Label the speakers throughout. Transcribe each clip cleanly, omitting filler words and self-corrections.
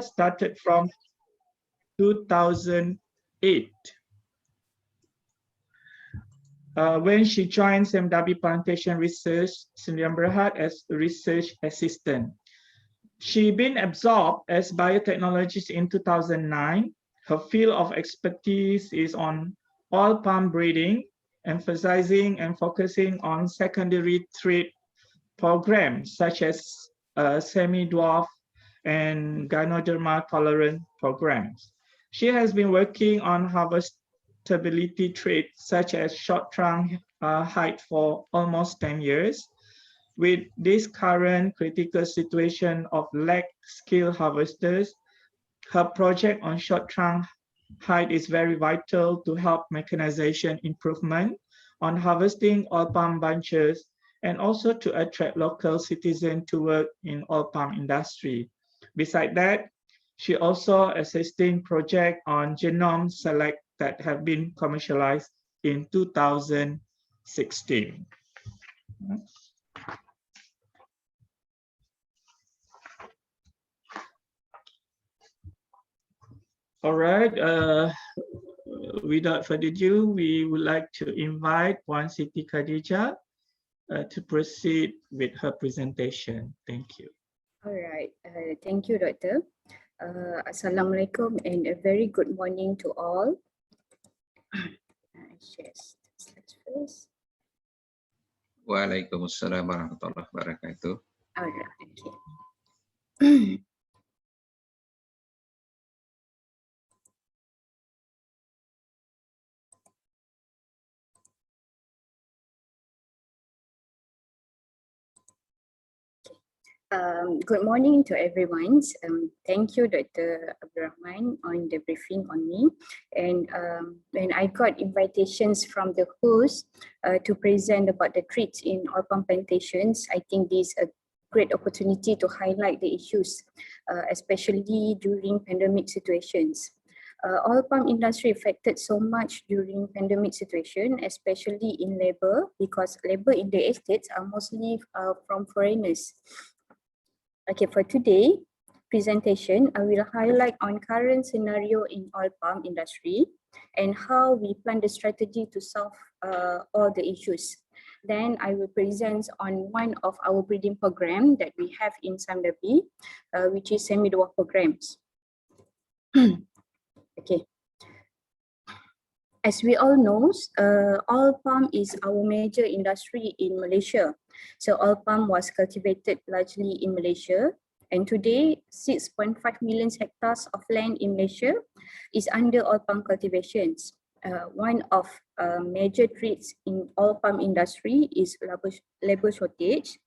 Speaker 1: started from 2008. When she joined SMW Plantation Research Sdn Bhd as a research assistant. She been absorbed as biotechnologist in 2009. Her field of expertise is on oil palm breeding, emphasizing and focusing on secondary trait programs such as semi-dwarf and gynoderma tolerant programs. She has been working on harvestability traits such as short trunk height for almost 10 years. With this current critical situation of lack skilled harvesters, her project on short trunk height is very vital to help mechanization improvement on harvesting oil palm bunches and also to attract local citizens to work in oil palm industry. Besides that, she also assisting project on genome select that have been commercialized in 2016. All right, without further ado, we would like to invite Puan Siti Khadijah to proceed with her presentation. Thank you.
Speaker 2: All right, thank you, Doctor. Assalamualaikum and a very good morning to all.
Speaker 3: Waalaikumsalam warahmatullahi wabarakatuh.
Speaker 2: All right, okay. Good morning to everyone. Thank you, Dr. Abdurrahman, on the briefing on me. And when I got invitations from the host to present about the treats in oil palm plantations, I think this is a great opportunity to highlight the issues, especially during pandemic situations. Oil palm industry affected so much during pandemic situation, especially in labor, because labor in the estates are mostly from foreigners. Okay, for today presentation, I will highlight on current scenario in oil palm industry and how we plan the strategy to solve all the issues. Then I will present on one of our breeding program that we have in SMW, which is semi-dwarf programs. Okay. As we all know, oil palm is our major industry in Malaysia. So oil palm was cultivated largely in Malaysia, and today 6.5 million hectares of land in Malaysia is under oil palm cultivations. One of major threats in oil palm industry is labor shortage.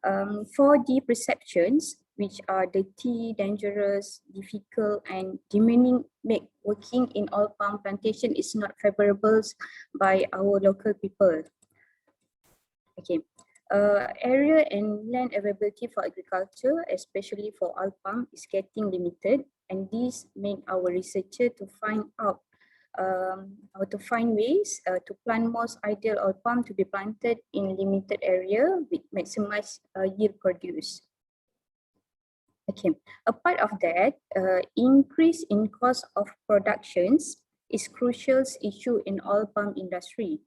Speaker 2: 4D perceptions, which are dirty, dangerous, difficult, and demanding, make working in oil palm plantation is not favorable by our local people. Okay. Area and land availability for agriculture, especially for oil palm, is getting limited, and this make our researcher to find out how to find ways to plant most ideal oil palm to be planted in limited area with maximized yield produce. Okay, apart of that, increase in cost of productions is crucial issue in oil palm industry.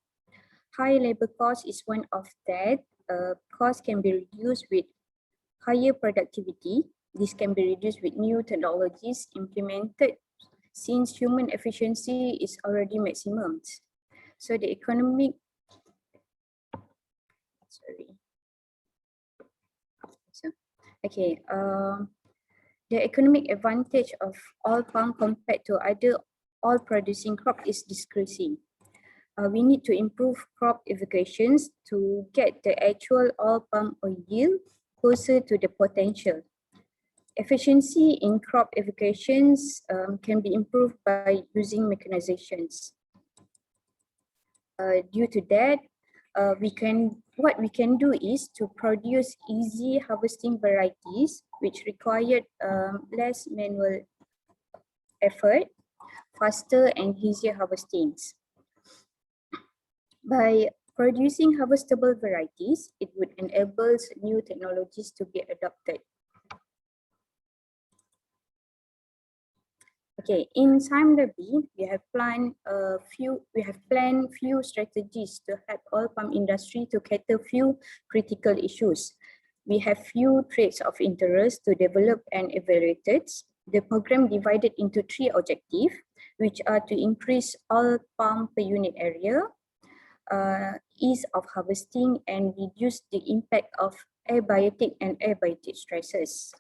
Speaker 2: High labor cost is one of that. Cost can be reduced with higher productivity. This can be reduced with new technologies implemented since human efficiency is already maximum. So the economic, okay, the economic advantage of oil palm compared to other oil producing crop is decreasing. We need to improve crop evacuations to get the actual oil palm oil yield closer to the potential. Efficiency in crop evacuations can be improved by using mechanizations. Due to that, what we can do is to produce easy harvesting varieties which required less manual effort, faster and easier harvestings. By producing harvestable varieties, it would enable new technologies to be adopted. Okay, in SIMDB, we have planned few strategies to help oil palm industry to cater few critical issues. We have few traits of interest to develop and evaluated. The program divided into 3 objectives, which are to increase oil palm per unit area, ease of harvesting, and reduce the impact of abiotic and abiotic stresses.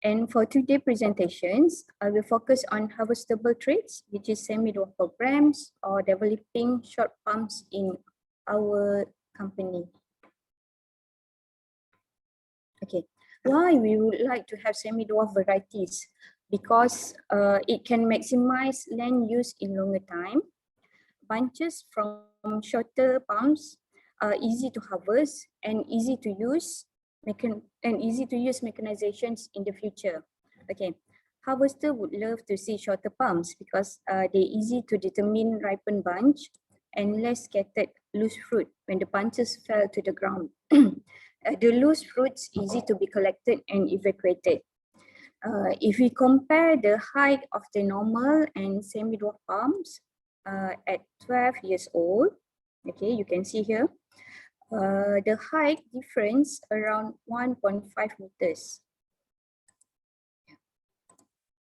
Speaker 2: And for today's presentations, I will focus on harvestable traits, which is semi-dwarf programs or developing short palms in our company. Okay, why we would like to have semi-dwarf varieties? Because it can maximize land use in longer time. Bunches from shorter palms are easy to harvest and easy to use mechanizations in the future. Okay, harvester would love to see shorter palms because they're easy to determine ripened bunch and less scattered loose fruit when the bunches fell to the ground. The loose fruits easy to be collected and evacuated. If we compare the height of the normal and semi-dwarf palms at 12 years old, okay, you can see here, the height difference around 1.5 meters.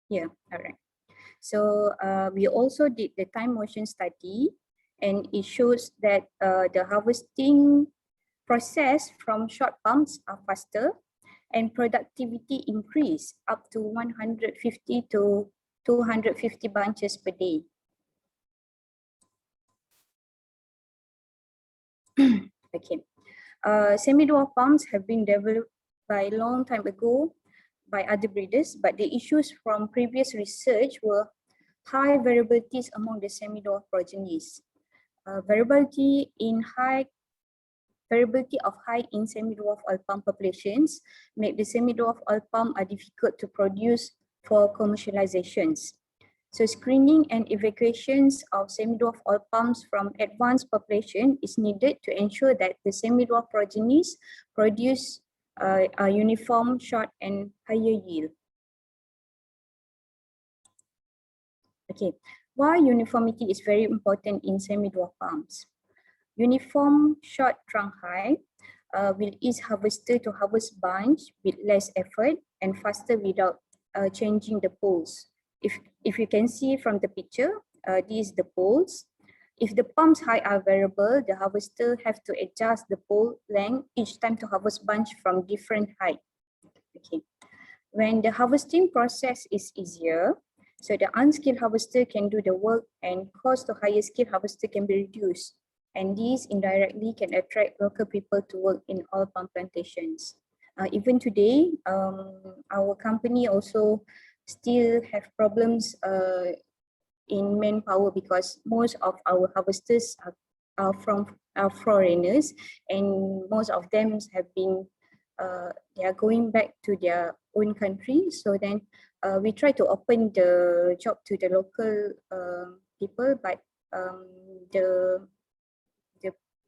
Speaker 2: Yeah, all right. So we also did the time motion study, and it shows that the harvesting process from short palms are faster and productivity increase up to 150 to 250 bunches per day. Okay, semi-dwarf palms have been developed by a long time ago by other breeders, but the issues from previous research were high variabilities among the semi-dwarf progenies. Variability of height in semi-dwarf oil palm populations make the semi-dwarf oil palm are difficult to produce for commercializations. So screening and evacuations of semi-dwarf oil palms from advanced population is needed to ensure that the semi-dwarf progenies produce a uniform, short, and higher yield. Okay, why uniformity is very important in semi-dwarf palms? Uniform short trunk height will ease harvester to harvest bunch with less effort and faster without changing the poles. If you can see from the picture, these the poles. If the palms height are variable, the harvester have to adjust the pole length each time to harvest bunch from different height. Okay. When the harvesting process is easier, so the unskilled harvester can do the work and cost to higher skilled harvester can be reduced. And these indirectly can attract local people to work in oil palm plantations. Even today, our company also still have problems in manpower because most of our harvesters are foreigners, and most of them have been they are going back to their own country. So then we try to open the job to the local people, but the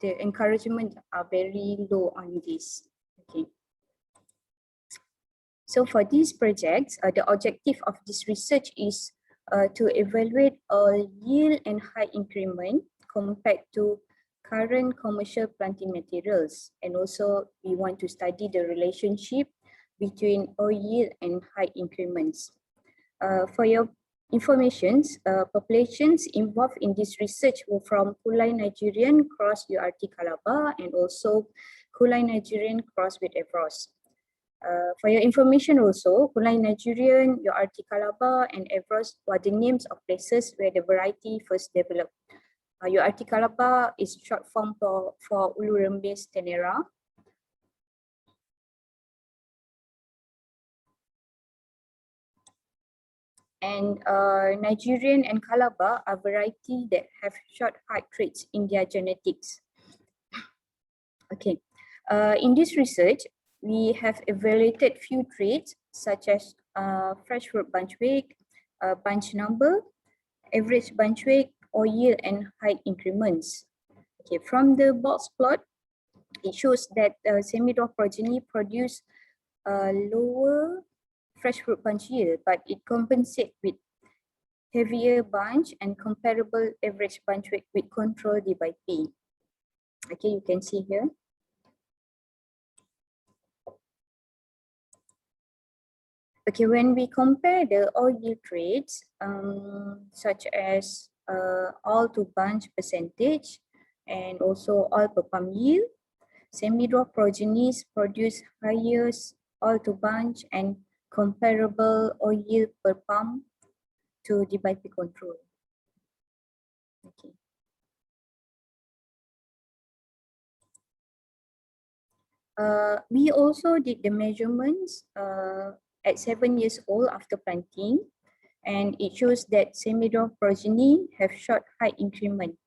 Speaker 2: encouragement are very low on this. Okay. So for these projects, the objective of this research is to evaluate a yield and height increment compared to current commercial planting materials. And also we want to study the relationship between oil yield and height increments. For your information, populations involved in this research were from Kulai Nigerian cross URT Calabar and also Kulai Nigerian cross with Evros. For your information also, Kulai Nigerian, URT Calabar and Evros were the names of places where the variety first developed. URT Calabar is short form for Ulurembes tenera. And Nigerian and Calabar are variety that have short height traits in their genetics. Okay, in this research, we have evaluated few traits such as fresh fruit bunch weight, bunch number, average bunch weight, oil yield, and height increments. Okay, from the box plot, it shows that semi-dwarf progeny produce lower fresh fruit bunch yield, but it compensates with heavier bunch and comparable average bunch weight with control D by P. Okay, you can see here. Okay, when we compare the oil yield rates, such as oil to bunch percentage and also oil per pump yield, semi-dwarf progenies produce higher oil to bunch and comparable oil yield per pump to D by P control. Okay. We also did the measurements at 7 years old after planting, and it shows that semi-dwarf progeny have short height increment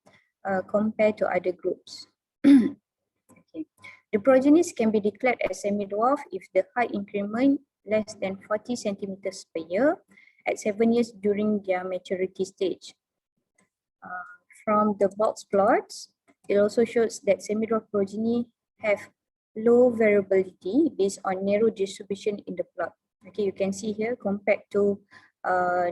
Speaker 2: compared to other groups. Okay. The progenies can be declared as semi-dwarf if the height increment less than 40 centimeters per year at 7 years during their maturity stage. From the box plots, it also shows that semi-dwarf progeny have low variability based on narrow distribution in the plot. Okay, you can see here compared to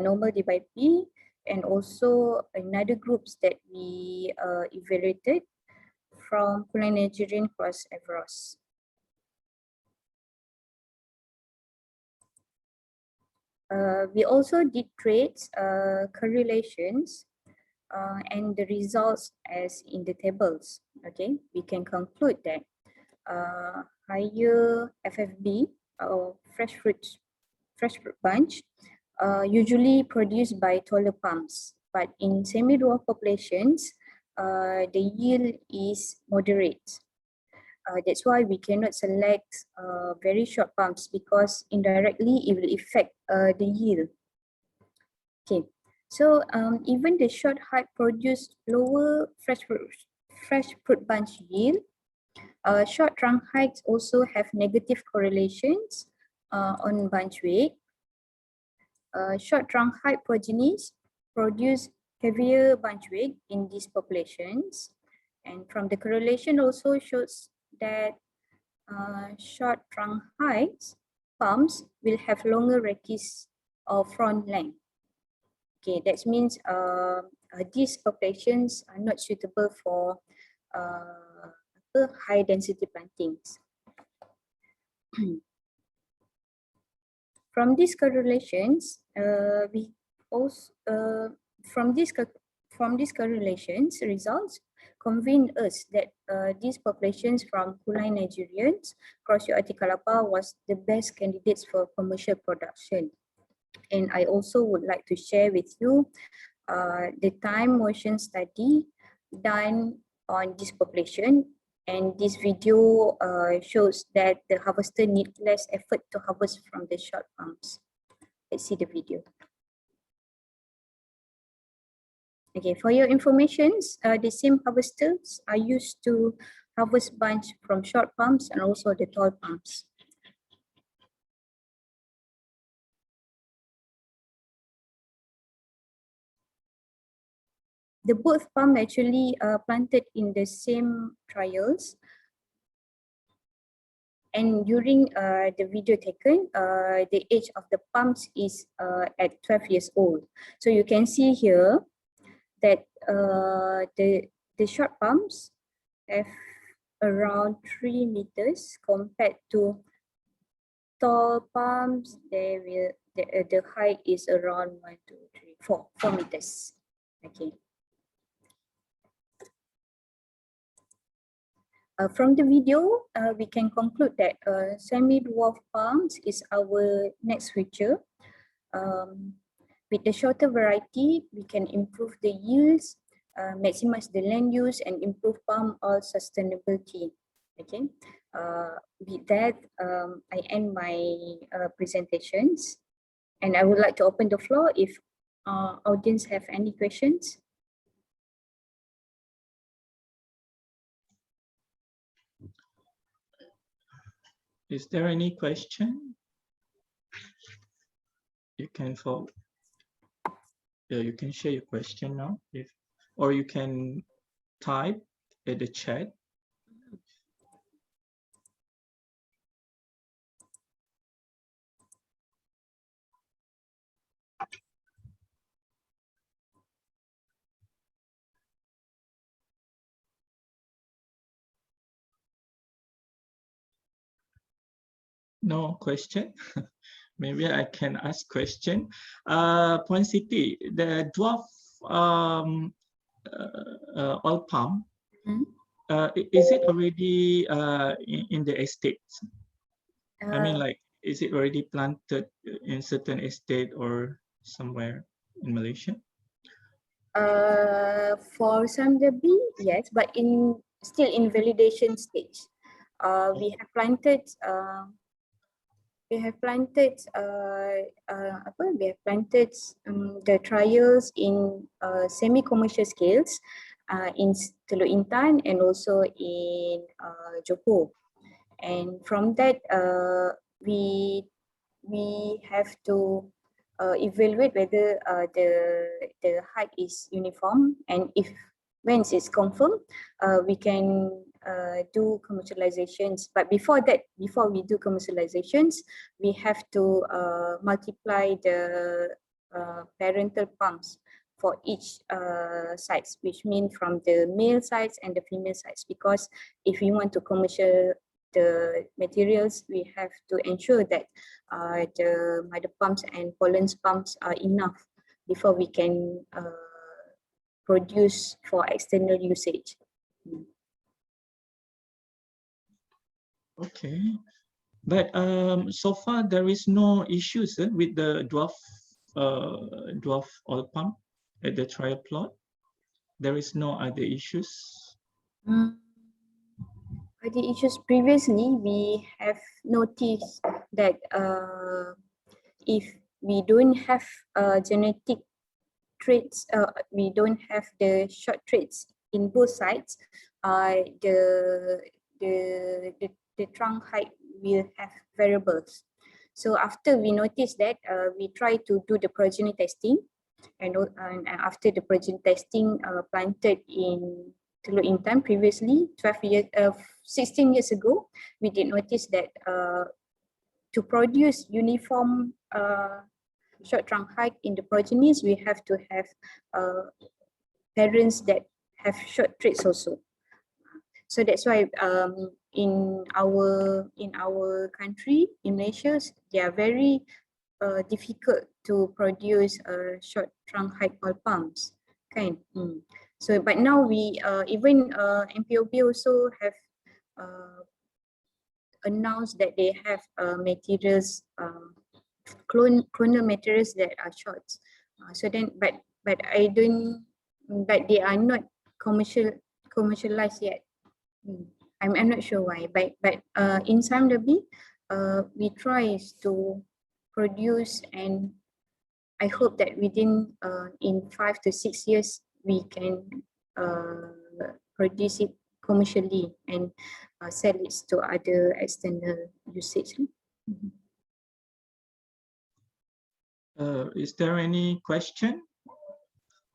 Speaker 2: normal D by P and also another groups that we evaluated from Nigerian cross Everos. We also did traits correlations and the results as in the tables. Okay, we can conclude that higher FFB or fresh fruit bunch usually produced by taller pumps, but in semi-dwarf populations, the yield is moderate. That's why we cannot select very short pumps because indirectly it will affect the yield. Okay, so even the short height produce lower fresh fruit bunch yield. Short trunk heights also have negative correlations on bunch weight. Short trunk height progenies produce heavier bunch weight in these populations. And from the correlation also shows that short trunk heights pumps will have longer rachis or front length. Okay, that means these populations are not suitable for high density plantings. From these correlations, results convince us that these populations from Kulai Nigerians cross Atikalapa was the best candidates for commercial production. And I also would like to share with you the time motion study done on this population. And this video shows that the harvester needs less effort to harvest from the short pumps. Let's see the video. Okay, for your information, the same harvesters are used to harvest bunch from short pumps and also the tall pumps. The both pump actually planted in the same trials. And during the video taken, the age of the pumps is at 12 years old. So you can see here that the short pumps have around 3 meters compared to tall pumps. The height is around 4 meters. Okay. From the video, we can conclude that semi-dwarf pumps is our next feature. With the shorter variety, we can improve the yields, maximize the land use, and improve palm oil sustainability. Okay. With that, I end my presentations, and I would like to open the floor if audience have any questions.
Speaker 1: Is there any question? You can you can share your question now, or you can type in the chat. No question. Maybe I can ask question. Point City, the dwarf oil palm, is it already in the estates? I mean, like, is it already planted in certain estate or somewhere in Malaysia?
Speaker 2: For some Derby, yes, but still in validation stage. We have planted the trials in semi-commercial scales in Teluk Intan and also in Johor. And from that, we have to evaluate whether the height is uniform, and if once it's confirmed, we can do commercializations. But before that, before we do commercializations, we have to multiply the parental pumps for each sites, which mean from the male sites and the female sites, because if we want to commercial the materials, we have to ensure that the mother pumps and pollen pumps are enough before we can produce for external usage.
Speaker 1: Okay, but so far there is no issues with the dwarf oil palm at the trial plot. There is no other issues.
Speaker 2: The issues previously, we have noticed that if we don't have genetic traits, we don't have the short traits in both sides, the trunk height will have variables. So after we noticed that, we try to do the progeny testing, and after the progeny testing planted in Teluk Intan previously, 16 years ago, we did notice that to produce uniform short trunk height in the progenies, we have to have parents that have short traits also. So that's why in our country, in Malaysia, they are very difficult to produce short trunk height oil palms, kind. So, but now we even MPOB also have announced that they have materials, clonal materials that are short. So then, but I don't, but they are not commercialized yet. I'm not sure why, but in some Derby, we try to produce, and I hope that within in 5 to 6 years we can produce it commercially and sell it to other external usage.
Speaker 1: Is there any question?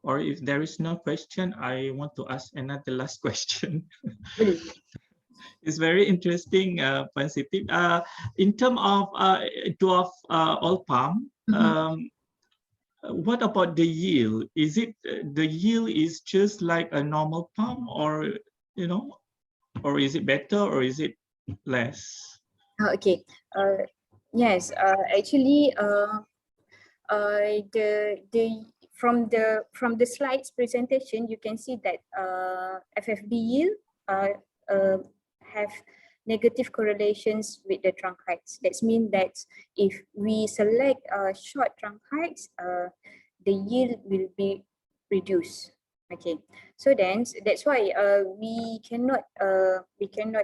Speaker 1: Or if there is no question, I want to ask another last question. It's very interesting, Pan Siti. In terms of dwarf oil palm, what about the yield? Is it the yield is just like a normal palm, or or is it better, or is it less?
Speaker 2: Okay. Yes. Actually, from the slides presentation, you can see that FFB yield have negative correlations with the trunk heights. That means that if we select short trunk heights, the yield will be reduced. Okay, so then that's why we cannot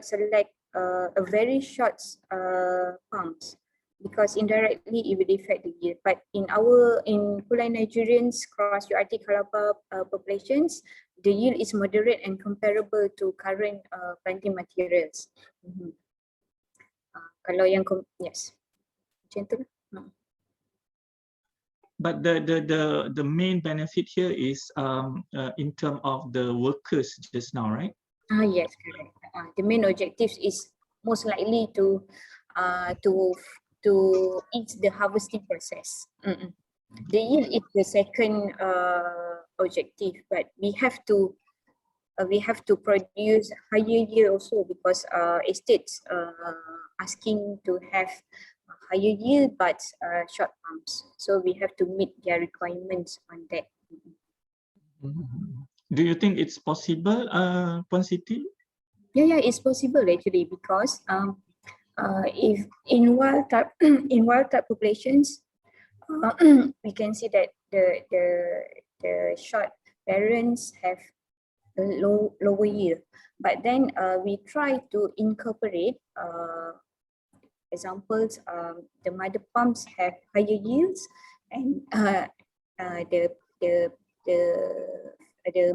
Speaker 2: select a very short palms, because indirectly it will affect the yield. But in Kulai Nigerians cross URT Kalaba populations, the yield is moderate and comparable to current planting materials. Kalau yang yes, macam tu.
Speaker 1: But the main benefit here is in terms of the workers just now, right?
Speaker 2: Yes, correct. The main objective is most likely to ease the harvesting process. The yield is the second objective, but we have to produce higher yield also, because estates asking to have higher yield but short pumps. So we have to meet their requirements on that.
Speaker 1: Do you think it's possible, Puan Siti?
Speaker 2: Yeah, it's possible actually, because if in wild type populations, we can see that the short parents have a lower yield, but then we try to incorporate examples. The mother pumps have higher yields, and the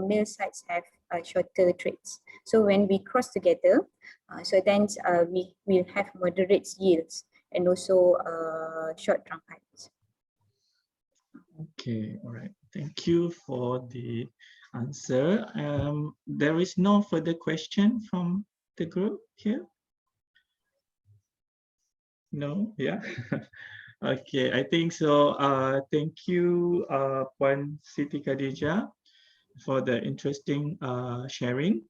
Speaker 2: male sites have shorter traits. So when we cross together, so then we will have moderate yields and also short trunk heights.
Speaker 1: Okay, all right. Thank you for the answer. There is no further question from the group here? No, yeah. Okay, I think so. Thank you, Puan Siti Khadijah, for the interesting sharing.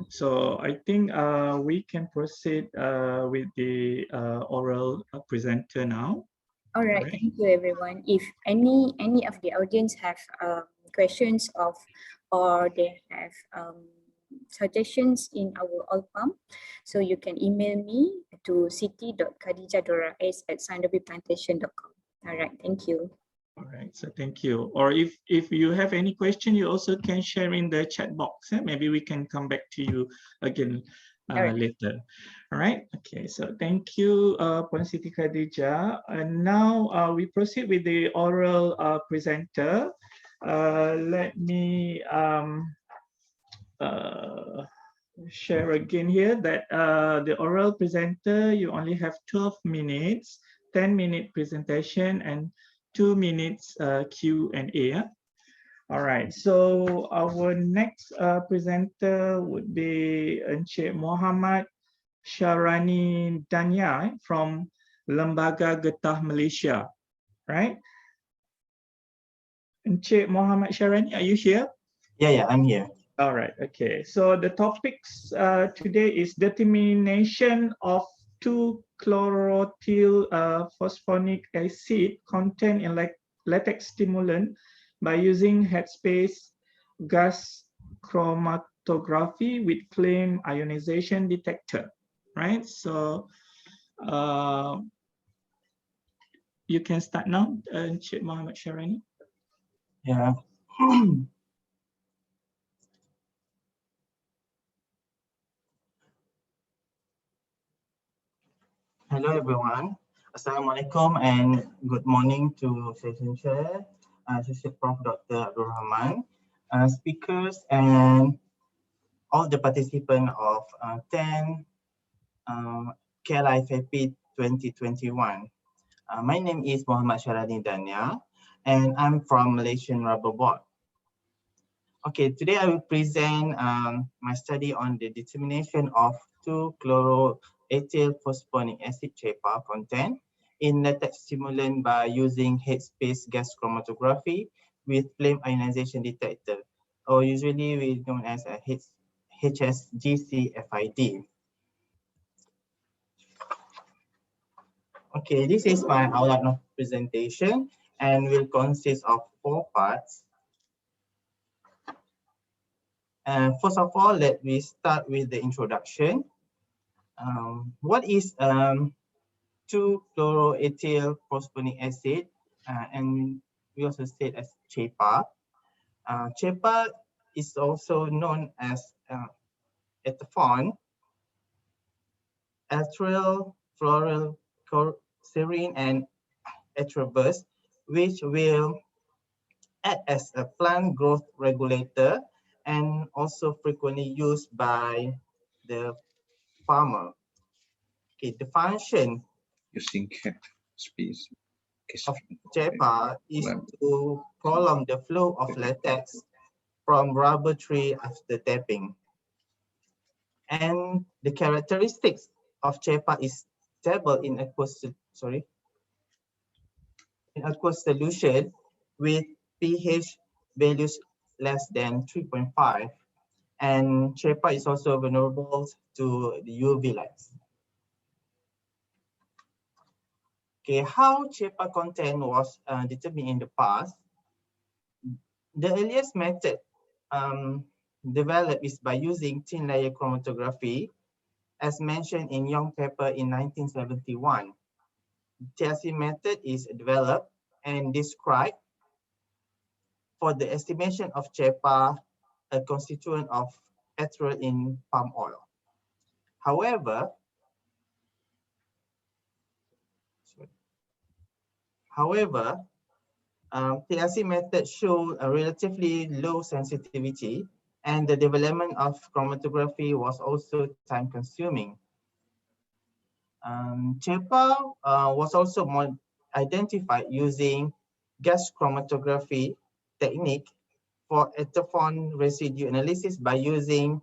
Speaker 1: So I think we can proceed with the oral presenter now.
Speaker 2: All right, thank you everyone. If any of the audience have questions or they have suggestions in our ALPAM, so you can email me to siti.khadijah.rais@sandabiplantation.com. All right, thank you.
Speaker 1: All right, so thank you. Or if you have any question, you also can share in the chat box. Maybe we can come back to you again later. All right. Okay. So thank you, Puan Siti Khadijah. And now we proceed with the oral presenter. Let me share again here that the oral presenter, you only have 12 minutes, 10-minute presentation, and 2 minutes Q&A. All right, so our next presenter would be Encik Muhammad Syarani Danya from Lembaga Getah Malaysia, right? Encik Muhammad Syarani, are you here?
Speaker 4: Yeah, I'm here.
Speaker 1: All right, okay. So the topics today is determination of 2-chlorotyl phosphonic acid content in latex stimulant by using headspace gas chromatography with flame ionization detector, right? So you can start now, Encik Muhammad Syarani.
Speaker 4: Yeah. Hello everyone. Assalamualaikum and good morning to session chair, Associate Prof. Dr. Abdul Rahman, speakers and all the participants of 10 KLIAFP 2021. My name is Muhammad Syarani Danya and I'm from Malaysian Rubber Board. Okay, today I will present my study on the determination of 2-chloroethyl phosphonic acid CHEPA content in latex stimulant by using headspace gas chromatography with flame ionization detector, or usually we known as a HSGC-FID. Okay, this is my outline of presentation and will consist of 4 parts. First of all, let me start with the introduction. What is 2-chloroethyl phosphonic acid? And we also say as CHEPA. CHEPA is also known as ethafone, ethyl fluoryl serine, and etrabus, which will act as a plant growth regulator and also frequently used by the farmer. Okay, the function
Speaker 3: using headspace
Speaker 4: of CHEPA is to prolong the flow of latex from rubber tree after tapping. And the characteristics of CHEPA is stable in aqueous solution with pH values less than 3.5. And chepa is also vulnerable to the UV lights. Okay, how chepa content was determined in the past. The earliest method developed is by using thin layer chromatography, as mentioned in Young paper in 1971. TLC method is developed and described for the estimation of chepa, a constituent of ethereal in palm oil. However, TLC method show a relatively low sensitivity, and the development of chromatography was also time consuming. chepa was also identified using gas chromatography technique for ethophon residue analysis by using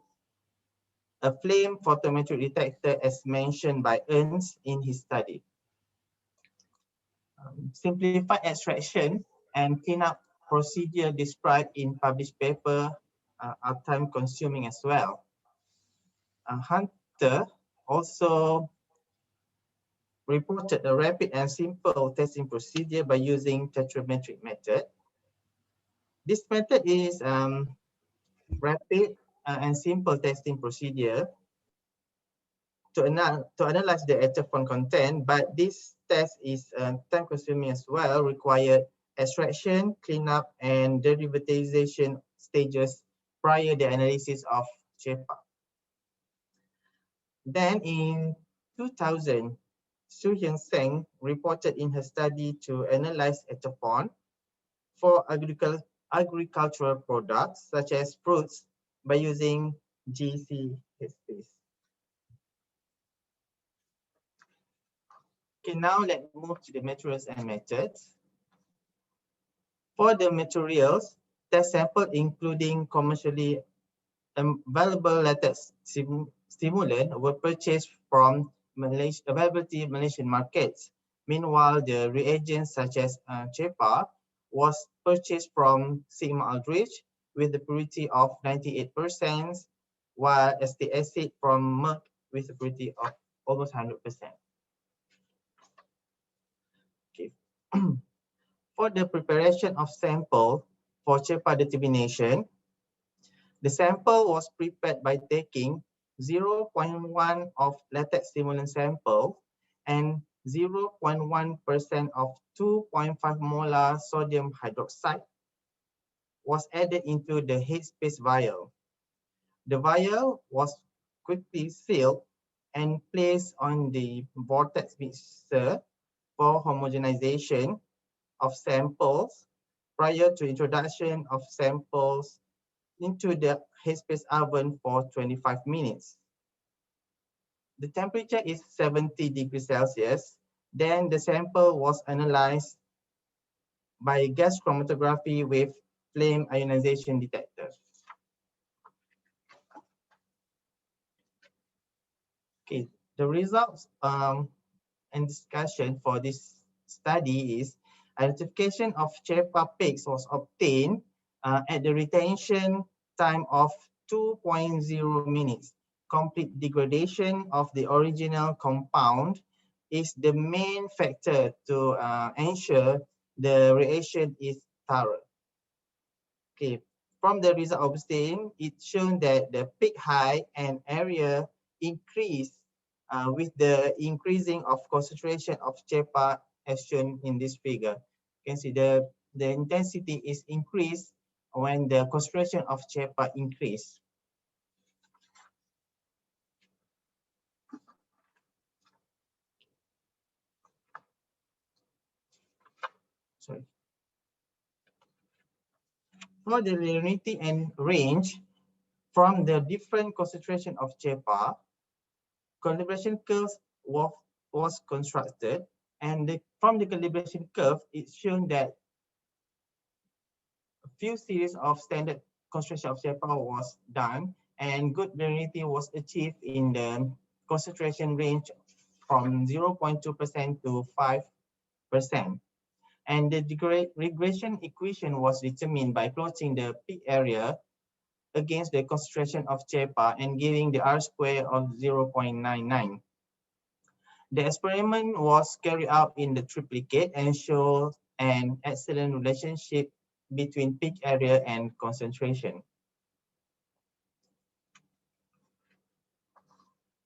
Speaker 4: a flame photometric detector as mentioned by Ernst in his study. Simplified extraction and cleanup procedure described in published paper are time consuming as well. Hunter also reported a rapid and simple testing procedure by using tetrametric method. This method is rapid and simple testing procedure to analyze the ethophon content, but this test is time consuming as well, required extraction, cleanup, and derivatization stages prior the analysis of chepa. Then in 2000, Su Hyun Seng reported in her study to analyze ethophon for agricultural products such as fruits by using GC space. Okay, now let's move to the materials and methods. For the materials, test sample including commercially available latex stimulant were purchased from availability Malaysian markets. Meanwhile, the reagents such as chepa was purchased from Sigma Aldrich with the purity of 98%, while acetic acid from Merck with a purity of almost 100%. Okay. For the preparation of sample for chepa determination, the sample was prepared by taking 0.1 of latex stimulant sample and 0.1% of 2.5 molar sodium hydroxide was added into the headspace vial. The vial was quickly sealed and placed on the vortex mixer for homogenization of samples prior to introduction of samples into the headspace oven for 25 minutes. The temperature is 70 degrees Celsius. Then the sample was analyzed by gas chromatography with flame ionization detector. Okay, the results and discussion for this study is identification of chepa peaks was obtained at the retention time of 2.0 minutes. Complete degradation of the original compound is the main factor to ensure the reaction is thorough. Okay, from the result obtained, it's shown that the peak height and area increase with the increasing of concentration of chepa as shown in this figure. You can see the intensity is increased when the concentration of chepa increase. Sorry. For the linearity and range from the different concentration of chepa, calibration curves was constructed, and from the calibration curve, it's shown that a few series of standard concentration of chepa was done, and good linearity was achieved in the concentration range from 0.2% to 5%. And the regression equation was determined by plotting the peak area against the concentration of CHEPA and giving the R square of 0.99. The experiment was carried out in the triplicate and shows an excellent relationship between peak area and concentration.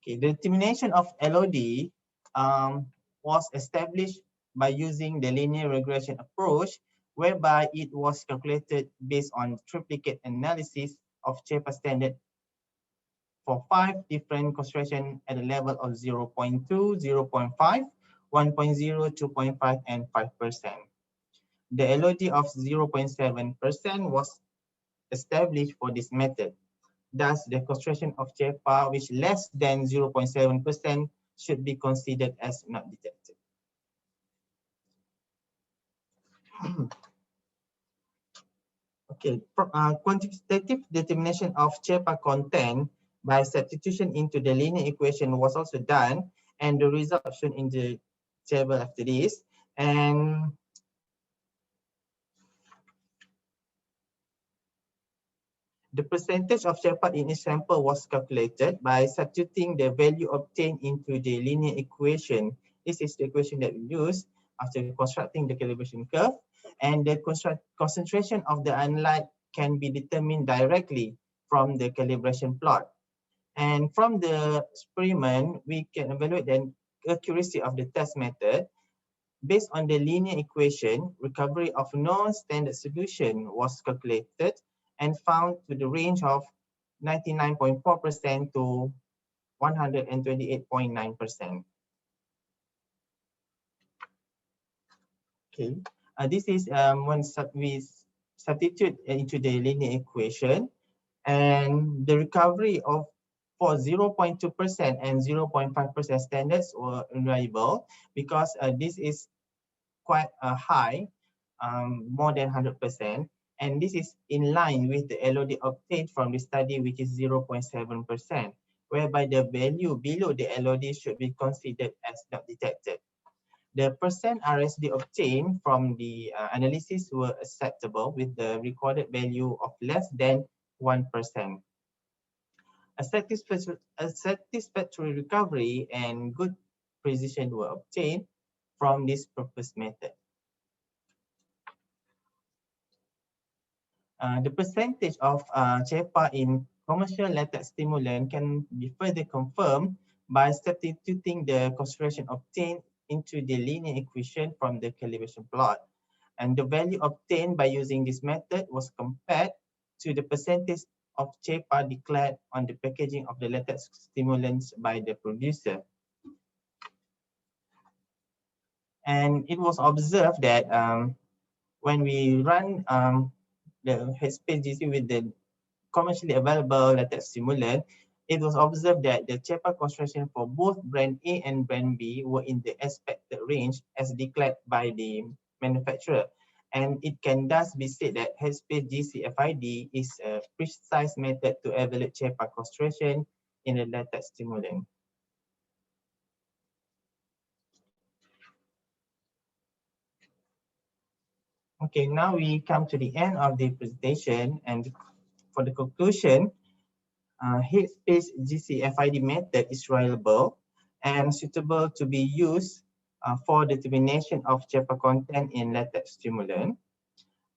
Speaker 4: Okay, the determination of LOD was established by using the linear regression approach, whereby it was calculated based on triplicate analysis of CHEPA standard for 5 different concentrations at a level of 0.2, 0.5, 1.0, 2.5, and 5%. The LOD of 0.7% was established for this method. Thus, the concentration of CHEPA which less than 0.7% should be considered as not detected. Okay, quantitative determination of CHEPA content by substitution into the linear equation was also done, and the result shown in the table after this. And the percentage of CHEPA in each sample was calculated by substituting the value obtained into the linear equation. This is the equation that we use after constructing the calibration curve. And the concentration of the analyte can be determined directly from the calibration plot. And from the experiment, we can evaluate the accuracy of the test method. Based on the linear equation, recovery of non-standard solution was calculated and found to the range of 99.4% to 128.9%. Okay, this is when we substitute into the linear equation, and the recovery of for 0.2% and 0.5% standards were reliable because this is quite high, more than 100%, and this is in line with the LOD obtained from the study, which is 0.7%, whereby the value below the LOD should be considered as not detected. The percent RSD obtained from the analysis were acceptable with the recorded value of less than 1%. A satisfactory recovery and good precision were obtained from this proposed method. The percentage of CHEPA in commercial latex stimulant can be further confirmed by substituting the concentration obtained into the linear equation from the calibration plot. And the value obtained by using this method was compared to the percentage of CHEPA declared on the packaging of the latex stimulants by the producer. And it was observed that when we run the headspace GC with the commercially available latex stimulant, it was observed that the CHEPA concentration for both brand A and brand B were in the expected range as declared by the manufacturer. And it can thus be said that headspace GC-FID is a precise method to evaluate CHEPA concentration in a latex stimulant. Okay, now we come to the end of the presentation, and for the conclusion, headspace GC-FID method is reliable and suitable to be used for determination of CHEPA content in latex stimulant.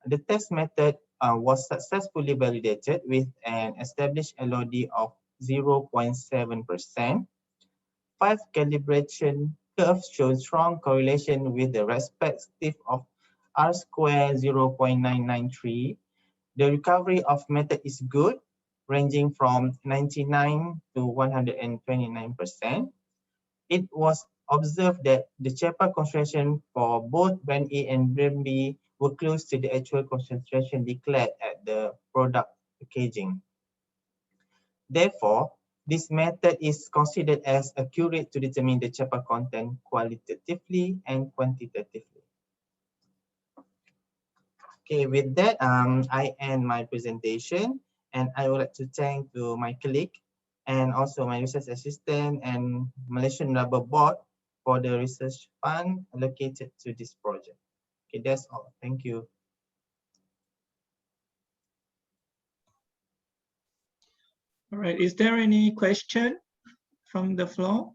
Speaker 4: The test method was successfully validated with an established LOD of 0.7%. 5 calibration curves show strong correlation with the respective of R square 0.993. The recovery of method is good, ranging from 99 to 129%. It was observed that the CHEPA concentration for both brand A and brand B were close to the actual concentration declared at the product packaging. Therefore, this method is considered as accurate to determine the CHEPA content qualitatively and quantitatively. Okay, with that, I end my presentation, and I would like to thank to my colleague and also my research assistant and Malaysian Rubber Board for the research fund allocated to this project. Okay, that's all. Thank you.
Speaker 1: All right, is there any question from the floor?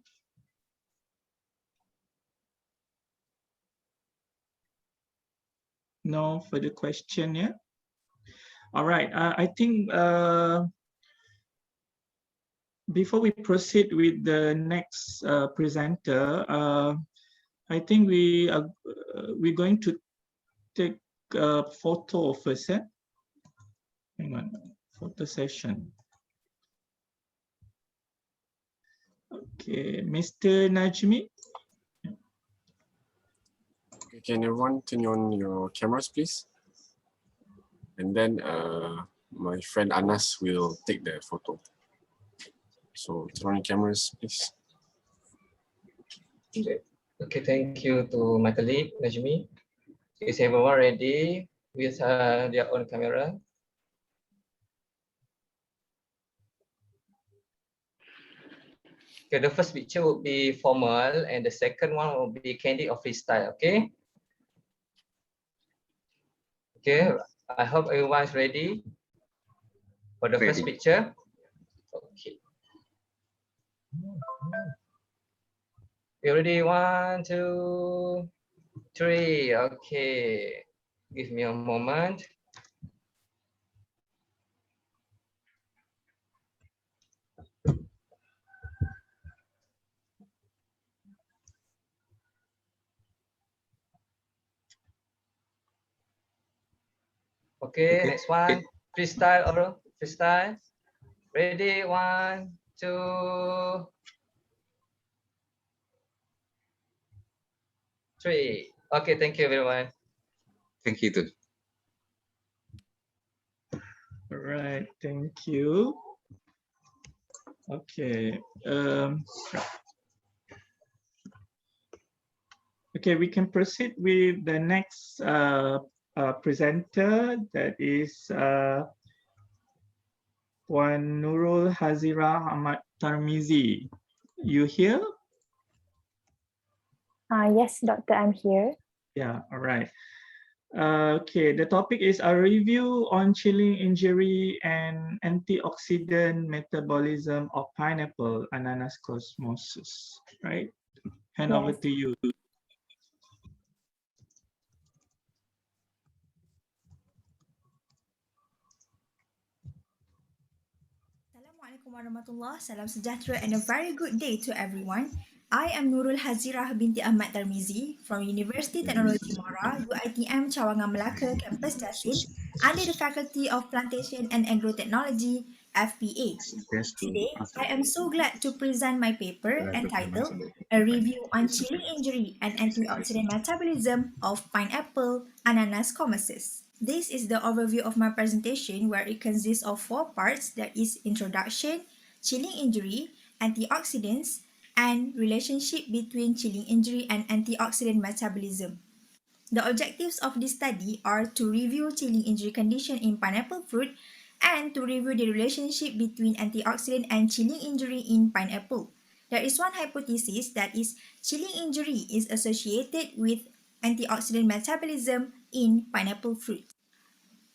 Speaker 1: No further question yet. All right, I think before we proceed with the next presenter, I think we're going to take a photo first. Hang on, photo session. Okay, Mr. Najmi.
Speaker 5: Okay, can everyone turn on your cameras, please? And then my friend Anas will take the photo. So turn on your cameras, please.
Speaker 6: Okay, thank you to my colleague, Najmi. Is everyone ready with their own camera? Okay, the first picture will be formal and the second one will be candid or freestyle, okay? Okay, I hope everyone is ready for the first picture. Okay. You ready? 1, 2, 3. Okay. Give me a moment. Okay, next one. Freestyle or freestyle. Ready? 1, 2, 3. Okay, thank you everyone.
Speaker 3: Thank you too.
Speaker 1: All right, thank you. Okay. Okay, we can proceed with the next presenter, that is Puan Nurul Hazira Ahmad Tarmizi. You here?
Speaker 7: Yes, doctor, I'm here.
Speaker 1: Yeah, all right. Okay, the topic is a review on chilling injury and antioxidant metabolism of pineapple ananas cosmosis, right? Hand over
Speaker 7: Yes.
Speaker 1: to you.
Speaker 8: Assalamualaikum warahmatullahi, salam sejahtera and a very good day to everyone. I am Nurul Hazirah binti Ahmad Tarmizi from University Teknologi Mara, UiTM Cawangan Melaka, Campus Jasin, under the Faculty of Plantation and Agrotechnology, FPA. Today, I am so glad to present my paper entitled A Review on Chilling Injury and Antioxidant Metabolism of Pineapple Ananas Commosis. This is the overview of my presentation, where it consists of 4 parts, that is introduction, chilling injury, antioxidants, and relationship between chilling injury and antioxidant metabolism. The objectives of this study are to review chilling injury condition in pineapple fruit and to review the relationship between antioxidant and chilling injury in pineapple. There is one hypothesis, that is chilling injury is associated with antioxidant metabolism in pineapple fruit.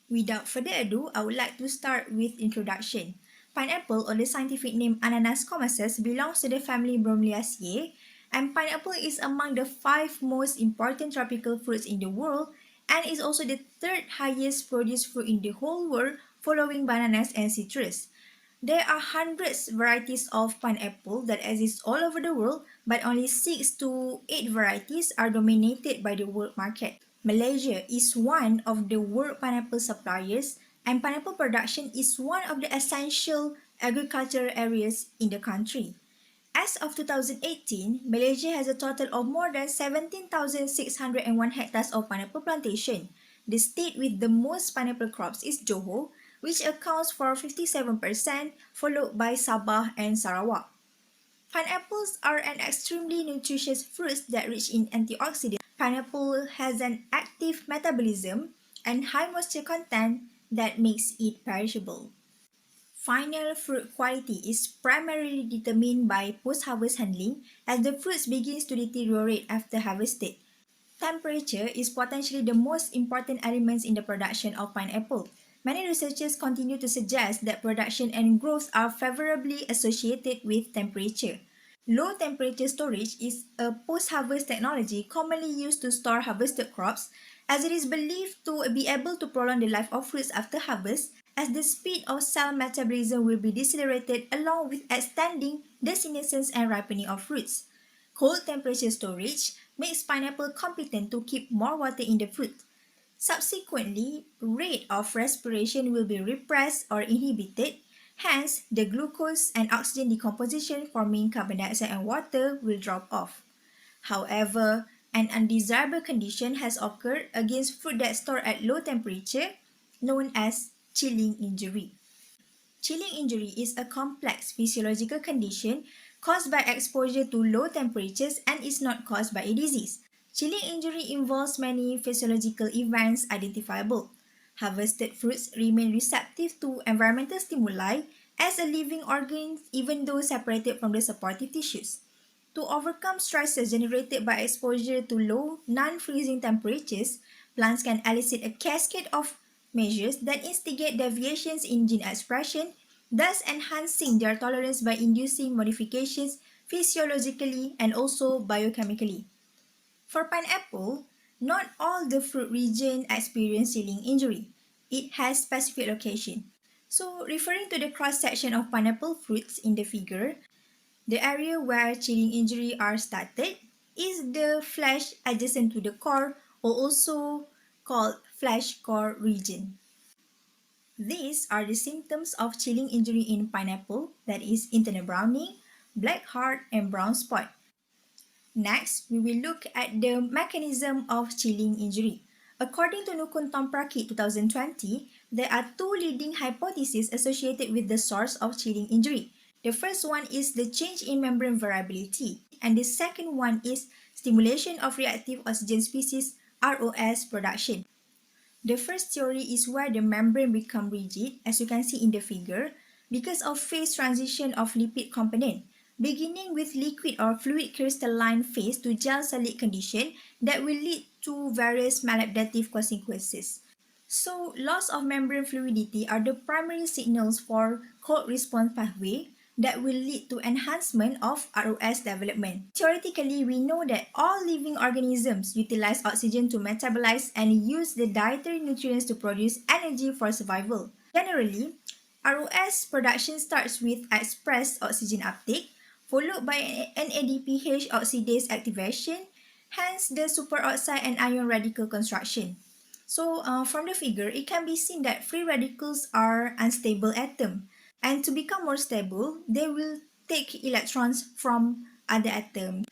Speaker 8: Without further ado, I would like to start with introduction. Pineapple, or the scientific name Ananas commosis, belongs to the family Bromeliaceae, and pineapple is among the 5 most important tropical fruits in the world and is also the 3rd highest produced fruit in the whole world, following bananas and citrus. There are hundreds varieties of pineapple that exist all over the world, but only 6 to 8 varieties are dominated by the world market. Malaysia is one of the world pineapple suppliers, and pineapple production is one of the essential agricultural areas in the country. As of 2018, Malaysia has a total of more than 17,601 hectares of pineapple plantation. The state with the most pineapple crops is Johor, which accounts for 57%, followed by Sabah and Sarawak. Pineapples are an extremely nutritious fruit that rich in antioxidants. Pineapple has an active metabolism and high moisture content that makes it perishable. Final fruit quality is primarily determined by post-harvest handling, as the fruits begins to deteriorate after harvested. Temperature is potentially the most important element in the production of pineapple. Many researchers continue to suggest that production and growth are favorably associated with temperature. Low temperature storage is a post-harvest technology commonly used to store harvested crops, as it is believed to be able to prolong the life of fruits after harvest, as the speed of cell metabolism will be decelerated along with extending the senescence and ripening of fruits. Cold temperature storage makes pineapple competent to keep more water in the fruit. Subsequently, rate of respiration will be repressed or inhibited, hence the glucose and oxygen decomposition forming carbon dioxide and water will drop off. However, an undesirable condition has occurred against fruit that store at low temperature, known as chilling injury. Chilling injury is a complex physiological condition caused by exposure to low temperatures and is not caused by a disease. Chilling injury involves many physiological events identifiable. Harvested fruits remain receptive to environmental stimuli as a living organ even though separated from the supportive tissues. To overcome stresses generated by exposure to low, non-freezing temperatures, plants can elicit a cascade of measures that instigate deviations in gene expression, thus enhancing their tolerance by inducing modifications physiologically and also biochemically. For pineapple, not all the fruit region experience chilling injury. It has specific location. So, referring to the cross-section of pineapple fruits in the figure, the area where chilling injury are started is the flesh adjacent to the core, or also called flesh core region. These are the symptoms of chilling injury in pineapple, that is internal browning, black heart, and brown spot. Next, we will look at the mechanism of chilling injury. According to Nukun Tompraki 2020, there are two leading hypotheses associated with the source of chilling injury. The first one is the change in membrane variability, and the second one is stimulation of reactive oxygen species ROS production. The first theory is where the membrane become rigid, as you can see in the figure, because of phase transition of lipid component, beginning with liquid or fluid crystalline phase to gel solid condition that will lead to various maladaptive consequences. So, loss of membrane fluidity are the primary signals for cold response pathway that will lead to enhancement of ROS development. Theoretically, we know that all living organisms utilize oxygen to metabolize and use the dietary nutrients to produce energy for survival. Generally, ROS production starts with expressed oxygen uptake, followed by NADPH oxidase activation, hence the superoxide and ion radical construction. So, from the figure, it can be seen that free radicals are unstable atoms, and to become more stable, they will take electrons from other atoms.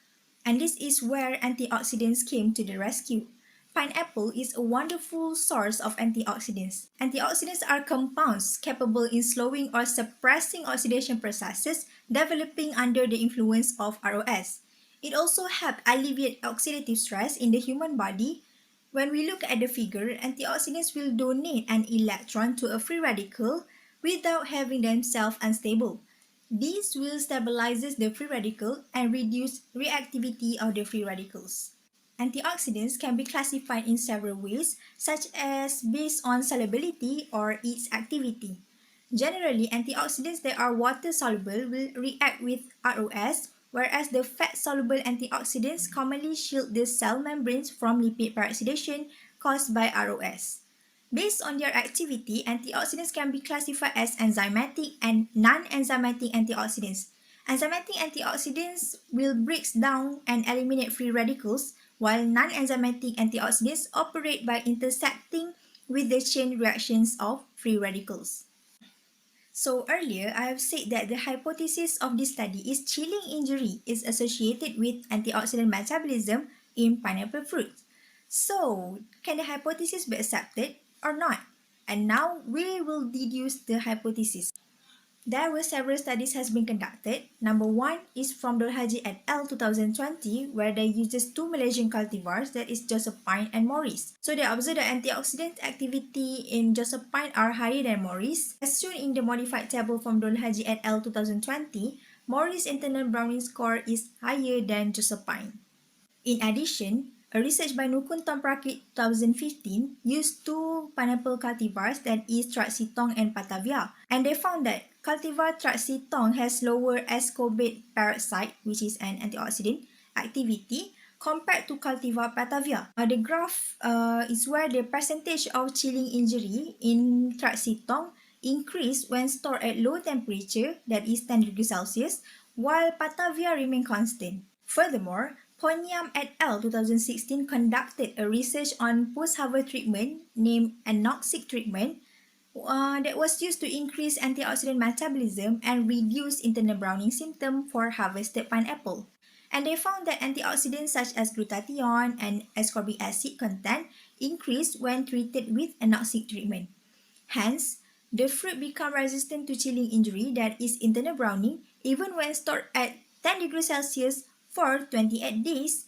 Speaker 8: And this is where antioxidants came to the rescue. Pineapple is a wonderful source of antioxidants. Antioxidants are compounds capable in slowing or suppressing oxidation processes developing under the influence of ROS. It also helps alleviate oxidative stress in the human body. When we look at the figure, antioxidants will donate an electron to a free radical without having themselves unstable. This will stabilize the free radical and reduce reactivity of the free radicals. Antioxidants can be classified in several ways, such as based on solubility or its activity. Generally, antioxidants that are water soluble will react with ROS, whereas the fat soluble antioxidants commonly shield the cell membranes from lipid peroxidation caused by ROS. Based on their activity, antioxidants can be classified as enzymatic and non-enzymatic antioxidants. Enzymatic antioxidants will break down and eliminate free radicals, while non-enzymatic antioxidants operate by intersecting with the chain reactions of free radicals. So earlier, I have said that the hypothesis of this study is chilling injury is associated with antioxidant metabolism in pineapple fruit. So, can the hypothesis be accepted or not? And now we will deduce the hypothesis. There were several studies has been conducted. Number one is from Dolhaji et al. 2020, where they uses two Malaysian cultivars, that is Josephine and Morris. So they observed that antioxidant activity in Josephine are higher than Morris. As shown in the modified table from Dolhaji et al. 2020, Morris internal browning score is higher than Josephine. In addition, A research by Nukun Tom Prakit 2015 used two pineapple cultivars, that is Traxitong and Patavia, and they found that cultivar Traxitong has lower ascorbate parasite, which is an antioxidant, activity compared to cultivar Patavia. The graph is where the percentage of chilling injury in Traxitong increased when stored at low temperature, that is 10 degrees Celsius, while Patavia remained constant. Furthermore, Ponyam et al. 2016 conducted a research on post-harvest treatment named anoxic treatment that was used to increase antioxidant metabolism and reduce internal browning symptom for harvested pineapple. And they found that antioxidants such as glutathione and ascorbic acid content increased when treated with anoxic treatment. Hence, the fruit become resistant to chilling injury, that is internal browning, even when stored at 10 degrees Celsius for 28 days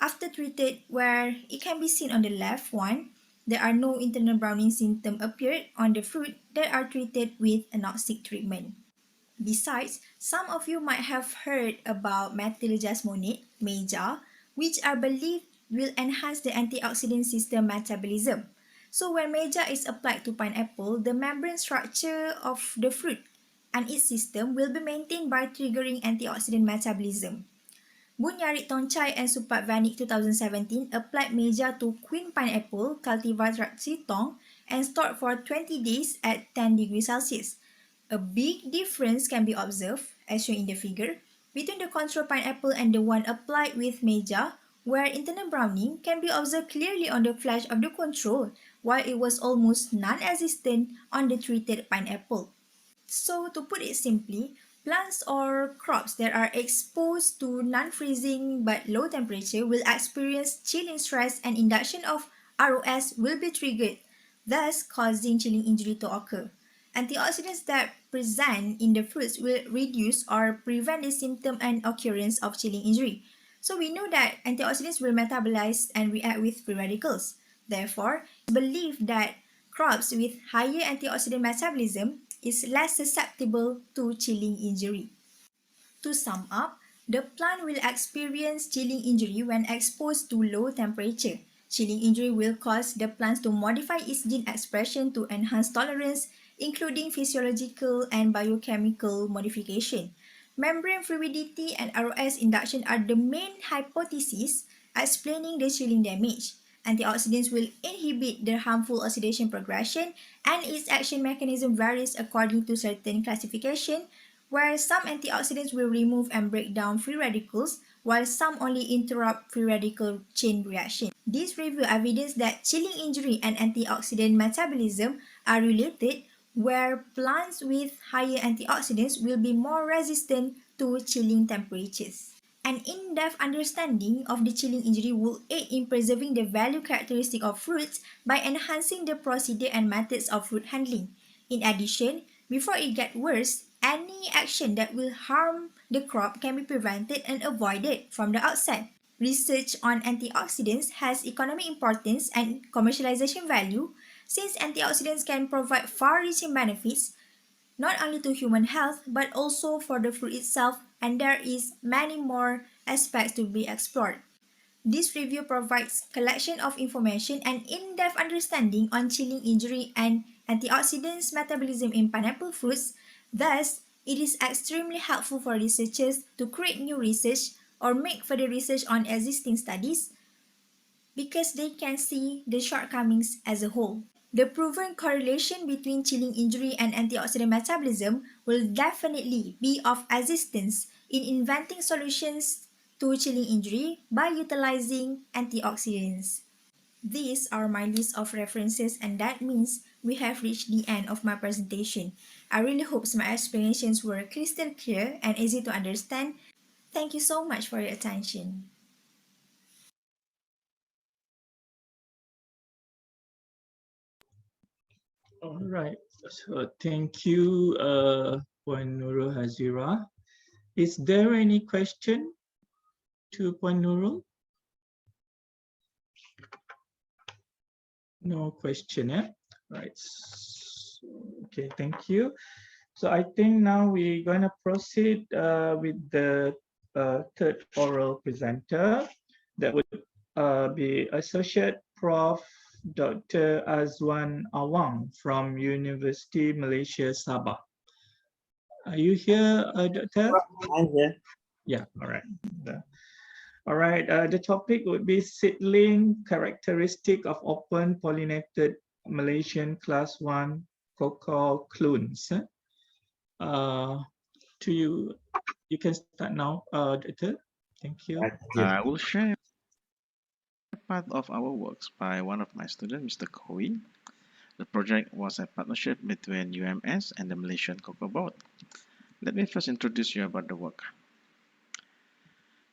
Speaker 8: after treated, where it can be seen on the left one. There are no internal browning symptom appeared on the fruit that are treated with anoxic treatment. Besides, some of you might have heard about methyl jasmonate, MEJA, which are believed will enhance the antioxidant system metabolism. So when MEJA is applied to pineapple, the membrane structure of the fruit and its system will be maintained by triggering antioxidant metabolism. Bunyarit Tonchai and Supat Vanik 2017 applied MEJA to queen pineapple cultivar Traxitong and stored for 20 days at 10 degrees Celsius. A big difference can be observed, as shown in the figure, between the control pineapple and the one applied with MEJA, where internal browning can be observed clearly on the flesh of the control, while it was almost non-existent on the treated pineapple. So to put it simply, plants or crops that are exposed to non-freezing but low temperature will experience chilling stress, and induction of ROS will be triggered, thus causing chilling injury to occur. Antioxidants that present in the fruits will reduce or prevent the symptom and occurrence of chilling injury. So we know that antioxidants will metabolize and react with free radicals. Therefore, it's believed that crops with higher antioxidant metabolism is less susceptible to chilling injury. To sum up, the plant will experience chilling injury when exposed to low temperature. Chilling injury will cause the plants to modify its gene expression to enhance tolerance, including physiological and biochemical modification. Membrane fluidity and ROS induction are the main hypotheses explaining the chilling damage. Antioxidants will inhibit the harmful oxidation progression, and its action mechanism varies according to certain classification, where some antioxidants will remove and break down free radicals, while some only interrupt free radical chain reaction. This review evidence that chilling injury and antioxidant metabolism are related, where plants with higher antioxidants will be more resistant to chilling temperatures. An in-depth understanding of the chilling injury will aid in preserving the value characteristic of fruits by enhancing the procedure and methods of fruit handling. In addition, before it gets worse, any action that will harm the crop can be prevented and avoided from the outset. Research on antioxidants has economic importance and commercialization value, since antioxidants can provide far-reaching benefits not only to human health but also for the fruit itself, and there is many more aspects to be explored. This review provides collection of information and in-depth understanding on chilling injury and antioxidants metabolism in pineapple fruits. Thus, it is extremely helpful for researchers to create new research or make further research on existing studies, because they can see the shortcomings as a whole. The proven correlation between chilling injury and antioxidant metabolism will definitely be of assistance in inventing solutions to chilling injury by utilizing antioxidants. These are my list of references, and that means we have reached the end of my presentation. I really hope my explanations were crystal clear and easy to understand. Thank you so much for your attention.
Speaker 1: All right. So thank you, Puan Nurul Hazira. Is there any question to Puan Nurul? No question, eh? Right. Okay, thank you. So I think now we're going to proceed with the third oral presenter that would be Associate Prof. Dr. Azwan Awang from University Malaysia Sabah. Are you here, Doctor?
Speaker 9: I'm here.
Speaker 1: Yeah, all right. All right, the topic would be seedling characteristic of open pollinated Malaysian class 1 cocoa clones. You can start now, Doctor. Thank you.
Speaker 9: Yeah.
Speaker 10: I will share part of our works by one of my students, Mr. Koi. The project was a partnership between UMS and the Malaysian Cocoa Board. Let me first introduce you about the work.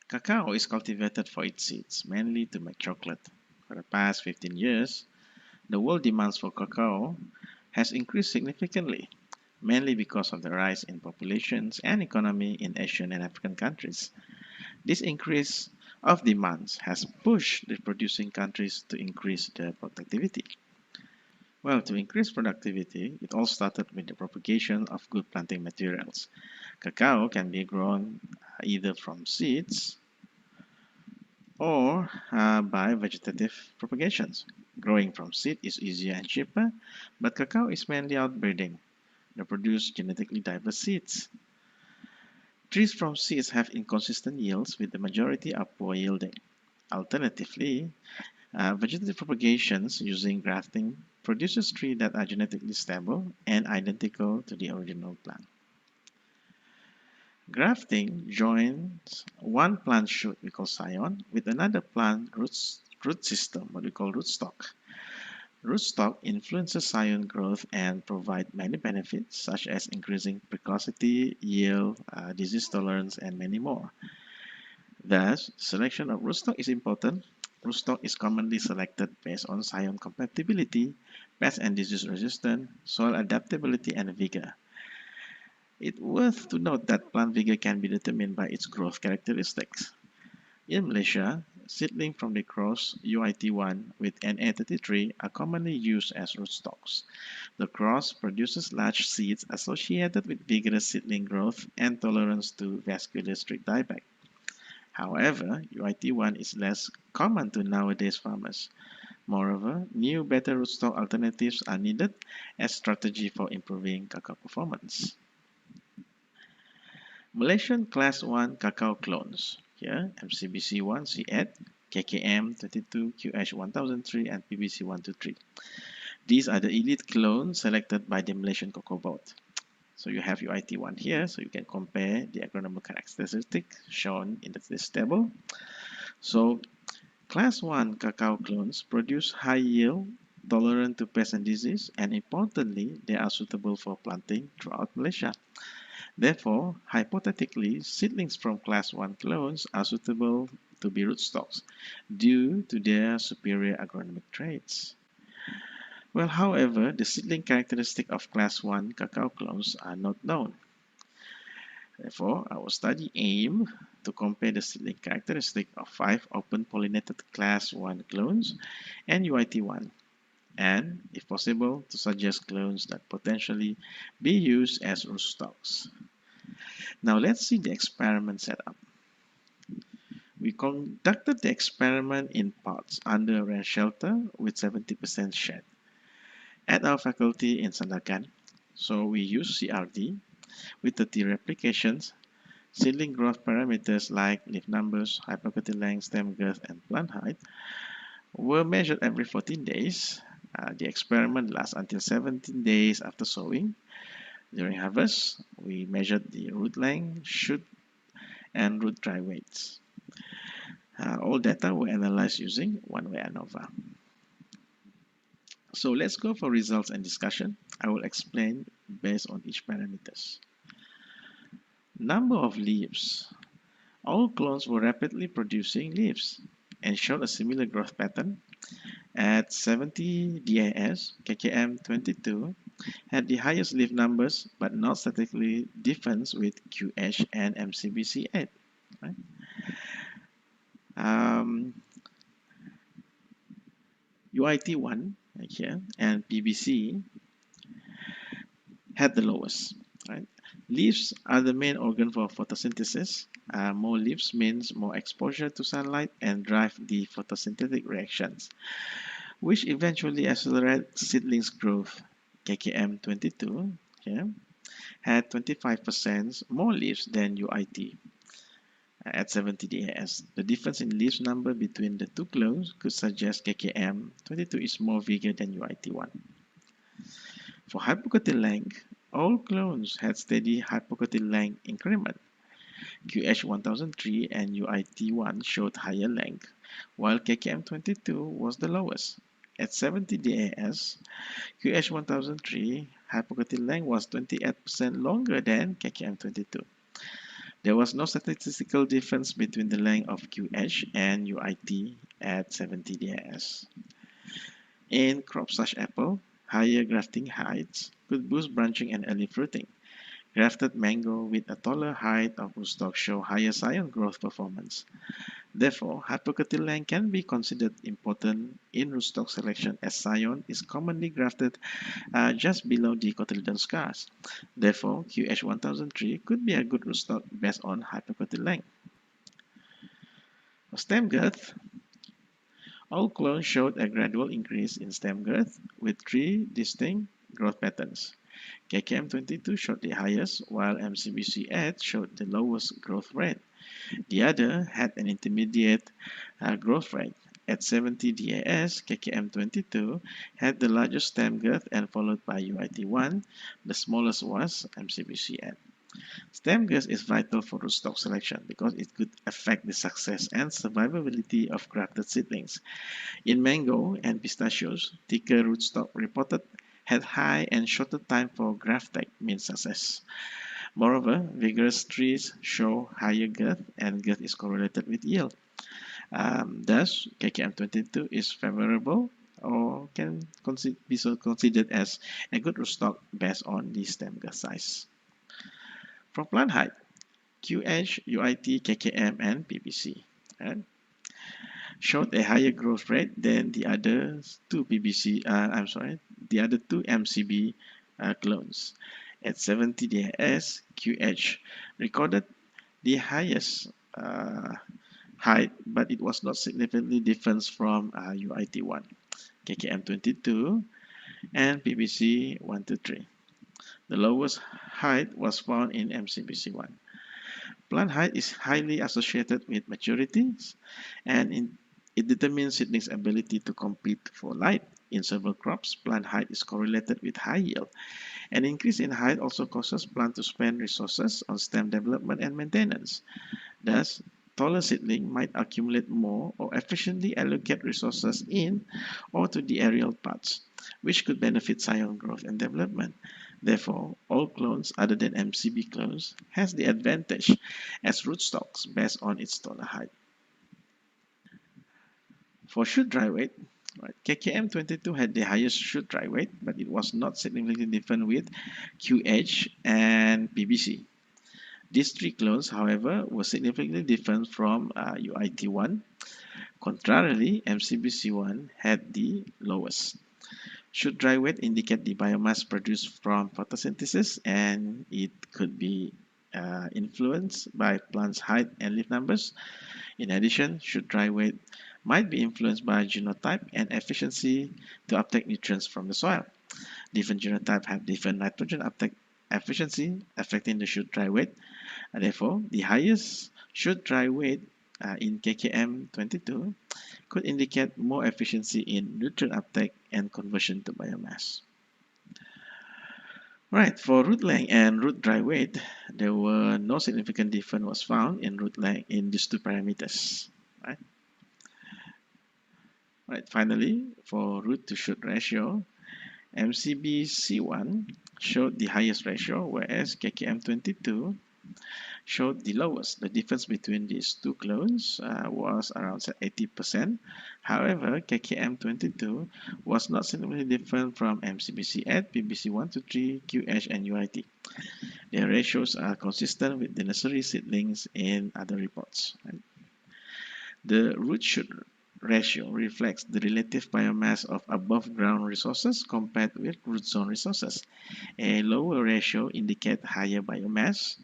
Speaker 10: Cacao is cultivated for its seeds, mainly to make chocolate. For the past 15 years, the world demands for cacao has increased significantly, mainly because of the rise in populations and economy in Asian and African countries. This increase of demands has pushed the producing countries to increase their productivity. Well, to increase productivity, it all started with the propagation of good planting materials. Cacao can be grown either from seeds or by vegetative propagations. Growing from seed is easier and cheaper, but cacao is mainly outbreeding. They produce genetically diverse seeds. Trees from seeds have inconsistent yields, with the majority are poor yielding. Alternatively, vegetative propagations using grafting produces trees that are genetically stable and identical to the original plant. Grafting joins one plant shoot, we call scion, with another plant root system, what we call rootstock. Rootstock influences scion growth and provide many benefits, such as increasing precocity, yield, disease tolerance, and many more. Thus, selection of rootstock is important. Rootstock is commonly selected based on scion compatibility, pest and disease resistance, soil adaptability, and vigor. It's worth to note that plant vigor can be determined by its growth characteristics. In Malaysia, seedlings from the cross UIT1 with NA33 are commonly used as rootstocks. The cross produces large seeds associated with vigorous seedling growth and tolerance to vascular streak dieback. However, UIT1 is less common to nowadays farmers. Moreover, new better rootstock alternatives are needed as strategy for improving cacao performance. Malaysian Class 1 cacao clones, here MCBC1 C8, KKM22, QH1003, and PBC123. These are the elite clones selected by the Malaysian Cocoa Board. So you have UIT1 here, so you can compare the agronomical characteristics shown in this table. So Class 1 cacao clones produce high yield, tolerant to pests and disease, and importantly, they are suitable for planting throughout Malaysia. Therefore, hypothetically, seedlings from Class 1 clones are suitable to be rootstocks due to their superior agronomic traits. Well, however, the seedling characteristics of Class 1 cacao clones are not known. Therefore, our study aimed to compare the seedling characteristics of 5 open pollinated Class 1 clones and UIT1, and, if possible, to suggest clones that potentially be used as rootstocks. Now let's see the experiment setup. We conducted the experiment in pots under a rain shelter with 70% shade at our faculty in Sandakan. So we used CRD with 30 replications. Seedling growth parameters like leaf numbers, hypocotyl length, stem girth, and plant height were measured every 14 days. The experiment lasts until 17 days after sowing. During harvest, we measured the root length, shoot, and root dry weights. All data were analyzed using one-way ANOVA. So let's go for results and discussion. I will explain based on each parameters. Number of leaves. All clones were rapidly producing leaves and showed a similar growth pattern. At 70 DAS, KKM22 had the highest leaf numbers, but not statistically different with QH and MCBC8. Right? UIT1 here and PBC had the lowest. Right? Leaves are the main organ for photosynthesis, More leaves means more exposure to sunlight and drive the photosynthetic reactions, which eventually accelerate seedlings growth. KKM22 had 25% more leaves than UIT at 70 DAS. The difference in leaves number between the two clones could suggest KKM22 is more vigor than UIT1. For hypocotyl length, all clones had steady hypocotyl length increment. QH1003 and UIT1 showed higher length, while KKM22 was the lowest. At 70 DAS, QH1003 hypocotyl length was 28% longer than KKM22. There was no statistical difference between the length of QH and UIT at 70 DAS. In crops such as apple, higher grafting heights could boost branching and early fruiting. Grafted mango with a taller height of rootstock show higher scion growth performance. Therefore, hypocotyl length can be considered important in rootstock selection as scion is commonly grafted just below the cotyledon scars. Therefore, QH1003 could be a good rootstock based on hypocotyl length. For stem girth, all clones showed a gradual increase in stem girth with 3 distinct growth patterns. KKM22 showed the highest, while MCBC8 showed the lowest growth rate. The other had an intermediate growth rate. At 70 DAS, KKM22 had the largest stem girth and followed by UIT1. The smallest was MCBC8. Stem girth is vital for rootstock selection because it could affect the success and survivability of grafted seedlings. In mango and pistachios, thicker rootstock reported had high and shorter time for grafting means success. Moreover, vigorous trees show higher girth, and girth is correlated with yield. Thus, KKM22 is favorable or can be considered as a good rootstock based on the stem girth size. For plant height, QH, UIT, KKM, and PBC showed a higher growth rate than the other two the other two MCB clones. At 70 DAS, QH recorded the highest height, but it was not significantly different from UIT1, KKM22, and PBC 123. The lowest height was found in MCBC1. Plant height is highly associated with maturity, and it determines seedling's ability to compete for light. In several crops, plant height is correlated with high yield. An increase in height also causes plant to spend resources on stem development and maintenance. Thus, taller seedling might accumulate more or efficiently allocate resources in or to the aerial parts, which could benefit scion growth and development. Therefore, all clones other than MCB clones has the advantage as rootstocks based on its taller height. For shoot dry weight, KKM22 had the highest shoot dry weight, but it was not significantly different with QH and PBC. These three clones, however, were significantly different from UIT1. Contrarily, MCBC1 had the lowest. Shoot dry weight indicate the biomass produced from photosynthesis, and it could be influenced by plants' height and leaf numbers. In addition, shoot dry weight might be influenced by genotype and efficiency to uptake nutrients from the soil. Different genotypes have different nitrogen uptake efficiency affecting the shoot dry weight. Therefore, the highest shoot dry weight in KKM22 could indicate more efficiency in nutrient uptake and conversion to biomass. Right, for root length and root dry weight, there were no significant difference was found in root length in these two parameters. Right, finally, for root to shoot ratio, MCBC1 showed the highest ratio, whereas KKM22 showed the lowest. The difference between these two clones was around 80%. However, KKM22 was not significantly different from MCBC8, PBC123, QH, and UIT. Their ratios are consistent with the nursery seedlings in other reports. The root shoot ratio reflects the relative biomass of above ground resources compared with root zone resources. A lower ratio indicates higher biomass.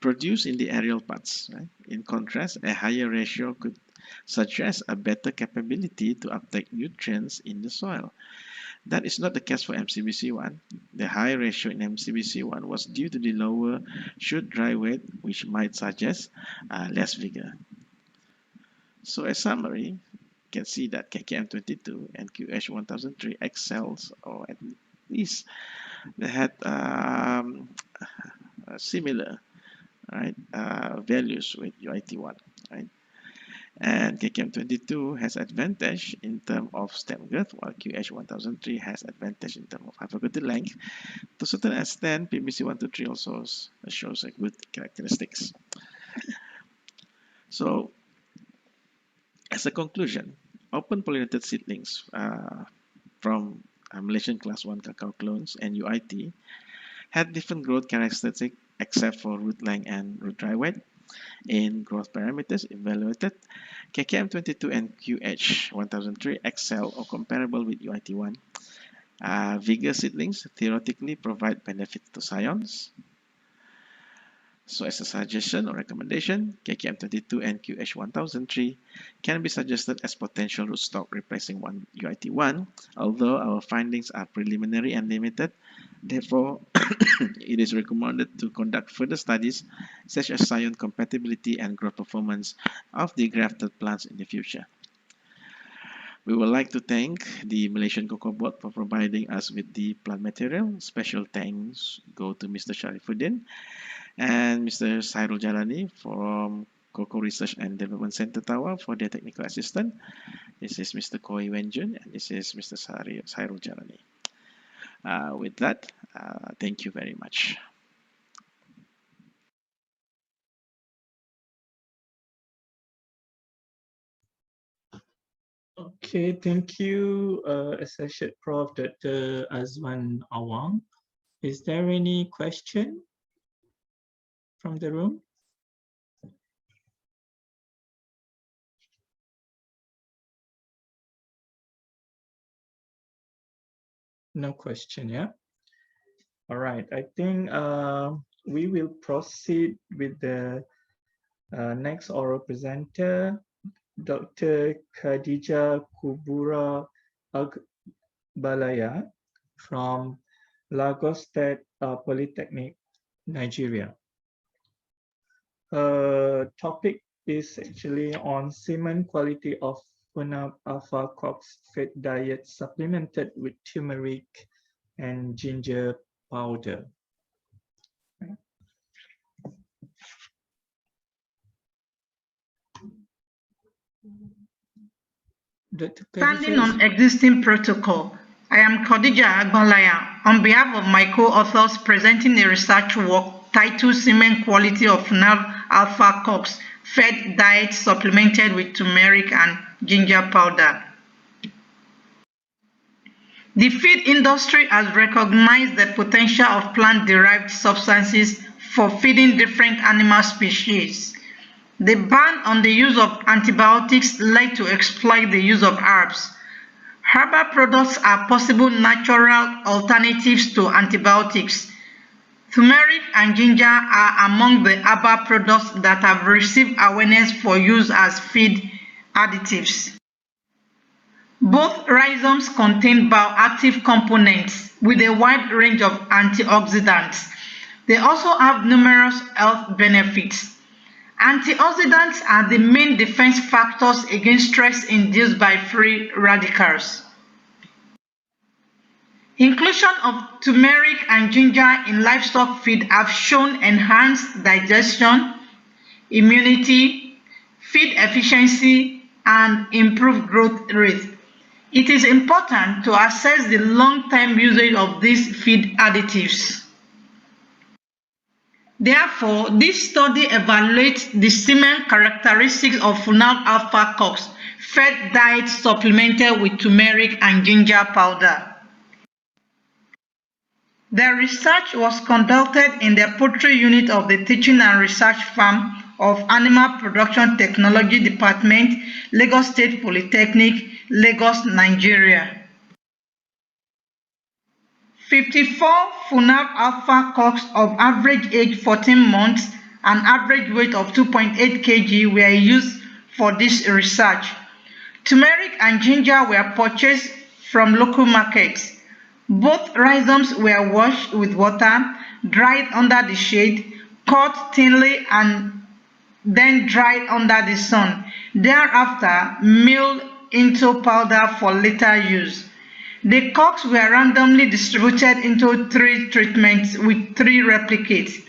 Speaker 10: produced in the aerial parts. Right? In contrast, a higher ratio could suggest a better capability to uptake nutrients in the soil. That is not the case for MCBC1. The high ratio in MCBC1 was due to the lower shoot dry weight, which might suggest less vigor. So as summary, you can see that KKM22 and QH1003 excels, or at least they had similar, right, values with UIT1, right? And KKM22 has advantage in terms of stem girth, while QH1003 has advantage in terms of hypercoated length. To a certain extent, PBC123 also shows a good characteristics. So, as a conclusion, open pollinated seedlings from Malaysian Class 1 cacao clones and UIT had different growth characteristics except for root length and root dry weight. In growth parameters evaluated, KKM22 and QH1003 excel or comparable with UIT1. Vigor seedlings theoretically provide benefits to scions. So as a suggestion or recommendation, KKM22 and QH1003 can be suggested as potential rootstock replacing UIT1, although our findings are preliminary and limited. Therefore, it is recommended to conduct further studies such as scion compatibility and growth performance of the grafted plants in the future. We would like to thank the Malaysian Cocoa Board for providing us with the plant material. Special thanks go to Mr. Sharifuddin and Mr. Sairul Jalani from Cocoa Research and Development Center Tawa for their technical assistant. This is Mr. Koi Wenjun and this is Mr. Sairul Jalani. With that, thank you very much.
Speaker 1: Okay, thank you, Associate Prof. Dr. Azwan Awang. Is there any question from the room? No question, yeah? All right, I think we will proceed with the next oral presenter, Dr. Khadija Kubura Agbalaya from Lagos State Polytechnic, Nigeria. Topic is actually on semen quality of Funab alpha cox fed diet supplemented with turmeric and ginger powder.
Speaker 9: Standing on existing protocol, I am Khadija Agbalaya on behalf of my co-authors presenting a research work titled Semen Quality of Funab alpha cox fed diet supplemented with turmeric and ginger powder. The feed industry has recognized the potential of plant-derived substances for feeding different animal species. The ban on the use of antibiotics led to exploit the use of herbs. Herbal products are possible natural alternatives to antibiotics. Turmeric and ginger are among the herbal products that have received awareness for use as feed additives. Both rhizomes contain bioactive components with a wide range of antioxidants. They also have numerous health benefits. Antioxidants are the main defense factors against stress induced by free radicals. Inclusion of turmeric and ginger in livestock feed have shown enhanced digestion, immunity, feed efficiency, and improved growth rate. It is important to assess the long-term usage of these feed additives. Therefore, this study evaluates the semen characteristics of Funab alpha cox fed diet supplemented with turmeric and ginger powder. The research was conducted in the poultry unit of the Teaching and Research Farm of Animal Production Technology Department, Lagos State Polytechnic, Lagos, Nigeria. 54 Funab alpha cocks of average age 14 months an average weight of 2.8 kg were used for this research. Turmeric and ginger were purchased from local markets. Both rhizomes were washed with water, dried under the shade, cut thinly and then dried under the sun. Thereafter, milled into powder for later use. The corks were randomly distributed into 3 treatments with 3 replicates.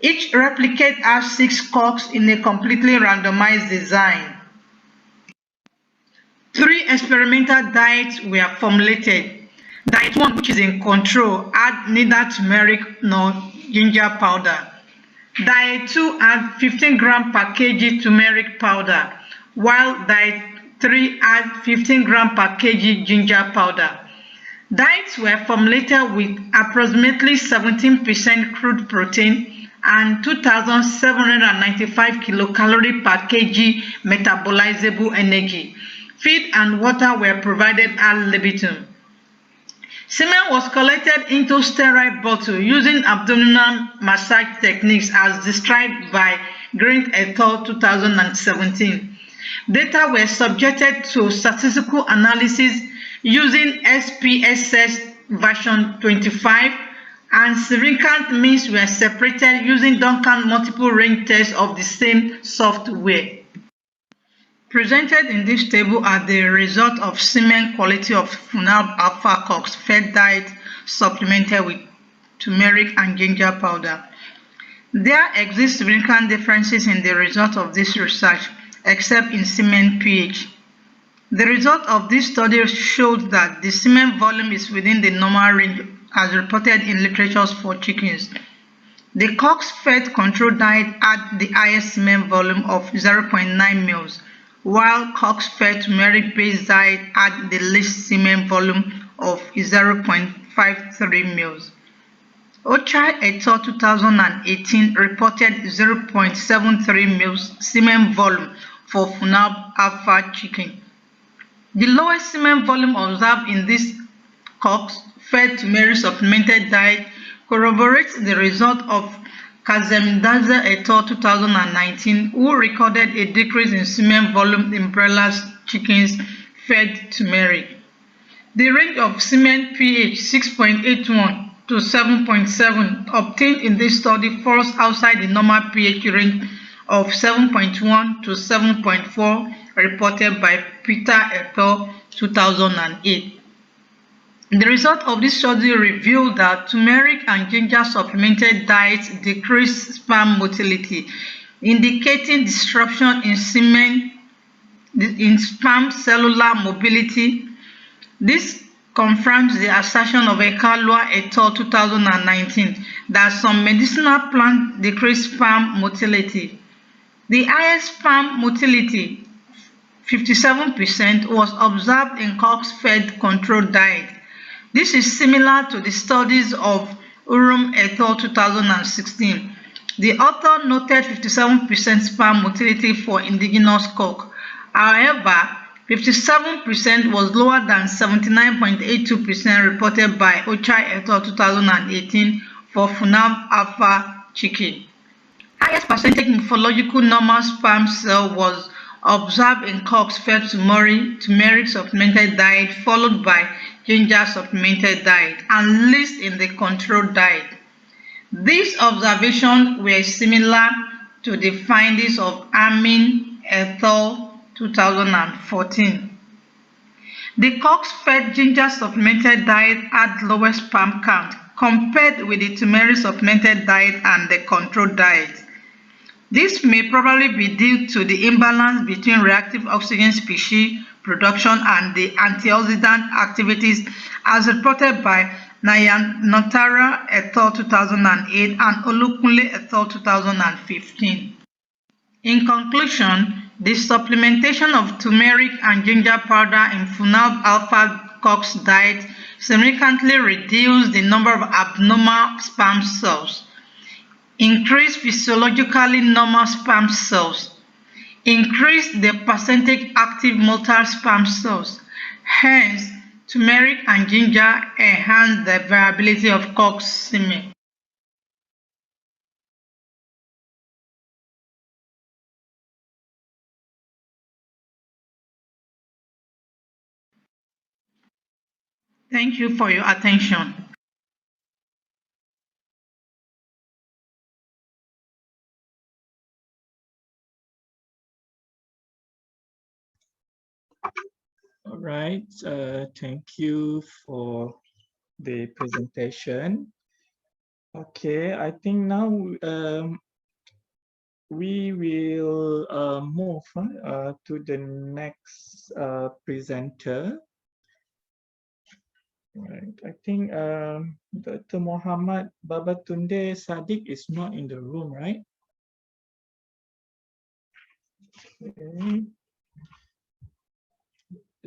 Speaker 9: Each replicate has 6 corks in a completely randomized design. 3 experimental diets were formulated. Diet 1, which is in control, had neither turmeric nor ginger powder. Diet 2 had 15 gram per kg turmeric powder, while diet 3 had 15 gram per kg ginger powder. Diets were formulated with approximately 17% crude protein and 2,795 kilocalories per kg metabolizable energy. Feed and water were provided ad libitum. Semen was collected into sterile bottle using abdominal massage techniques as described by Green et al. 2017. Data were subjected to statistical analysis using SPSS version 25, and significant means were separated using Duncan multiple range tests of the same software. Presented in this table are the result of semen quality of FUNAB alpha cox fed diet supplemented with turmeric and ginger powder. There exist significant differences in the result of this research, except in semen pH. The result of this study showed that the semen volume is within the normal range as reported in literatures for chickens. The cox-fed control diet had the highest semen volume of 0.9 mils, while cox-fed turmeric-based diet had the least semen volume of 0.53 mils. Ochai et al. 2018 reported 0.73 mils semen volume for FUNAB alpha chicken. The lowest semen volume observed in this cox-fed turmeric supplemented diet corroborates the result of Kazemdaze et al. 2019, who recorded a decrease in semen volume in broiler chickens fed turmeric. The range of semen pH 6.81 to 7.7 obtained in this study falls outside the normal pH range of 7.1 to 7.4 reported by Peter et al. 2008. The result of this study revealed that turmeric and ginger supplemented diets decrease sperm motility, indicating disruption in sperm cellular mobility. This confirms the assertion of Ekalua et al. 2019 that some medicinal plants decrease sperm motility. The highest sperm motility, 57%, was observed in cox-fed controlled diet. This is similar to the studies of Urum et al. 2016. The author noted 57% sperm motility for indigenous cock. However, 57% was lower than 79.82% reported by Ochai et al. 2018 for FUNAB alpha chicken. Highest percentage morphological normal sperm cell was observed in cox-fed turmeric supplemented diet, followed by ginger supplemented diet, and least in the controlled diet. These observations were similar to the findings of Amin et al. 2014. The cox-fed ginger supplemented diet had lowest sperm count compared with the turmeric supplemented diet and the controlled diet. This may probably be due to the imbalance between reactive oxygen species production and the antioxidant activities as reported by Nayanotara et al. 2008 and Olukunle et al. 2015. In conclusion, the supplementation of turmeric and ginger powder in FUNAB alpha cox diet significantly reduced the number of abnormal sperm cells, increased physiologically normal sperm cells, increased the percentage active motile sperm cells. Hence, turmeric and ginger enhance the viability of cox semen. Thank you for your attention.
Speaker 1: All right, thank you for the presentation. Okay, I think now we will move to the next presenter. Right, I think Dr. Muhammad Babatunde Sadiq is not in the room, right? Okay.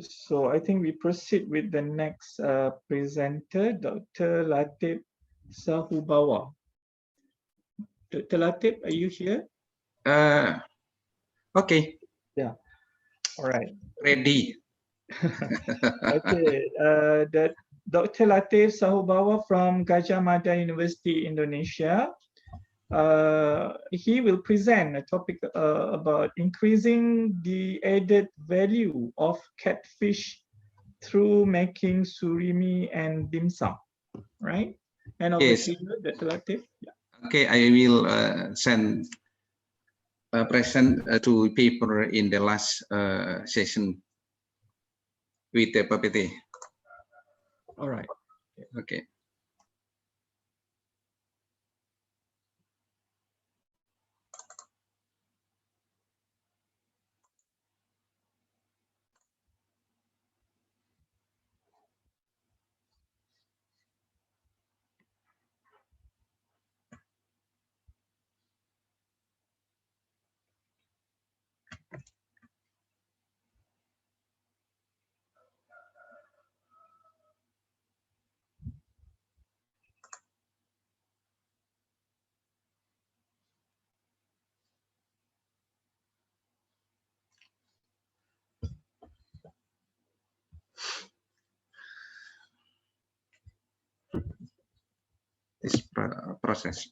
Speaker 1: So I think we proceed with the next presenter, Dr. Latif Sahubawa. Dr. Latif, are you here?
Speaker 3: Okay.
Speaker 1: Yeah. All right.
Speaker 3: Ready.
Speaker 1: Okay. The Dr. Latif Sahubawa from Gajah Mada University, Indonesia. He will present a topic about increasing the added value of catfish through making surimi and dim sum, right? And over
Speaker 3: Yes.
Speaker 1: to you, Dr. Latif. Yeah.
Speaker 3: Okay, I will send present to paper in the last session with the PPT.
Speaker 1: All right.
Speaker 3: Okay. This process.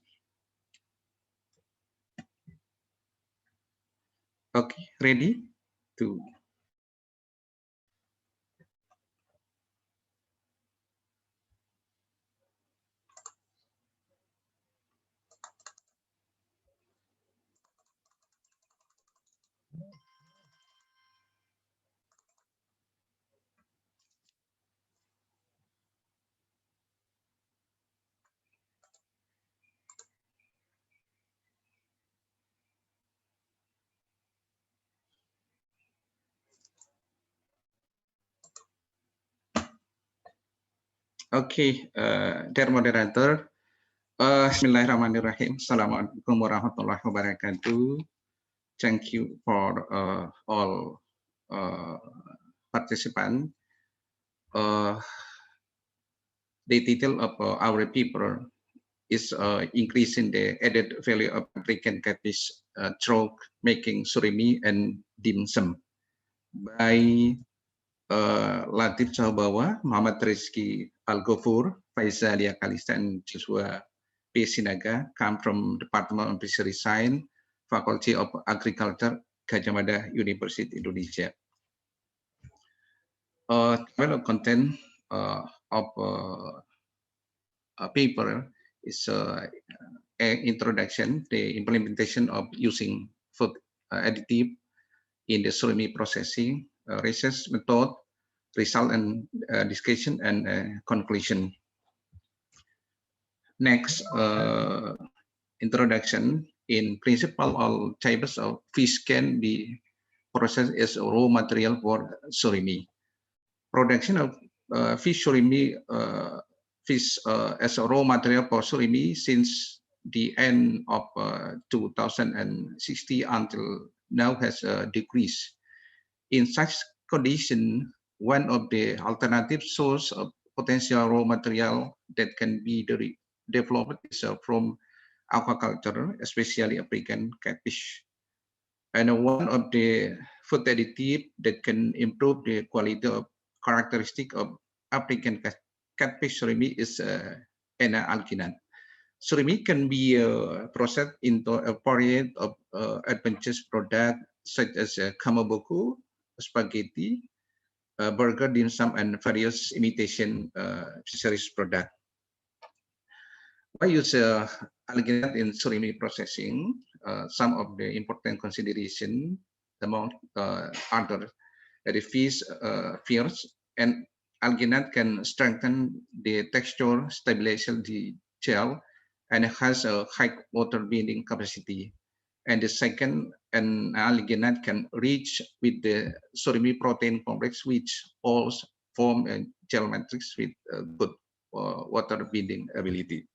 Speaker 3: Okay, ready to. Okay, dear moderator. Bismillahirrahmanirrahim. Assalamualaikum warahmatullahi wabarakatuh. Thank you for all participants. The title of our paper is increasing the added value of African catfish through making surimi and dim sum by Latif Sahubawa, Muhammad Rizky Al-Ghafur, Faizalia Kalista, and Joshua P. Sinaga, come from Department of Fisheries Science, Faculty of Agriculture, Gajah Mada University, Indonesia. Development content of a paper is an introduction, the implementation of using food additive in the surimi processing, research method, result and discussion and conclusion. Next, introduction. In principle, all types of fish can be processed as raw material for surimi. Production of fish surimi, fish as a raw material for surimi since the end of 2060 until now has decreased. In such condition, one of the alternative source of potential raw material that can be developed is from aquaculture, especially African catfish. And one of the food additive that can improve the quality of characteristic of African catfish surimi is N-alginate. Surimi can be processed into a variety of advantageous products such as kamaboko, spaghetti, burger, dim sum, and various imitation fisheries product. Why use alginate in surimi processing? Some of the important consideration among other the fish fears and alginate can strengthen the texture, stabilization the gel, and has a high water binding capacity. And the second, an alginate can reach with the surimi protein complex, which also form a gel matrix with good water binding ability.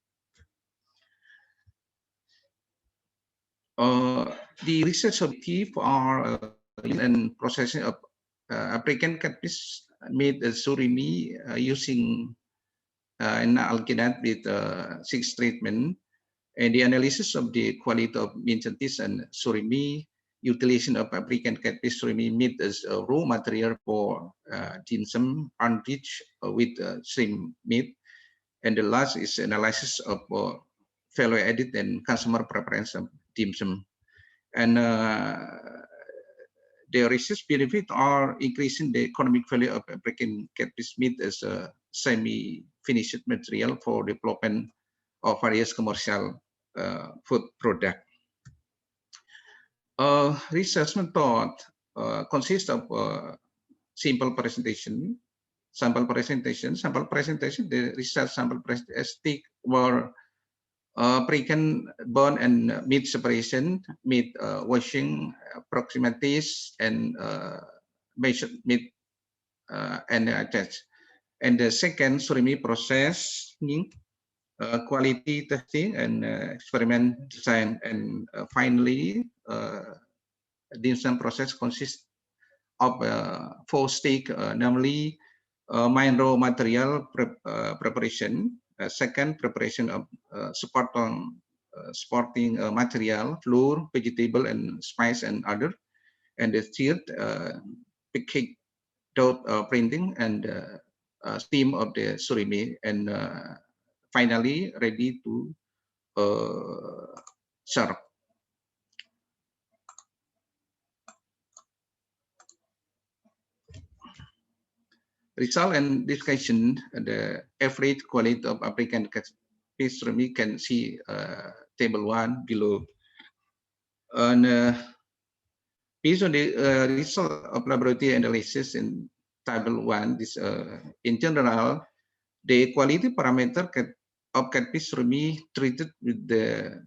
Speaker 3: The research objective are in processing of African catfish made surimi using an alginate with 6 treatment, and the analysis of the quality of mincetis and surimi, utilization of African catfish surimi meat as a raw material for dim sum enriched with shrimp meat, and the last is analysis of value added and consumer preference of dim sum. And the research benefit are increasing the economic value of African catfish meat as a semi-finished material for development of various commercial food product. Research method consists of simple presentation, sample presentation. The research sample presentation were pre-can bone and meat separation, meat washing, proximities, and measured meat and attached. And the second surimi processing, quality testing, and experiment design. And finally, dim sum process consists of 4 stages, namely mine raw material preparation, second preparation of supporting material, flour, vegetable, and spice, and other, and the third picking dot printing and steam of the surimi, and finally ready to serve. Result and discussion, the average quality of African catfish surimi can see table 1 below. And based on the result of laboratory analysis in table 1, this in general, the quality parameter of catfish surimi treated with the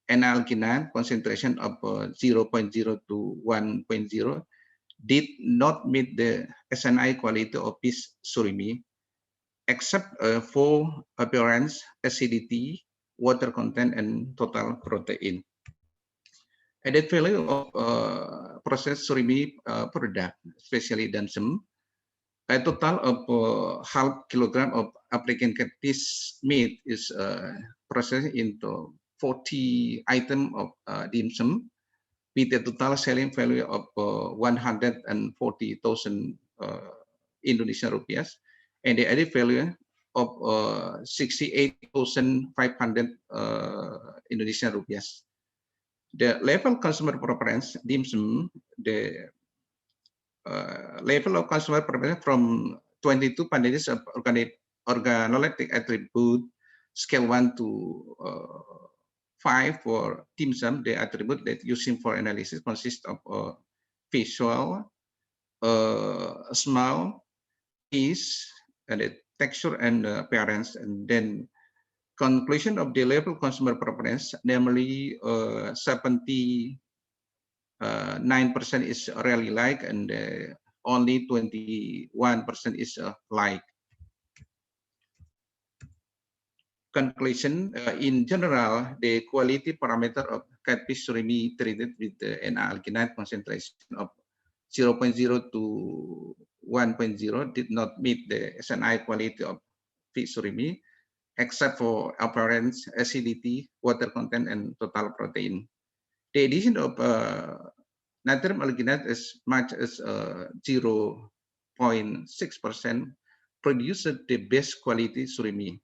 Speaker 3: N-alginate concentration of 0.0 to 1.0 did not meet the SNI quality of fish surimi, except for appearance, acidity, water content, and total protein. Added value of processed surimi product, especially dim sum, a total of half kilogram of African catfish meat is processed into 40 items of dim sum, with a total selling value of 140,000 Indonesian rupiah, and the added value of 68,500 Indonesian rupiah. The level consumer preference dim sum, the level of consumer preference from 22 parameters of organoleptic attribute, scale 1 to 5 for dim sum. The attribute that using for analysis consists of visual, smell, taste, and the texture and appearance. And then conclusion of the level consumer preference, namely 79% is really like, and only 21% is like. Conclusion, in general, the quality parameter of catfish surimi treated with an alginate concentration of 0.0 to 1.0 did not meet the SNI quality of fish surimi, except for appearance, acidity, water content, and total protein. The addition of natrium alginate as much as 0.6% produces the best quality surimi.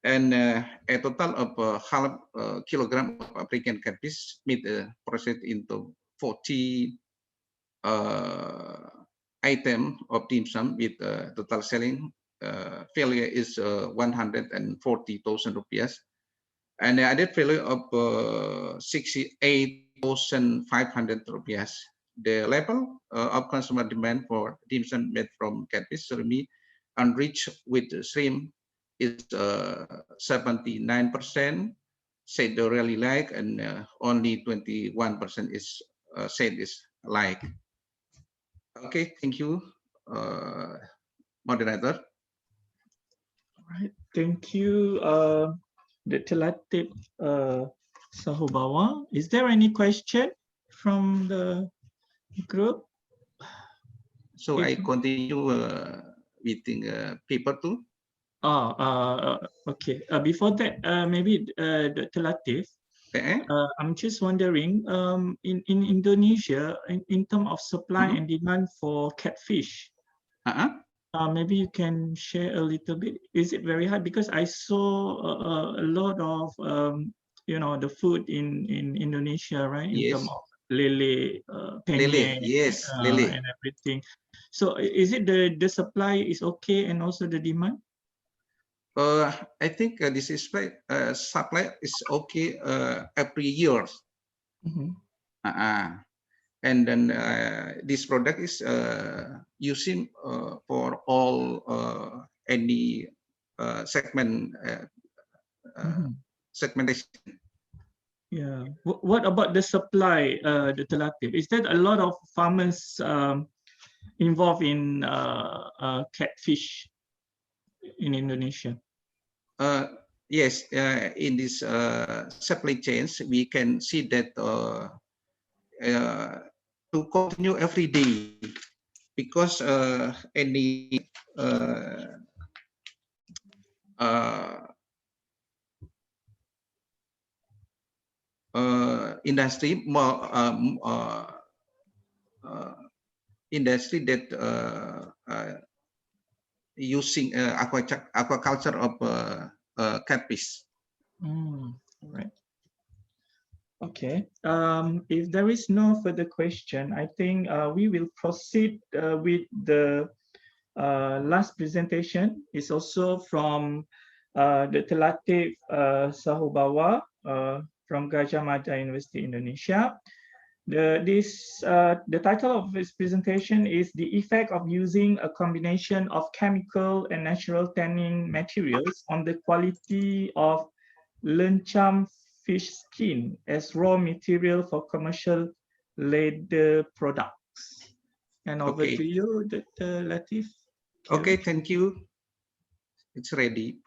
Speaker 3: And a total of half kilogram of African catfish meat processed into 40 item of dim sum with total selling value is 140,000 rupees, and the added value of 68,500 rupees. The level of consumer demand for dim sum made from catfish surimi enriched with shrimp is 79%, said they really like, and only 21% is said is like. Okay, thank you, moderator.
Speaker 1: All right, thank you, Dr. Latif Sahubawa. Is there any question from the group?
Speaker 3: So I continue with paper 2.
Speaker 1: Okay. Before that, maybe Dr. Latif, I'm just wondering, in Indonesia, in terms of supply and demand for catfish, maybe you can share a little bit. Is it very high? Because I saw a lot of the food in Indonesia, right? In
Speaker 3: Yes.
Speaker 1: terms of lele,
Speaker 3: Lele,
Speaker 1: penyet,
Speaker 3: yes, lele.
Speaker 1: and everything. So is it the supply is okay and also the demand?
Speaker 3: I think this is supply is okay every year. And then this product is using for all any segmentation.
Speaker 1: Yeah. What about the supply, Dr. Latif? Is there a lot of farmers involved in catfish in Indonesia?
Speaker 3: Yes, in this supply chains, we can see that to continue every day, because any industry industry that using aquaculture of catfish.
Speaker 1: Right. Okay. If there is no further question, I think we will proceed with the last presentation. Is also from Dr. Latif Sahubawa from Gajah Mada University, Indonesia. The title of his presentation is "The Effect of Using a Combination of Chemical and Natural Tanning Materials on the Quality of Lencam Fish Skin as Raw Material for Commercial Leather Products." And over to you, Dr. Latif.
Speaker 3: Okay, thank you. It's ready.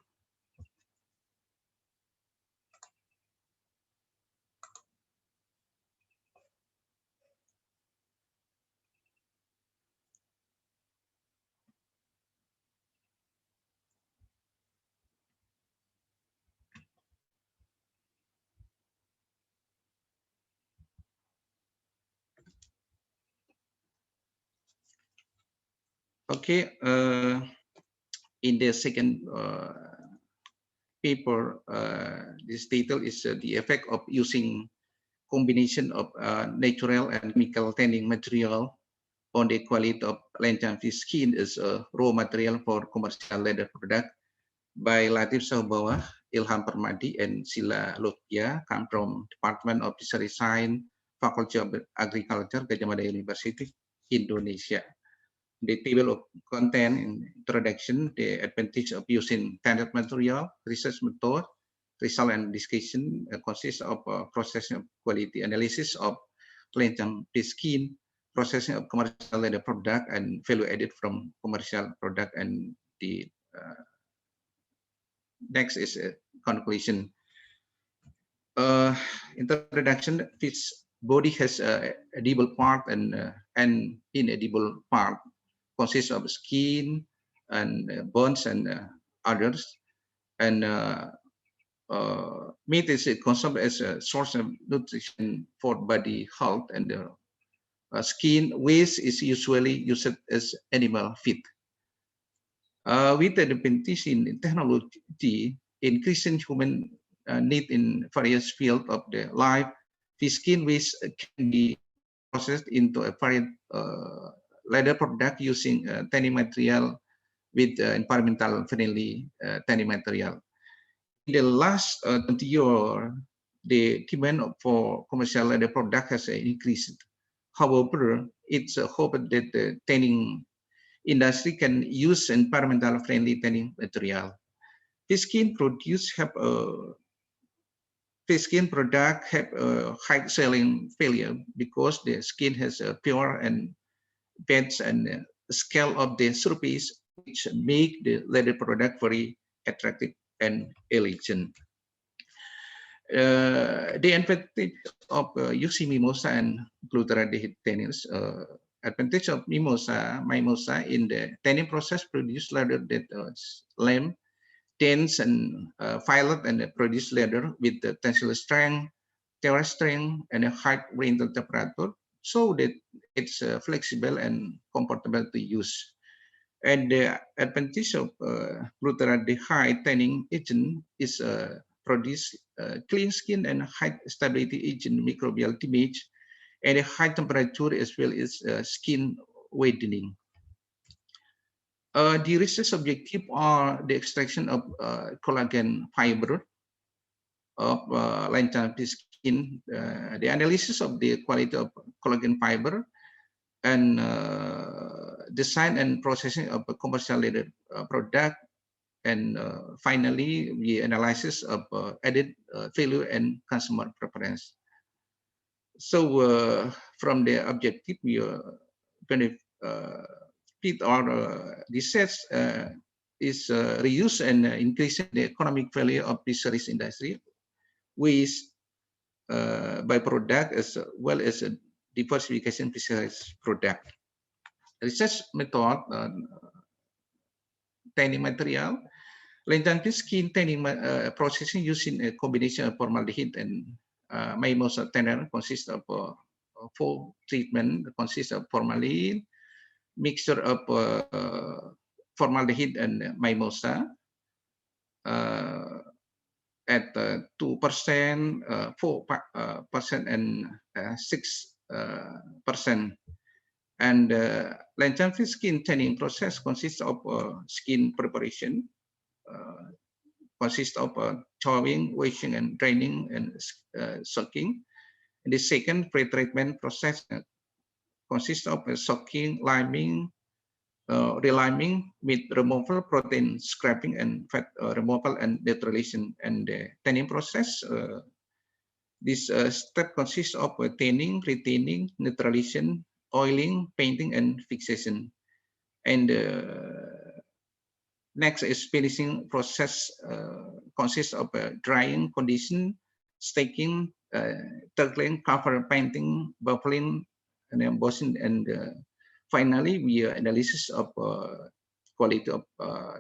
Speaker 3: Okay, in the second paper, this title is the effect of using combination of natural and chemical tanning material on the quality of Lencam fish skin as a raw material for commercial leather product by Latif Sahubawa, Ilham Permadi, and Sila Lutfia, come from Department of Fisheries Science, Faculty of Agriculture, Gajah Mada University, Indonesia. The table of content in introduction, the advantage of using standard material, research method, result and discussion consists of processing of quality analysis of Lencam fish skin, processing of commercial leather product, and value added from commercial product. And the next is a conclusion. Introduction: fish body has edible part and inedible part. Consists of skin and bones and others, and meat is consumed as a source of nutrition for body health, and the skin waste is usually used as animal feed. With the advantage in technology, increasing human need in various fields of the life, fish skin waste can be processed into a varied leather product using tanning material with environmental friendly tanning material. In the last 20 years, the demand for commercial leather product has increased. However, it's hoped that the tanning industry can use environmental friendly tanning material. Fish skin product have a high selling value because the skin has a pure and beds and scale of the surface, which make the leather product very attractive and elegant. The advantage of using mimosa and glutaraldehyde tannins. Advantage of mimosa in the tanning process produce leather that lamb, dense and violet, and produce leather with the tensile strength, tear strength, and a high rental temperature, so that it's flexible and comfortable to use. And the advantage of glutaraldehyde tanning agent is produce clean skin and high stability agent microbial damage, and a high temperature as well as skin whitening. The research objective are the extraction of collagen fiber of lantan skin, the analysis of the quality of collagen fiber, and design and processing of a commercial leather product, and finally the analysis of added value and consumer preference. So from the objective, we benefit our research is reuse and increasing the economic value of fisheries industry with byproduct as well as a diversification fisheries product. Research method tanning material. Lantan fish skin tanning processing using a combination of formaldehyde and mimosa tanner consists of 4 treatment. Consists of formalin, mixture of formaldehyde and mimosa at 2%, 4%, and 6%. And lantan fish skin tanning process consists of skin preparation, consists of thawing, washing, and draining, and soaking. And the second pre-treatment process consists of soaking, liming, reliming with removal, protein scraping, and fat removal and neutralization. And the tanning process, this step consists of tanning, retaining, neutralization, oiling, painting, and fixation. And next is finishing process, consists of drying, condition, staking, turtling, cover, painting, buffling, and embossing, and finally we analysis of quality of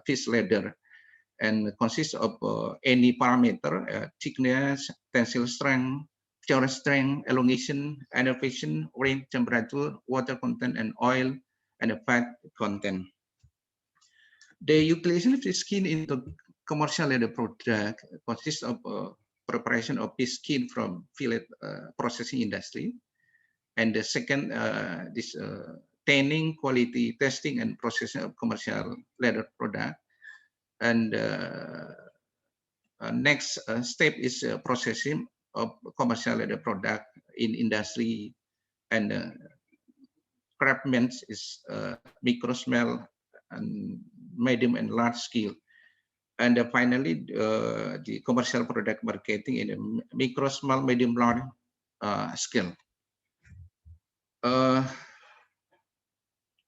Speaker 3: fish leather, and consists of any parameter, thickness, tensile strength, tear strength, elongation, innervation, range, temperature, water content, and oil and fat content. The utilization of fish skin into commercial leather product consists of preparation of fish skin from fillet processing industry, and the second this tanning, quality testing, and processing of commercial leather product. And next step is processing of commercial leather product in industry, and craftsmen is micro, small, and medium and large scale. And finally the commercial product marketing in a micro, small, medium, large scale.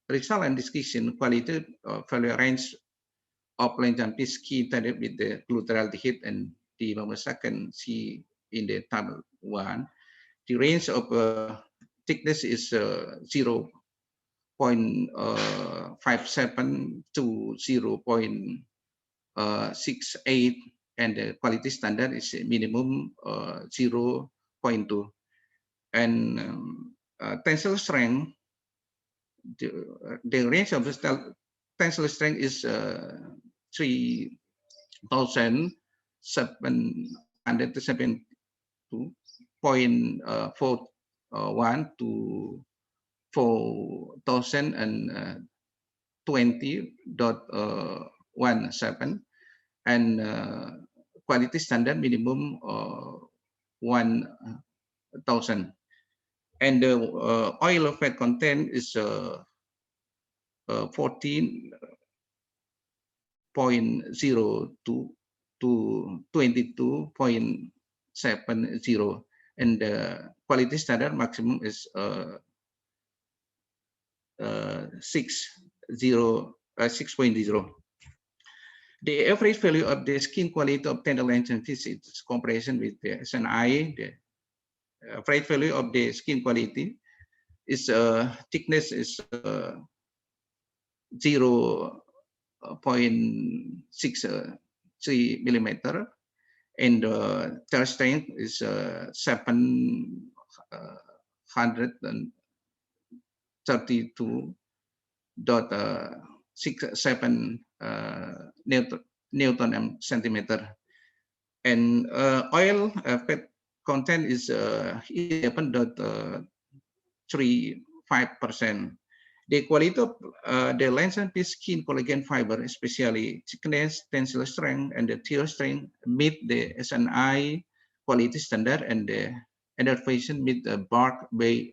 Speaker 3: Result and discussion quality value range of lantan fish skin tanning with the glutaraldehyde and the mimosa can see in the table 1. The range of thickness is 0.57 to 0.68, and the quality standard is minimum 0.2. And tensile strength, the range of the tensile strength is 3,772.41 to 4020.17 and quality standard minimum 1000, and the oil fat content is 14.02 to 22.70, and the quality standard maximum is 6.0. The average value of the skin quality of tender lantern fish is comparison with the SNI. The average value of the skin quality is thickness is 0.63 millimeter, and tail strength is 732.67 Newton centimeter, and oil fat content is 11.35%. The quality of the lantern fish skin collagen fiber, especially thickness, tensile strength, and the tear strength, meet the SNI quality standard, and the adaptation meet the bark by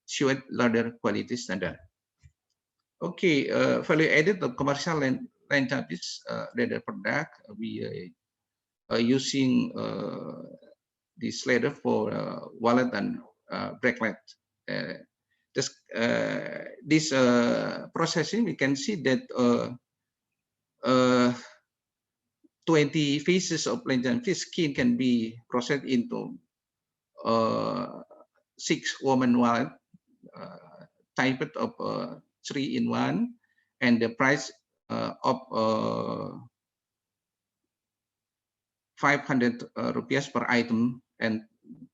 Speaker 3: sweat ladder quality standard. Okay, value added of commercial lantern fish leather product. We are using this leather for wallet and bracelet. This processing, we can see that 20 pieces of lantern fish skin can be processed into 6 woman wallet, type of 3-in-1, and the price of 500 rupiah per item, and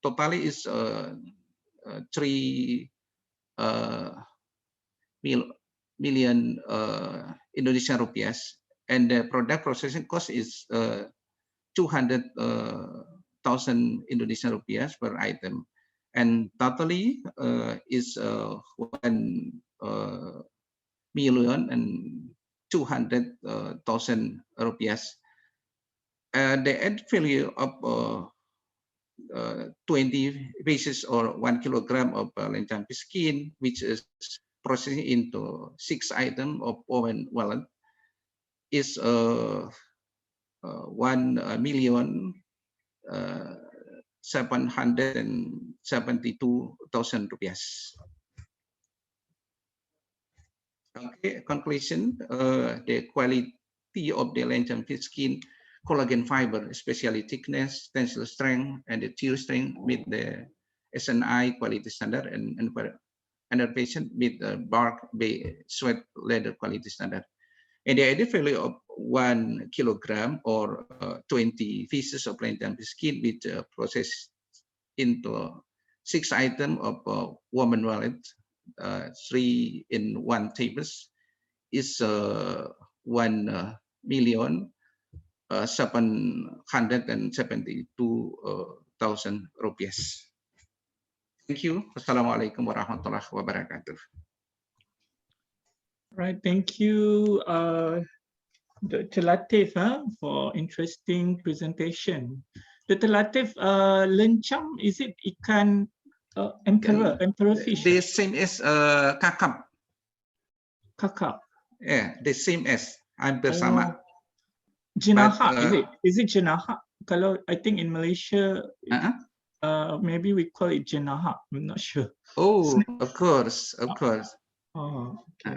Speaker 3: totally is 3 million Indonesian rupiah, and the product processing cost is 200,000 Indonesian rupiah per item, and totally is 1,200,000 rupiah. The add value of 20 pieces or 1 kilogram of lantern fish skin, which is processed into 6 items of woven wallet, is 1,772,000 rupiah. Okay, conclusion: the quality of the lantern fish skin collagen fiber, especially thickness, tensile strength, and the tear strength meet the SNI quality standard, and patient meet the bark by sweat leather quality standard. And the added value of 1 kilogram or 20 pieces of lantern fish skin with processed into 6 items of woman wallet, 3-in-1 tables, is 1,772,000 rupiah. Thank you. Wassalamualaikum warahmatullahi wabarakatuh.
Speaker 1: Right, thank you, Dr. Latif, for interesting presentation. Dr. Latif, lencam, is it ikan emperor fish?
Speaker 3: The same as kakap.
Speaker 1: Kakap.
Speaker 3: Yeah, the same as hampir sama.
Speaker 1: Jenaha, is it jenaha? Kalau I think in Malaysia, maybe we call it jenaha. I'm not sure.
Speaker 3: Oh, of course.
Speaker 1: Oh, okay.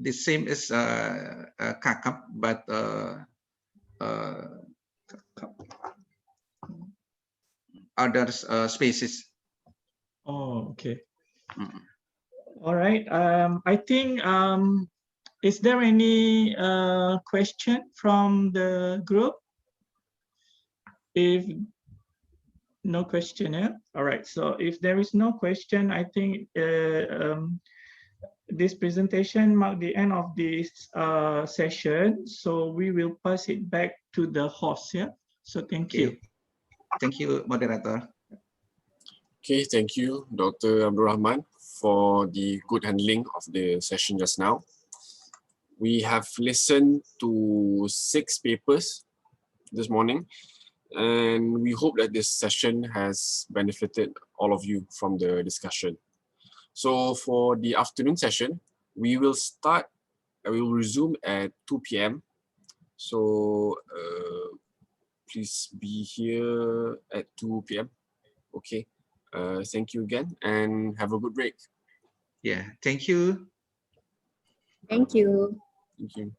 Speaker 3: The same as kakap, but other species.
Speaker 1: Oh, okay. All right. I think, is there any question from the group? If no question, yeah. All right. So if there is no question, I think this presentation marked the end of this session. So we will pass it back to the host. Yeah. So thank you.
Speaker 3: Thank you, moderator.
Speaker 5: Okay, thank you, Dr. Abdul Rahman, for the good handling of the session just now. We have listened to 6 papers this morning, and we hope that this session has benefited all of you from the discussion. So for the afternoon session, we will resume at 2 p.m. So please be here at 2 p.m. Okay. Thank you again and have a good break.
Speaker 3: Yeah, thank you.
Speaker 2: Thank you.
Speaker 5: Thank you.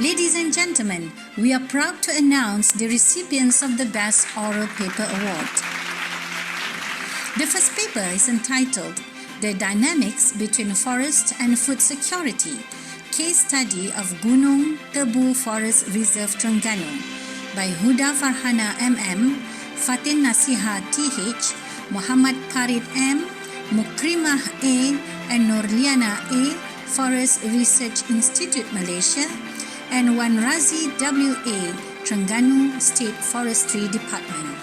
Speaker 11: Ladies and gentlemen, we are proud to announce the recipients of the Best Oral Paper Award. The first paper is entitled The Dynamics Between Forest and Food Security, Case Study of Gunung Tebu Forest Reserve Terengganu by Huda Farhana MM, Fatin Nasiha TH, Muhammad Farid M, Mukrimah A, and Nurliana A, Forest Research Institute Malaysia, and Wan Razi WA, Terengganu State Forestry Department.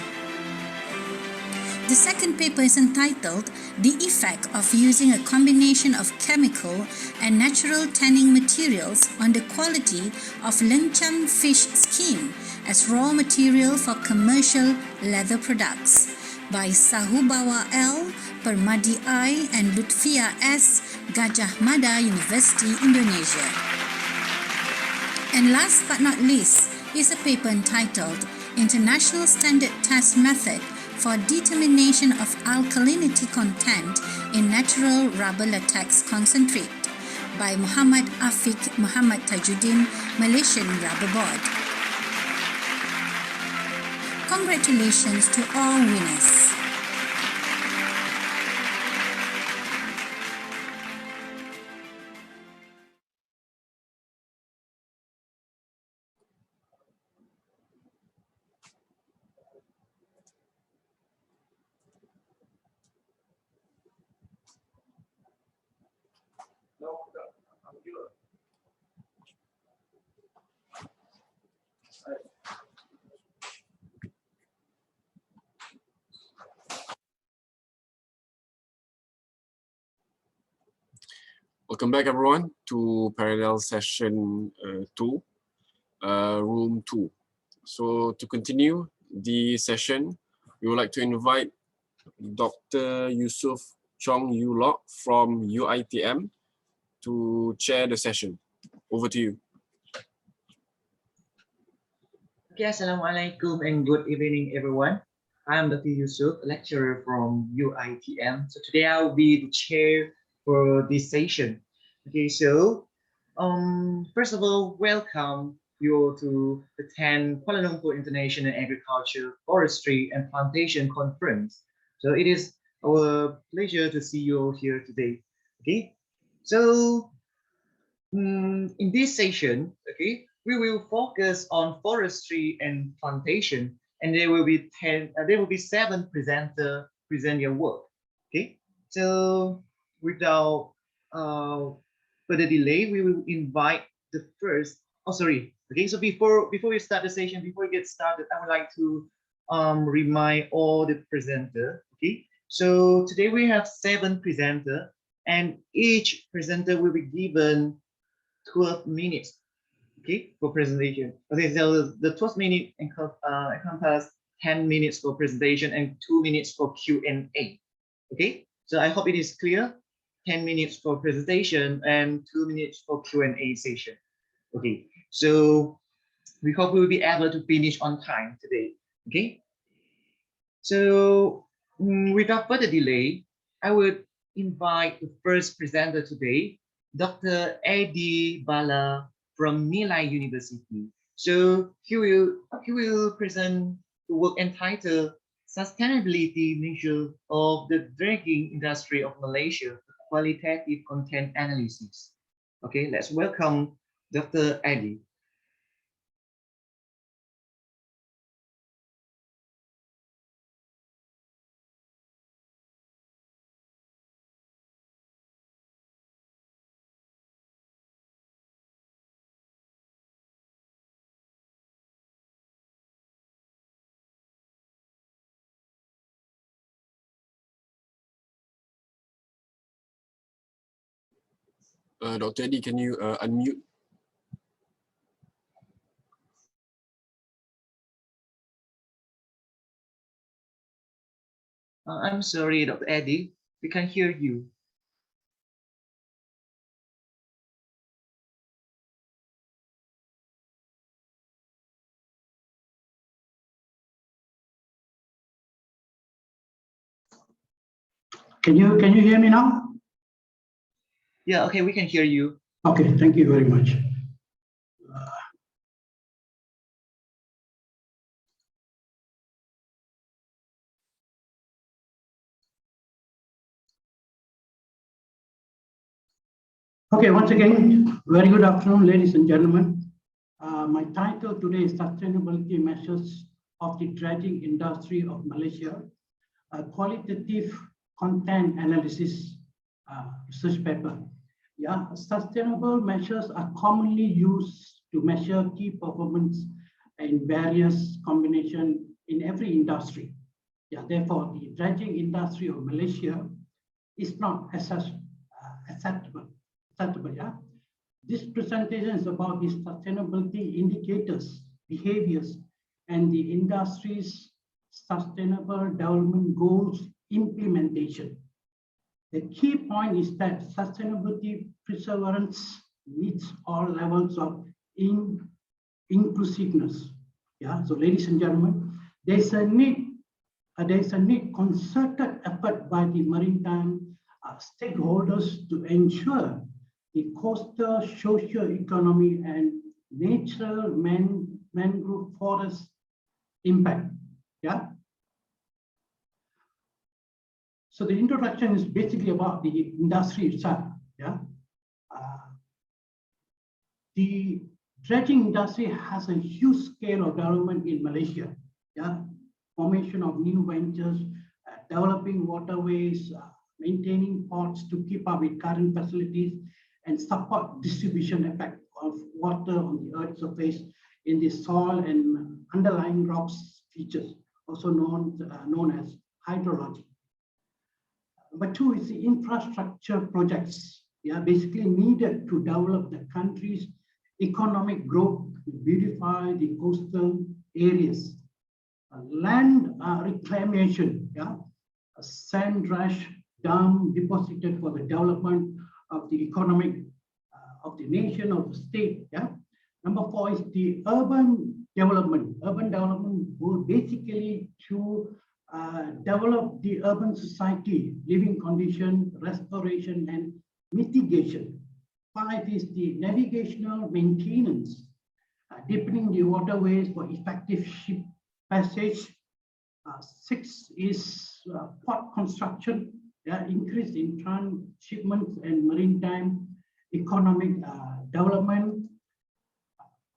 Speaker 11: The second paper is entitled The Effect of Using a Combination of Chemical and Natural Tanning Materials on the Quality of Lencam Fish Skin as Raw Material for Commercial Leather Products by Sahubawa L, Permadi I, and Lutfia S, Gajah Mada University, Indonesia. And last but not least is a paper entitled International Standard Test Method for Determination of Alkalinity Content in Natural Rubber Latex Concentrate by Muhammad Afiq Muhammad Tajuddin, Malaysian Rubber Board. Congratulations to all winners.
Speaker 5: Welcome back, everyone, to parallel session 2, room 2. So to continue the session, we would like to invite Dr. Yusuf Chong Yulok from UITM to chair the session. Over to you.
Speaker 12: Okay, Assalamualaikum and good evening, everyone. I'm Dr. Yusuf, a lecturer from UITM. So today I will be the chair for this session. Okay, so first of all, welcome you all to the 10th Kuala Lumpur International Agriculture, Forestry and Plantation Conference. So it is our pleasure to see you all here today. Okay, so in this session, okay, we will focus on forestry and plantation, and there will be 7 presenters present your work. Okay, so without further delay, we will invite the first. Oh, sorry. Okay, so before we start the session, before we get started, I would like to remind all the presenters. Okay, so today we have 7 presenters, and each presenter will be given 12 minutes. Okay, for presentation. Okay, so the 12 minutes encompass 10 minutes for presentation and 2 minutes for Q&A. Okay, so I hope it is clear. 10 minutes for presentation and 2 minutes for Q&A session. Okay, so we hope we will be able to finish on time today. Okay, so without further delay, I would invite the first presenter today, Dr. Eddie Bala from Nilai University. So he will present the work entitled Sustainability Measure of the Dredging Industry of Malaysia, Qualitative Content Analysis. Okay, let's welcome Dr. Eddie.
Speaker 5: Dr. Eddie, can you unmute?
Speaker 12: I'm sorry, Dr. Eddie, we can't hear you.
Speaker 13: Can you hear me now?
Speaker 12: Yeah, okay, we can hear you.
Speaker 13: Okay, thank you very much. Okay, once again, very good afternoon, ladies and gentlemen. My title today is Sustainability Measures of the Dredging Industry of Malaysia, a qualitative content analysis research paper. Yeah, sustainable measures are commonly used to measure key performance in various combinations in every industry. Yeah, therefore, the dredging industry of Malaysia is not acceptable. Yeah. This presentation is about the sustainability indicators, behaviors, and the industry's sustainable development goals implementation. The key point is that sustainability perseverance meets all levels of inclusiveness. Yeah. So, ladies and gentlemen, there's a need concerted effort by the maritime stakeholders to ensure the coastal socio-economy and natural mangrove forest impact. Yeah. So the introduction is basically about the industry itself. Yeah. The dredging industry has a huge scale of development in Malaysia. Yeah. Formation of new ventures, developing waterways, maintaining ports to keep up with current facilities, and support distribution effect of water on the Earth's surface in the soil and underlying rocks features, also known as hydrology. Number two is the infrastructure projects. Yeah, basically needed to develop the country's economic growth, to beautify the coastal areas. Land reclamation, yeah, a sand rush dam deposited for the development of the economic of the nation, of the state. Yeah. Number four is the urban development. Urban development will basically to develop the urban society, living condition, restoration, and mitigation. Five is the navigational maintenance, deepening the waterways for effective ship passage. Six is port construction, increase in transshipments and maritime economic development.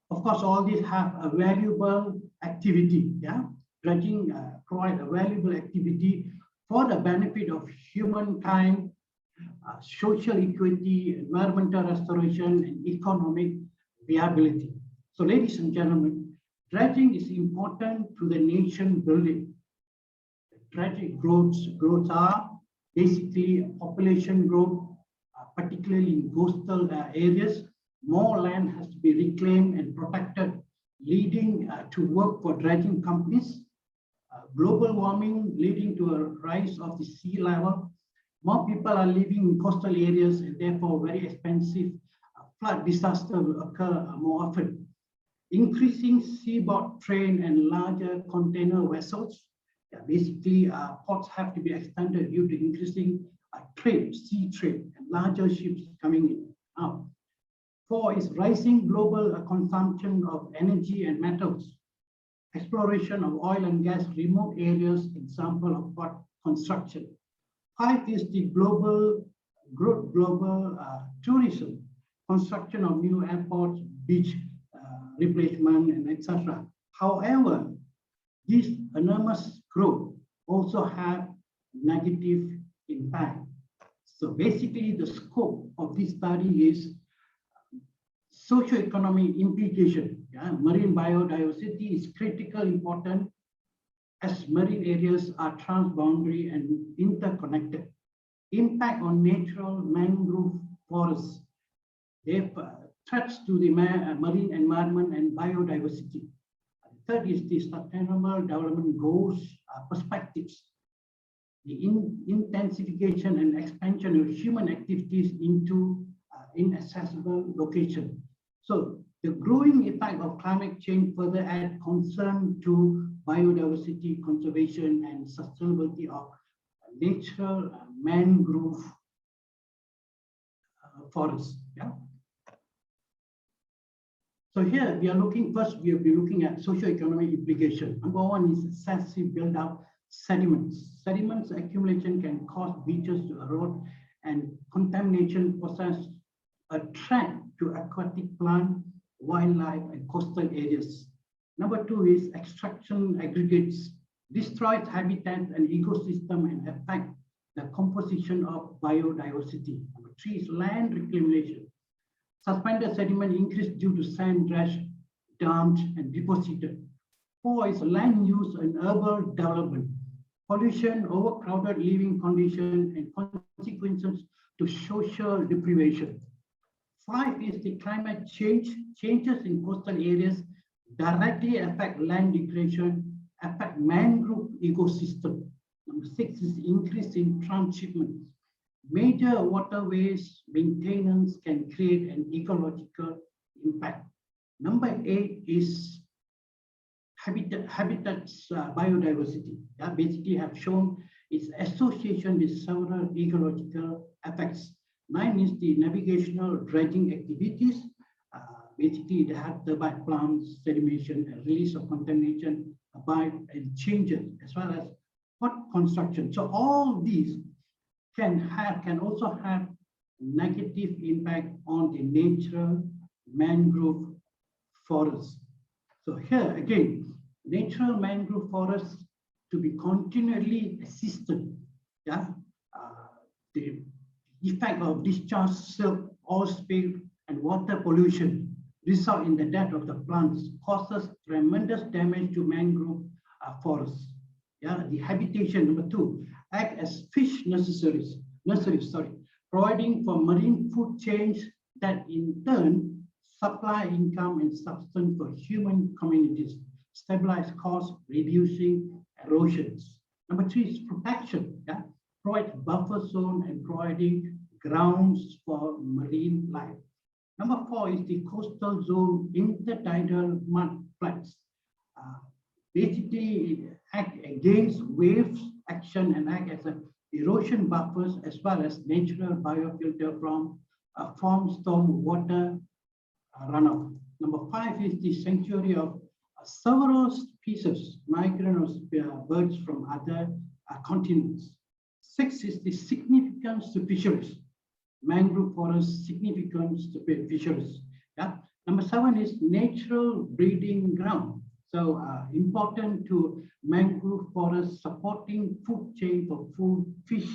Speaker 13: Of course, all these have a valuable activity. Yeah, dredging provide a valuable activity for the benefit of humankind, social equity, environmental restoration, and economic viability. So, ladies and gentlemen, dredging is important to the nation building. Dredging growths are basically population growth, particularly in coastal areas. More land has to be reclaimed and protected, leading to work for dredging companies. Global warming leading to a rise of the sea level. More people are living in coastal areas, and therefore very expensive flood disaster will occur more often. Increasing seaboard trade and larger container vessels. Yeah, basically, ports have to be extended due to increasing trade, sea trade, and larger ships coming in out. Four is rising global consumption of energy and metals. Exploration of oil and gas remote areas, example of port construction. Five is the global tourism, construction of new airports, beach replacement, and etc. However, this enormous growth also have negative impact. So basically, the scope of this study is socio-economic implication. Yeah? Marine biodiversity is critically important as marine areas are transboundary and interconnected. Impact on natural mangrove forests. They have threats to the marine environment and biodiversity. Third is the sustainable development goals perspectives. The intensification and expansion of human activities into inaccessible locations. So the growing effect of climate change further add concern to biodiversity conservation and sustainability of natural mangrove forests. Yeah. So here we are looking, first we will be looking at socio-economic implication. Number one is excessive build-up sediments. Sediments accumulation can cause beaches to erode and contamination process a threat to aquatic plant, wildlife, and coastal areas. Number two is extraction aggregates, destroys habitats and ecosystem and affect the composition of biodiversity. Number three is land reclamation. Suspended sediment increased due to sand dredged, dumped, and deposited. Four is land use and urban development. Pollution, overcrowded living conditions, and consequences to social deprivation. Five is the climate change. Changes in coastal areas directly affect land degradation, affect mangrove ecosystem. Number six is increase in transshipment. Major waterways maintenance can create an ecological impact. Number eight is habitats biodiversity. Basically have shown its association with several ecological effects. Nine is the navigational dredging activities. Basically, they have turbine plants, sedimentation, and release of contamination, abide and changes, as well as port construction. So all these can also have negative impact on the natural mangrove forests. So here again, natural mangrove forests to be continually assisted. The effect of discharge, silt, oil spill, and water pollution result in the death of the plants, causes tremendous damage to mangrove forests. The habitation, number two, act as fish nurseries, providing for marine food chains that in turn supply income and substance for human communities, stabilize costs, reducing erosions. Number three is protection, provide buffer zone and providing grounds for marine life. Number four is the coastal zone intertidal mud flats. Basically, it acts against waves action and act as an erosion buffers as well as natural biofilter from storm water runoff. Number five is the sanctuary of several species, migrant birds from other continents. Six is the significance to fisheries. Mangrove forest significance to fisheries. Number seven is natural breeding ground. So important to mangrove forest supporting food chain for food, fish,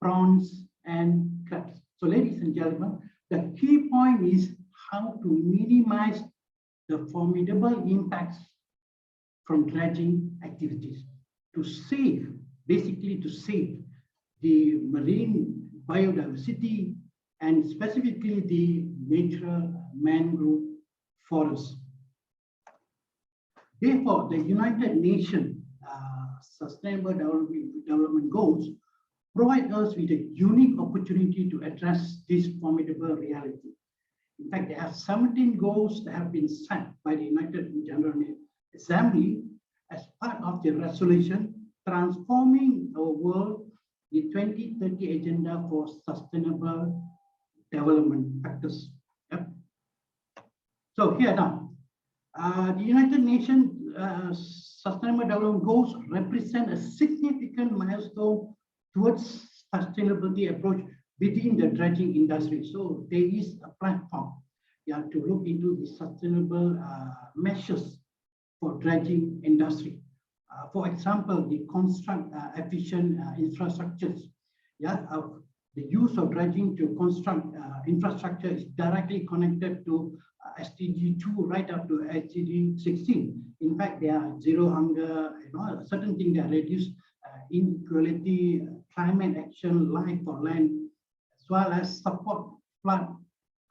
Speaker 13: prawns, and crabs. So ladies and gentlemen, the key point is how to minimize the formidable impacts from dredging activities to save, basically to save the marine biodiversity and specifically the natural mangrove forests. Therefore, the United Nations Sustainable Development Goals provide us with a unique opportunity to address this formidable reality. In fact, there are 17 goals that have been set by the United General Assembly as part of the resolution transforming our world, the 2030 Agenda for Sustainable Development Factors. So here now, the United Nations Sustainable Development Goals represent a significant milestone towards sustainability approach within the dredging industry. So there is a platform to look into the sustainable measures for dredging industry. For example, the construct efficient infrastructures. The use of dredging to construct infrastructure is directly connected to SDG 2 right up to SDG 16. In fact, there are zero hunger, certain things that reduce inequality, climate action, life for land, as well as support flood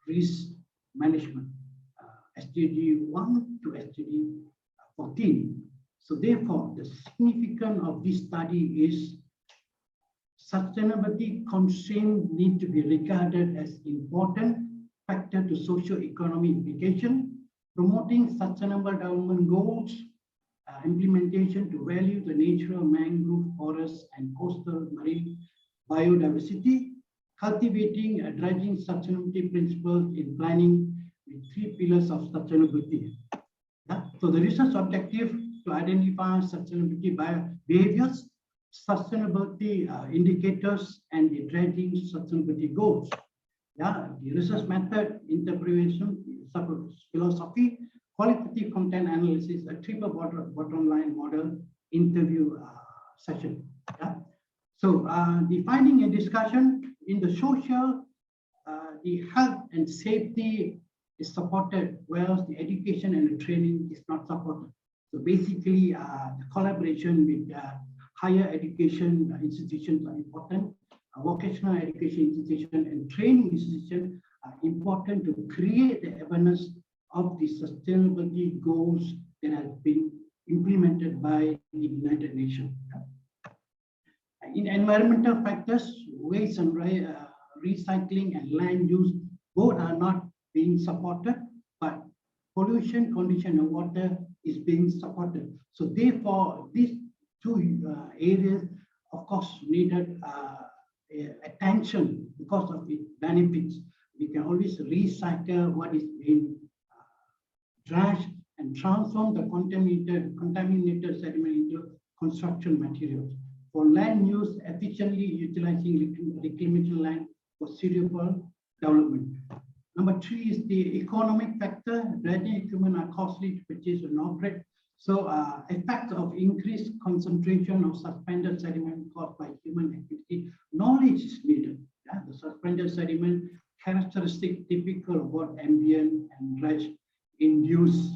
Speaker 13: risk management, SDG 1 to SDG 14. So therefore, the significance of this study is sustainability constraints need to be regarded as important factor to socio-economic implication, promoting sustainable development goals, implementation to value the natural mangrove forests and coastal marine biodiversity, cultivating a dredging sustainability principles in planning with 3 pillars of sustainability. So the research objective to identify sustainability behaviors, sustainability indicators, and the dredging sustainability goals. Yeah, the research method, interpretation, philosophy, qualitative content analysis, a triple bottom line model, interview session. Yeah. So the finding and discussion in the social, the health and safety is supported, whereas the education and the training is not supported. So basically, the collaboration with higher education institutions are important. Vocational education institution and training institution are important to create the awareness of the sustainability goals that have been implemented by the United Nations. In environmental factors, waste and recycling and land use, both are not being supported, but pollution, condition of water is being supported. So therefore, these two areas, of course, needed attention because of its benefits. We can always recycle what is being trashed and transform the contaminated sediment into construction materials. For land use, efficiently utilizing reclamation land for suitable development. Number 3 is the economic factor. Dredging equipment are costly to purchase and operate. So effects of increased concentration of suspended sediment caused by human activity, knowledge is needed. Yeah? The suspended sediment characteristic typical of what ambient and dredge induced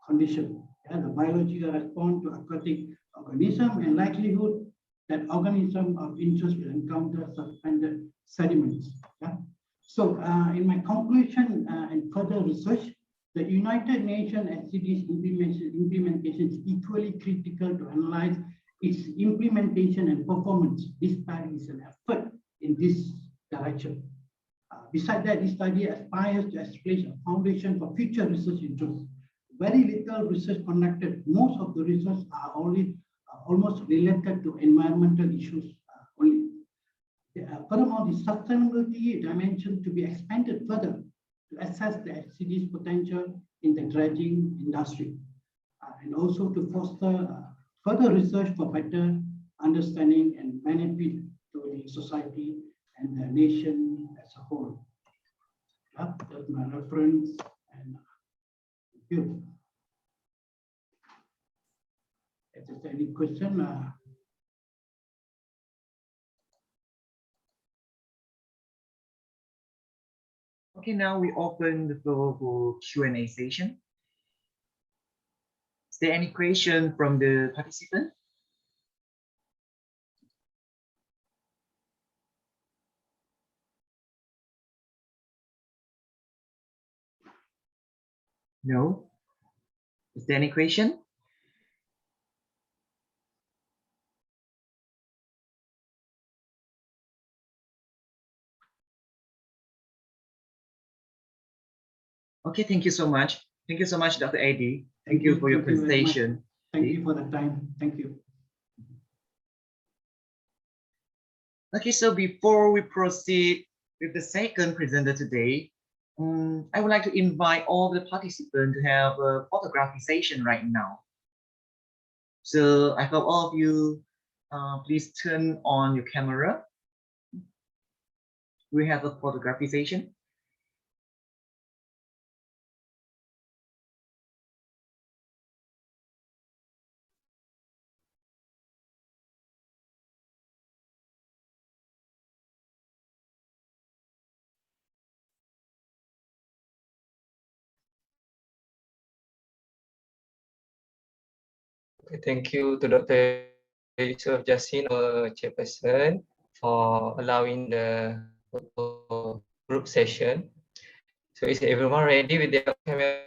Speaker 13: condition. Yeah? The biological response to aquatic organism and likelihood that organism of interest will encounter suspended sediments. Yeah? So in my conclusion and further research, the United Nations SDGs implementation is equally critical to analyze its implementation and performance. This study is an effort in this direction. Besides that, this study aspires to establish a foundation for future research interests. Very little research conducted. Most of the research are only almost related to environmental issues only. Furthermore, the sustainability dimension to be expanded further to assess the SDGs potential in the dredging industry, and also to foster further research for better understanding and benefit to the society and the nation as a whole. That's my reference, and thank you. If there's any question,
Speaker 12: Okay, now we open the floor for Q&A session. Is there any question from the participant? No? Is there any question? Okay, thank you so much. Thank you so much, Dr. Eddie. Thank you for your presentation.
Speaker 13: Thank you for the time. Thank you.
Speaker 12: Okay, so before we proceed with the second presenter today, I would like to invite all the participants to have a photography session right now. So I hope all of you please turn on your camera. We have a photography session.
Speaker 6: Okay, thank you to Dr. Yusuf Jassin, our chairperson, for allowing the photo group session. So is everyone ready with their camera?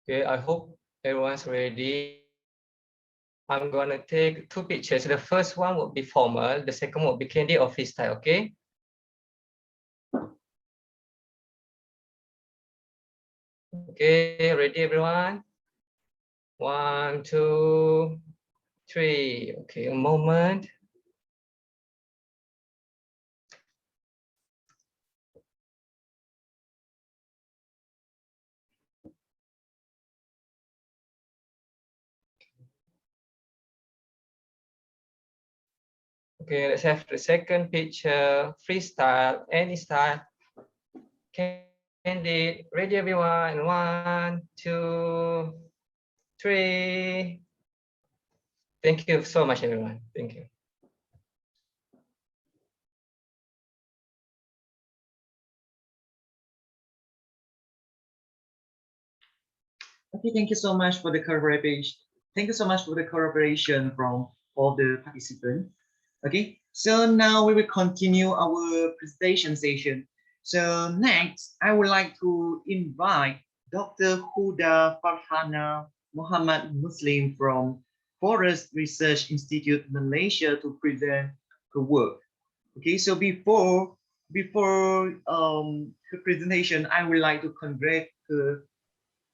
Speaker 6: Okay, I hope everyone's ready. I'm gonna take 2 pictures. The first one will be formal, the second will be candid or freestyle, okay? Okay, ready everyone? 1, 2, 3. Okay, a moment. Okay, let's have the second picture. Freestyle, any style. Candid, ready everyone. 1, 2, 3. Thank you so much, everyone. Thank you.
Speaker 12: Okay, thank you so much for the collaboration. Thank you so much for the collaboration from all the participants. Okay, so now we will continue our presentation session. So next, I would like to invite Dr. Huda Farhana Muhammad Muslim from Forest Research Institute, Malaysia, to present her work. Okay, so before her presentation, I would like to congratulate her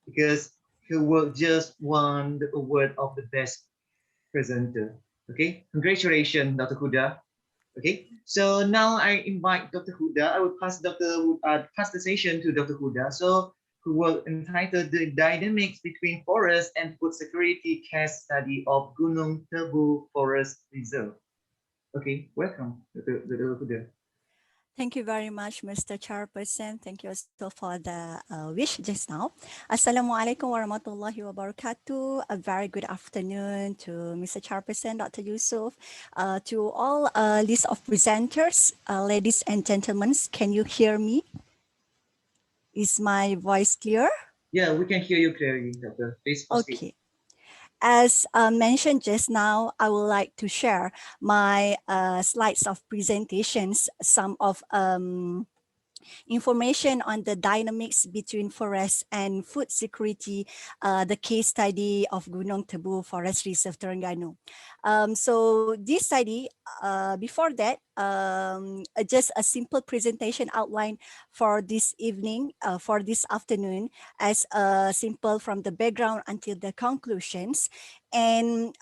Speaker 12: because her work just won the award of the best presenter. Okay, congratulations, Dr. Huda. Okay, so now I invite Dr. Huda. I will pass the session to Dr. Huda. So who will entitle the dynamics between forest and food security case study of Gunung Tebu Forest Reserve. Okay, welcome, Dr. Huda.
Speaker 14: Thank you very much, Mr. Chairperson. Thank you also for the wish just now. Assalamualaikum warahmatullahi wabarakatuh. A very good afternoon to Mr. Chairperson, Dr. Yusuf, to all list of presenters, ladies and gentlemen. Can you hear me? Is my voice clear?
Speaker 12: Yeah, we can hear you clearly, Doctor. Please proceed.
Speaker 14: Okay. As mentioned just now, I would like to share my slides of presentations, some of information on the dynamics between forest and food security, the case study of Gunung Tebu Forest Reserve Terengganu. So this study, before that, just a simple presentation outline for this evening, for this afternoon, as simple from the background until the conclusions. And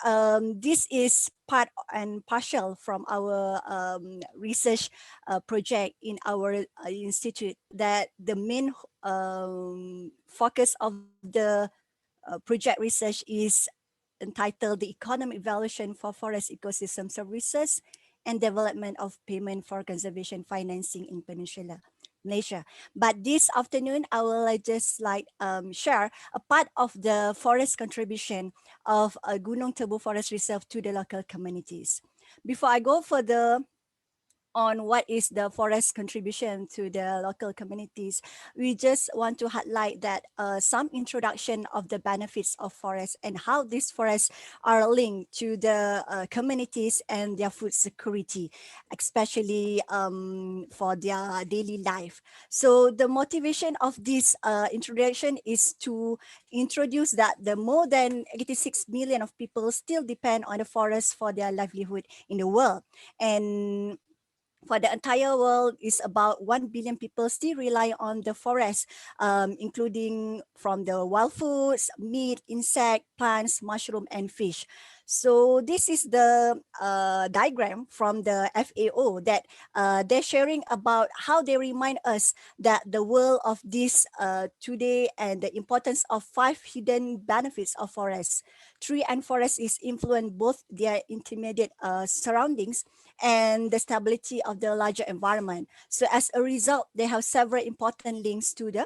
Speaker 14: this is part and partial from our research project in our institute, that the main focus of the project research is entitled the economic evaluation for forest ecosystem services and development of payment for conservation financing in Peninsula Malaysia. But this afternoon, I will just share a part of the forest contribution of Gunung Tebu Forest Reserve to the local communities. Before I go further on what is the forest contribution to the local communities, we just want to highlight that some introduction of the benefits of forests and how these forests are linked to the communities and their food security, especially for their daily life. So the motivation of this introduction is to introduce that the more than 86 million of people still depend on the forest for their livelihood in the world. And for the entire world, is about 1 billion people still rely on the forest, including from the wild foods, meat, insect, plants, mushroom, and fish. So this is the diagram from the FAO that they're sharing about how they remind us that the world of this today and the importance of 5 hidden benefits of forests. Tree and forest is influence both their intermediate surroundings and the stability of the larger environment. So as a result, they have several important links to the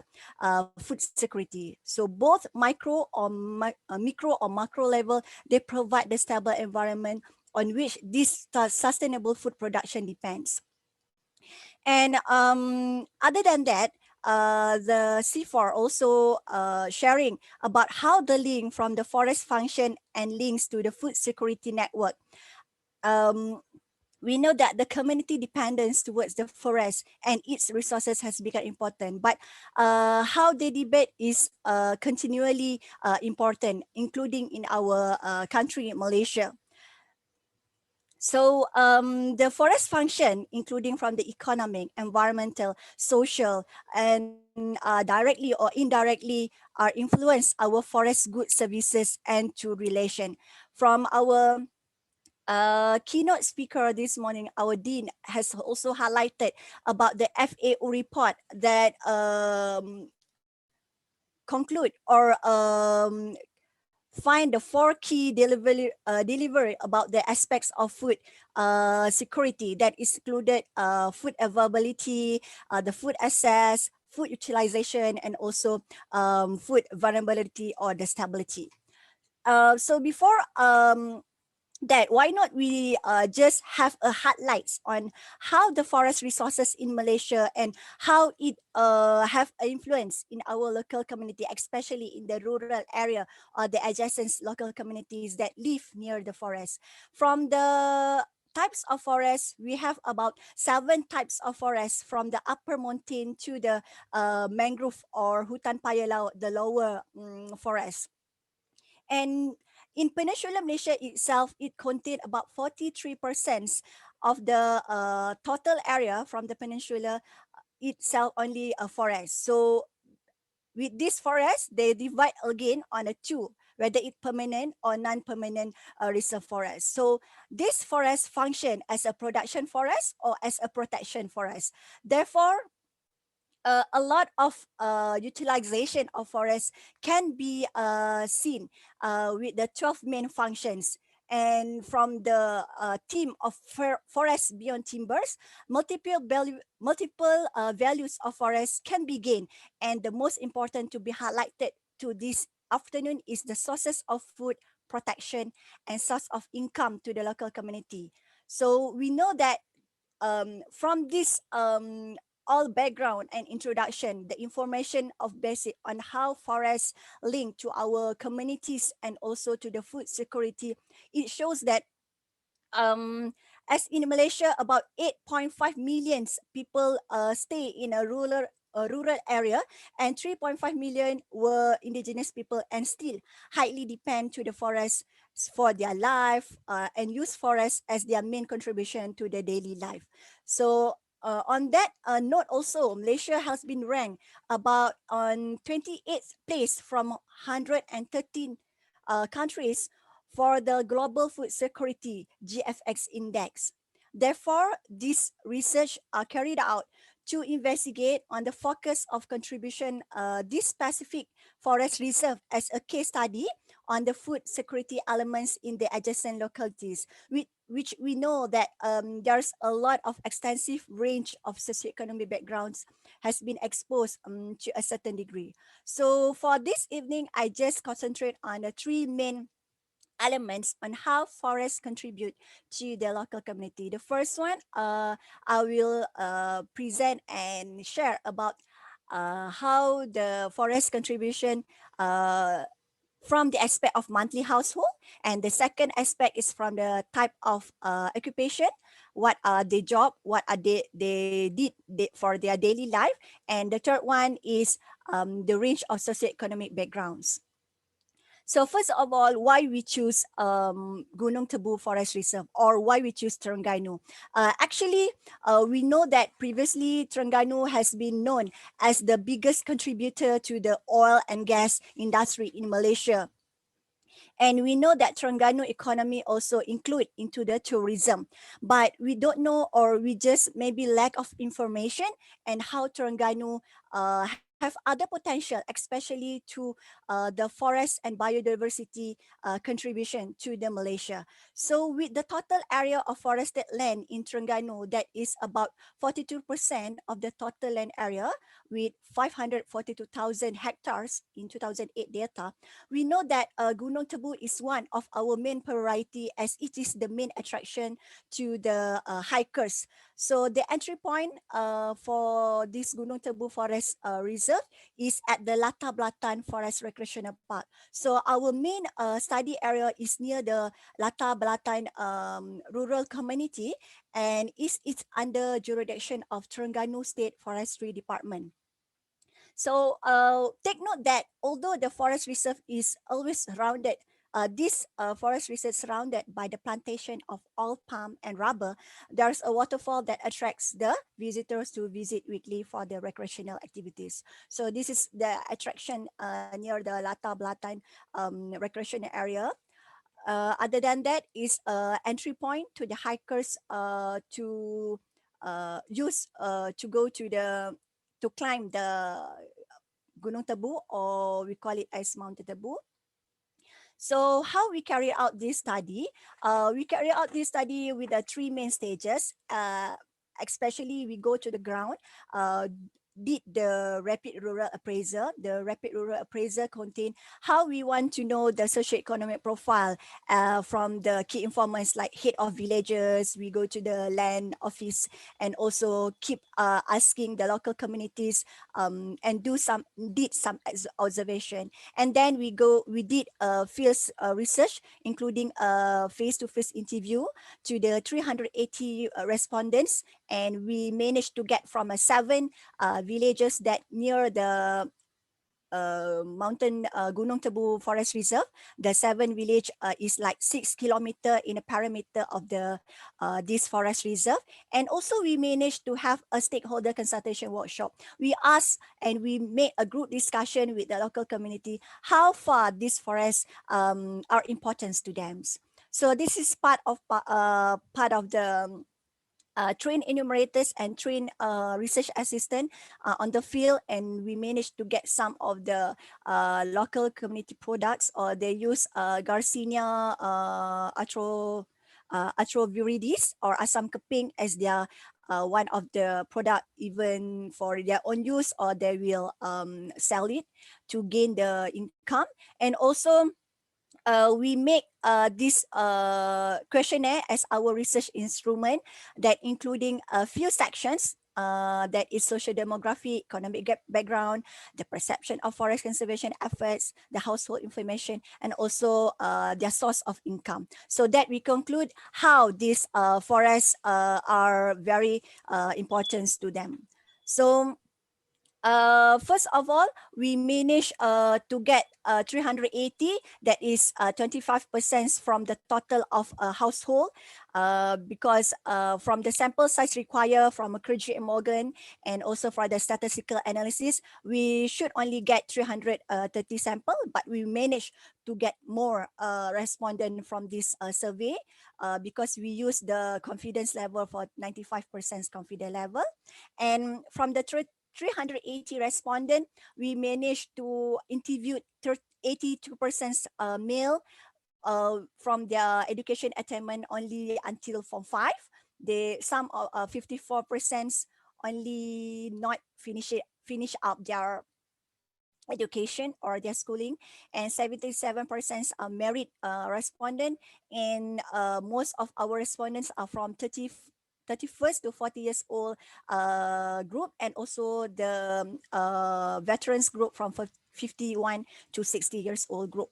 Speaker 14: food security. So both micro or micro or macro level, they provide the stable environment on which this sustainable food production depends. And other than that, the C4 also sharing about how the link from the forest function and links to the food security network. We know that the community dependence towards the forest and its resources has become important, but how they debate is continually important, including in our country, Malaysia. So the forest function, including from the economic, environmental, social, and directly or indirectly are influence our forest goods services and to relation. From our keynote speaker this morning, our dean has also highlighted about the FAO report that conclude or find the 4 key delivery about the aspects of food security that is included food availability, the food access, food utilization, and also food vulnerability or the stability. So before that, why not we just have a highlights on how the forest resources in Malaysia and how it have an influence in our local community, especially in the rural area or the adjacent local communities that live near the forest. From the types of forests, we have about 7 types of forests, from the upper mountain to the mangrove or hutan paya laut, the lower forest. And in Peninsular Malaysia itself, it contained about 43% of the total area from the peninsula itself, only a forest. So with this forest, they divide again on a two, whether it permanent or non-permanent reserve forest. So this forest function as a production forest or as a protection forest. Therefore, a lot of utilization of forests can be seen with the 12 main functions. And from the theme of forest beyond timbers, multiple values of forests can be gained. And the most important to be highlighted to this afternoon is the sources of food, protection, and source of income to the local community. So we know that from this all background and introduction, the information of basic on how forests link to our communities and also to the food security, it shows that as in Malaysia, about 8.5 million people stay in a rural area, and 3.5 million were indigenous people and still highly depend to the forest for their life and use forest as their main contribution to their daily life. So on that note also, Malaysia has been ranked about on 28th place from 113 countries for the Global Food Security GFX Index. Therefore, this research are carried out to investigate on the focus of contribution this specific forest reserve as a case study on the food security elements in the adjacent localities, which we know that there's a lot of extensive range of socioeconomic backgrounds has been exposed to a certain degree. So for this evening, I just concentrate on the 3 main elements on how forests contribute to the local community. The first one, I will present and share about how the forest contribution from the aspect of monthly household. And the second aspect is from the type of occupation, what are the job, what are they did for their daily life. And the third one is the range of socioeconomic backgrounds. So first of all, why we choose Gunung Tebu Forest Reserve, or why we choose Terengganu? Actually, we know that previously Terengganu has been known as the biggest contributor to the oil and gas industry in Malaysia. And we know that Terengganu economy also include into the tourism, but we don't know, or we just maybe lack of information and how Terengganu have other potential, especially to the forest and biodiversity contribution to the Malaysia. So with the total area of forested land in Terengganu, that is about 42% of the total land area with 542,000 hectares in 2008 data, we know that Gunung Tebu is one of our main priority as it is the main attraction to the hikers. So the entry point for this Gunung Tebu Forest Reserve is at the Lata Belatan Forest Recreational Park. So our main study area is near the Lata Belatan rural community, and it's under jurisdiction of Terengganu State Forestry Department. So take note that although the forest reserve is always surrounded, this forest reserve surrounded by the plantation of all palm and rubber, there's a waterfall that attracts the visitors to visit weekly for the recreational activities. So this is the attraction near the Lata Belatan recreational area. Other than that is entry point to the hikers to use to go to climb the Gunung Tebu, or we call it as Mount Tebu. So how we carry out this study? We carry out this study with the three main stages. Especially we go to the ground, did the rapid rural appraisal. The rapid rural appraisal contain how we want to know the socioeconomic profile from the key informants like head of villages. We go to the land office and also keep asking the local communities and did some observation. And then we did a field research, including a face-to-face interview to the 380 respondents, and we managed to get from 7 villages that near the mountain Gunung Tebu Forest Reserve. The 7 village is like 6 kilometer in a perimeter of the this forest reserve. And also we managed to have a stakeholder consultation workshop. We asked and we made a group discussion with the local community how far these forests are important to them. So this is part of the train enumerators and train research assistant on the field, and we managed to get some of the local community products, or they use Garcinia atroviridis or asam keping as their one of the product, even for their own use, or they will sell it to gain the income. And also we make this questionnaire as our research instrument, that including a few sections that is social demography, economic background, the perception of forest conservation efforts, the household information, and also their source of income. So that we conclude how these forests are very important to them. So first of all, we managed to get 380, that is 25% from the total of a household, because from the sample size required from McCreary and Morgan, and also for the statistical analysis, we should only get 330 sample, but we managed to get more respondent from this survey because we use the confidence level for 95% confidence level. And from the 380 respondent, we managed to interview 82% male from their education attainment only until Form 5. Some 54% only not finish up their education or their schooling, and 77% are married respondent, and most of our respondents are from 31st to 40 years old group, and also the veterans group from 51 to 60 years old group.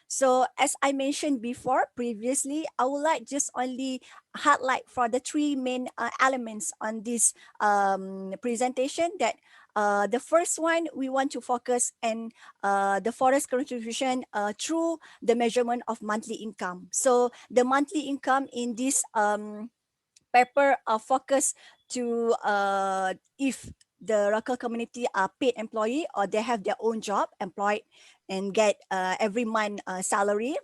Speaker 14: So as I mentioned before previously, I would like just only highlight for the 3 main elements on this presentation, that the first one, we want to focus on the forest contribution through the measurement of monthly income. So the monthly income in this paper focus to if the local community are paid employee, or they have their own job employed and get every month salary.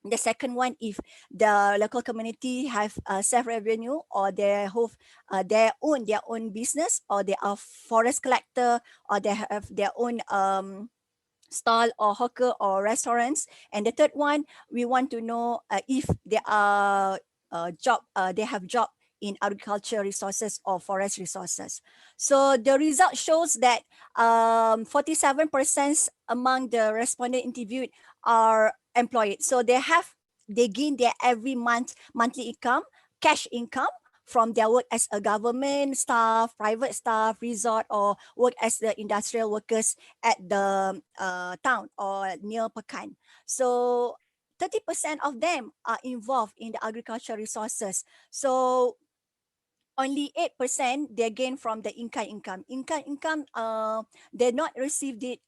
Speaker 14: The second one, if the local community have self-revenue, or they have their own business, or they are forest collector, or they have their own stall or hawker or restaurants. And the third one, we want to know if they are they have job in agriculture resources or forest resources. So the result shows that 47% among the respondents interviewed are employed. So they gain their every monthly income, cash income, from their work as a government staff, private staff, resort, or work as the industrial workers at the town or near Pekan. So 30% of them are involved in the agricultural resources. So only 8% they gain from the income. They not received it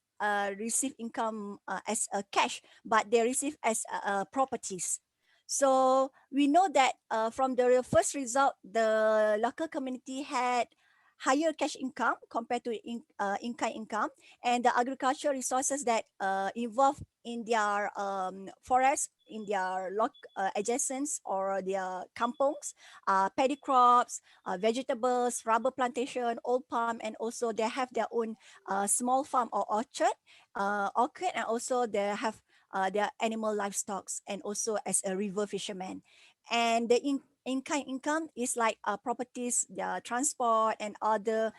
Speaker 14: receive income as a cash, but they receive as properties. So we know that from the first result, the local community had higher cash income compared to income, and the agricultural resources that involved in their forest, in their adjacents or their kampongs, paddy crops, vegetables, rubber plantation, old palm, and also they have their own small farm or orchard, and also they have their animal livestock, and also as a river fisherman. And the income is like properties, the transport, and other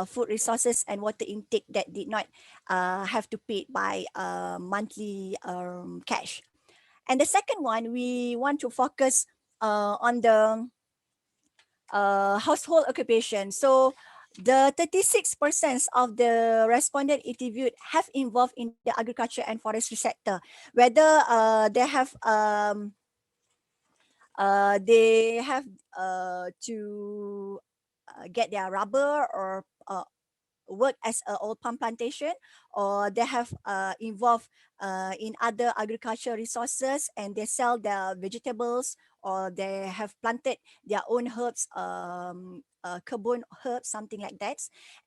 Speaker 14: food resources and water intake that did not have to pay by monthly cash. And the second one, we want to focus on the household occupation. So the 36% of the respondent interviewed have involved in the agriculture and forestry sector, whether they have to get their rubber or work as a oil palm plantation, or they have involved in other agricultural resources and they sell their vegetables, or they have planted their own herbs, kebun herbs, something like that.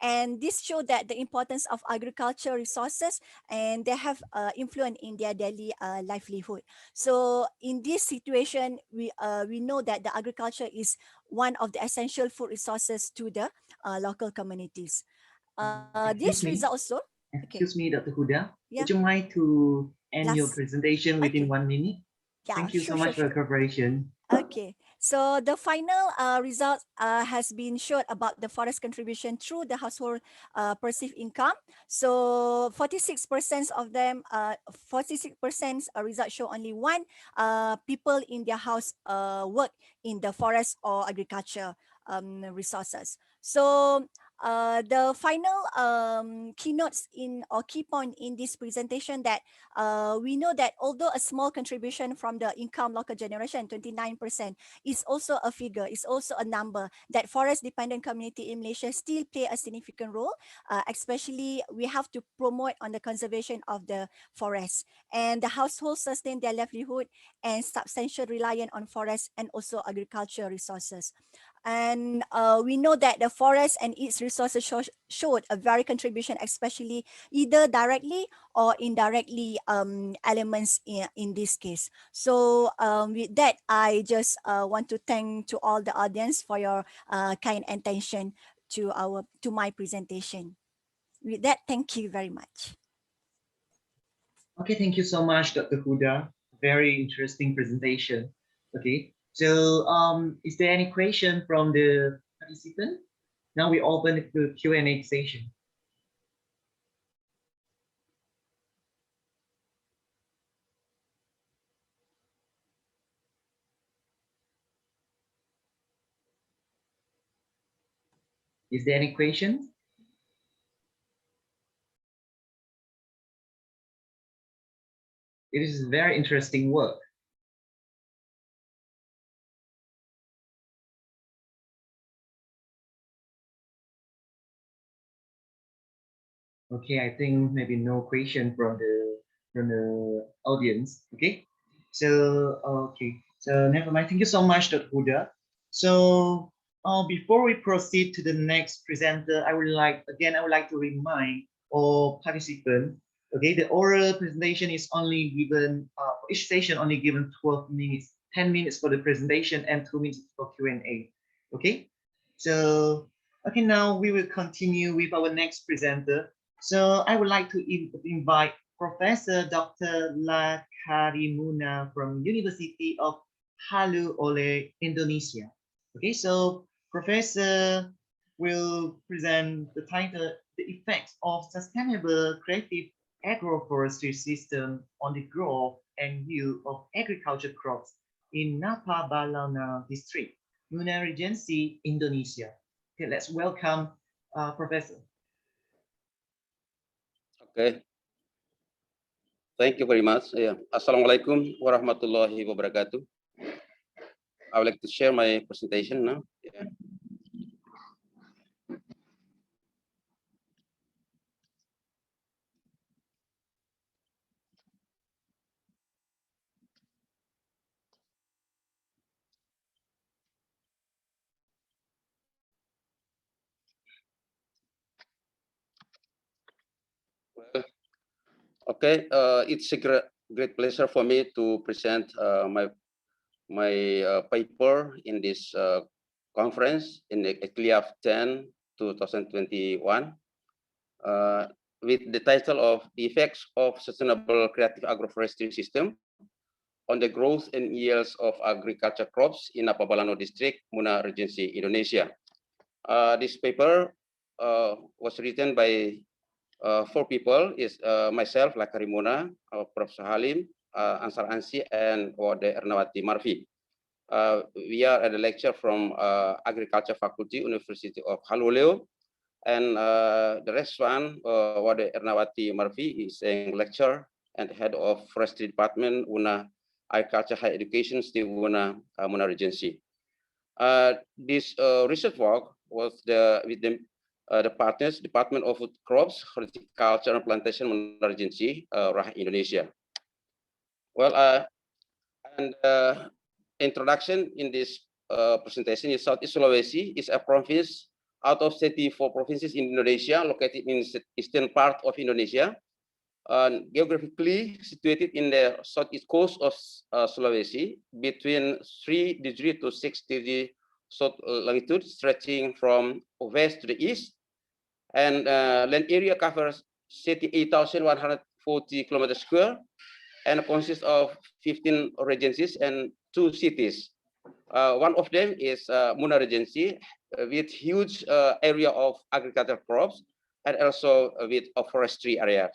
Speaker 14: And this show that the importance of agricultural resources, and they have influence in their daily livelihood. So in this situation, we know that the agriculture is one of the essential food resources to the local communities. This result also. Okay.
Speaker 12: Excuse me, Dr. Huda.
Speaker 14: Yeah.
Speaker 12: Would you mind to end your
Speaker 14: Last.
Speaker 12: presentation within
Speaker 14: Okay.
Speaker 12: 1 minute?
Speaker 14: Yeah,
Speaker 12: Thank you
Speaker 14: sure,
Speaker 12: so much for
Speaker 14: sure.
Speaker 12: your cooperation.
Speaker 14: Okay, so the final result has been showed about the forest contribution through the household perceived income. So 46% of them, 46% result show only one people in their house work in the forest or agriculture resources. So the final keynotes in or key point in this presentation that we know that although a small contribution from the income local generation, 29%, is also a figure, is also a number that forest dependent community in Malaysia still play a significant role, especially we have to promote on the conservation of the forest, and the households sustain their livelihood and substantial reliance on forest and also agricultural resources. And we know that the forest and its resources showed a very contribution, especially either directly or indirectly elements in this case. So with that, I just want to thank to all the audience for your kind attention to my presentation. With that, thank you very much.
Speaker 12: Okay, thank you so much, Dr. Huda. Very interesting presentation. Okay, so is there any question from the participant? Now we open the Q&A session. Is there any question? It is very interesting work. Okay, I think maybe no question from the audience. Okay, so never mind. Thank you so much, Dr. Huda. So before we proceed to the next presenter, I would like to remind all participants. Okay, the oral presentation is only given for each session only given 12 minutes, 10 minutes for the presentation and 2 minutes for Q&A. Okay, so okay, now we will continue with our next presenter. So I would like to invite Professor Dr. La Karimuna from University of Halu Oleh, Indonesia. Okay, so Professor will present the title, The Effects of Sustainable Creative Agroforestry System on the Growth and Yield of Agriculture Crops in Napa Balana District, Nuna Regency, Indonesia. Okay, let's welcome Professor.
Speaker 15: Okay. Thank you very much. Yeah. Assalamualaikum warahmatullahi wabarakatuh. I would like to share my presentation now. Yeah. Well, okay, it's a great pleasure for me to present my paper in this conference in the KLIAFP10 2021. with the title of The Effects of Sustainable Creative Agroforestry System on the Growth and Yields of Agriculture Crops in Napabalano District, Muna Regency, Indonesia. This paper was written by 4 people, is myself, Lakari Muna, Professor Halim, Ansar Ansi, and Wade Ernawati Marfi. We are at a lecture from Agriculture Faculty, University of Haloleo, and the rest one, Wade Ernawati Marfi, is a lecturer and head of Forestry Department, Una Agriculture Higher Education, still Muna Regency. This research work was with the partners, Department of Food Crops, Horticulture and Plantation, Muna Regency, Raha, Indonesia. Well, and introduction in this presentation is Southeast Sulawesi is a province out of 34 provinces in Indonesia, located in the eastern part of Indonesia, geographically situated in the southeast coast of Sulawesi, between 3 degrees to 6 degrees south latitude, stretching from west to the east, and land area covers 38,140 kilometers square, and consists of 15 regencies and 2 cities. One of them is Muna Regency, with huge area of agricultural crops, and also with forestry areas.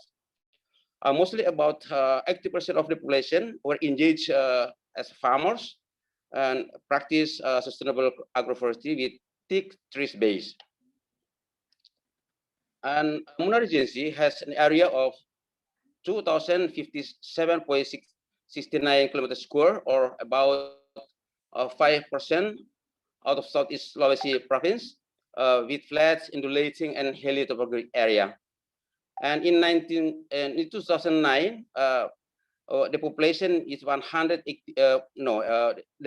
Speaker 15: Mostly about 80% of the population were engaged as farmers and practice sustainable agroforestry with thick trees base. And Muna Regency has an area of 2,057.69 kilometers square, or about 5% out of Southeast Sulawesi province, with flats, undulating, and hilly topographic area. And in 2009, the population is 180. The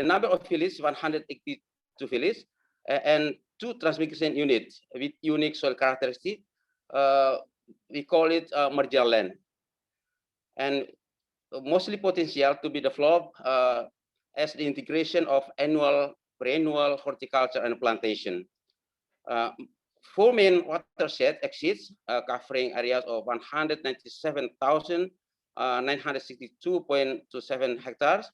Speaker 15: number of villages 182 villages, and 2 transmigration units with unique soil characteristics. We call it marginal land, and mostly potential to be developed as the integration of annual, perennial horticulture and plantation. 4 main watershed exits, covering areas of 197,962.27 hectares,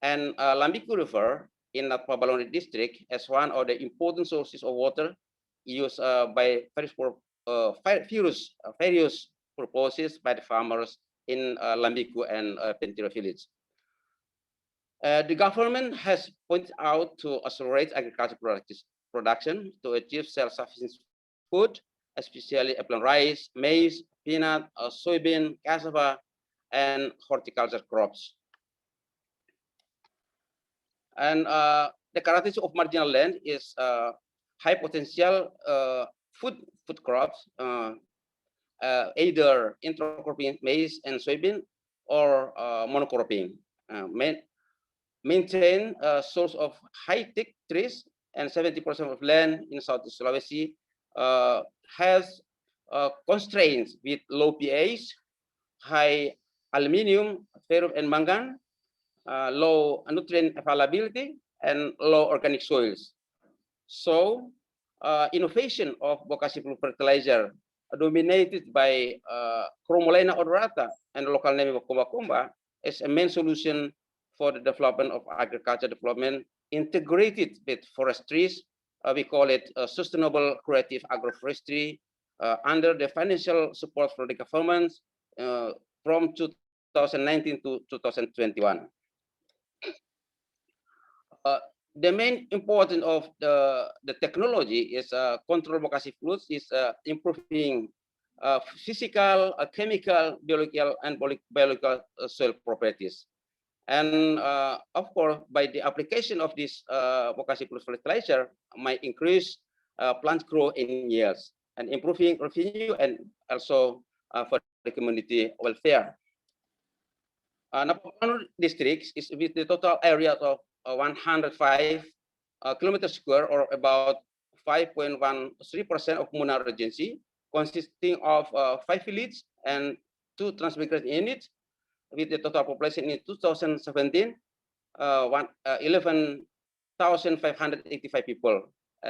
Speaker 15: and Lambiku River in Napabalone district as one of the important sources of water used by various purposes by the farmers in Lambiku and Pentiro village. The government has pointed out to accelerate agricultural production to achieve self-sufficient food, especially upland rice, maize, peanut, soybean, cassava, and horticulture crops. And the characteristic of marginal land is high potential food crops, either intercropping maize and soybean, or monocropping. Maintain a source of high-tech trees, and 70% of land in Southeast Sulawesi has constraints with low pH, high aluminum, ferrum, and mangan, low nutrient availability, and low organic soils. So, innovation of bocasifluo fertilizer dominated by Chromolena odorata and the local name of Komba is a main solution for the development of agriculture development integrated with forestries. We call it sustainable creative agroforestry under the financial support from the government from 2019 to 2021. The main important of the technology is control bocasifluo is improving physical, chemical, biological, and biological soil properties. And of course, by the application of this bocasifluo fertilizer might increase plant growth in yields and improving revenue, and also for the community welfare. Napabalano district is with the total area of 105 kilometers square, or about 5.13% of Muna Regency, consisting of 5 villages and 2 transmigration units, with the total population in 2017, 11,585 people.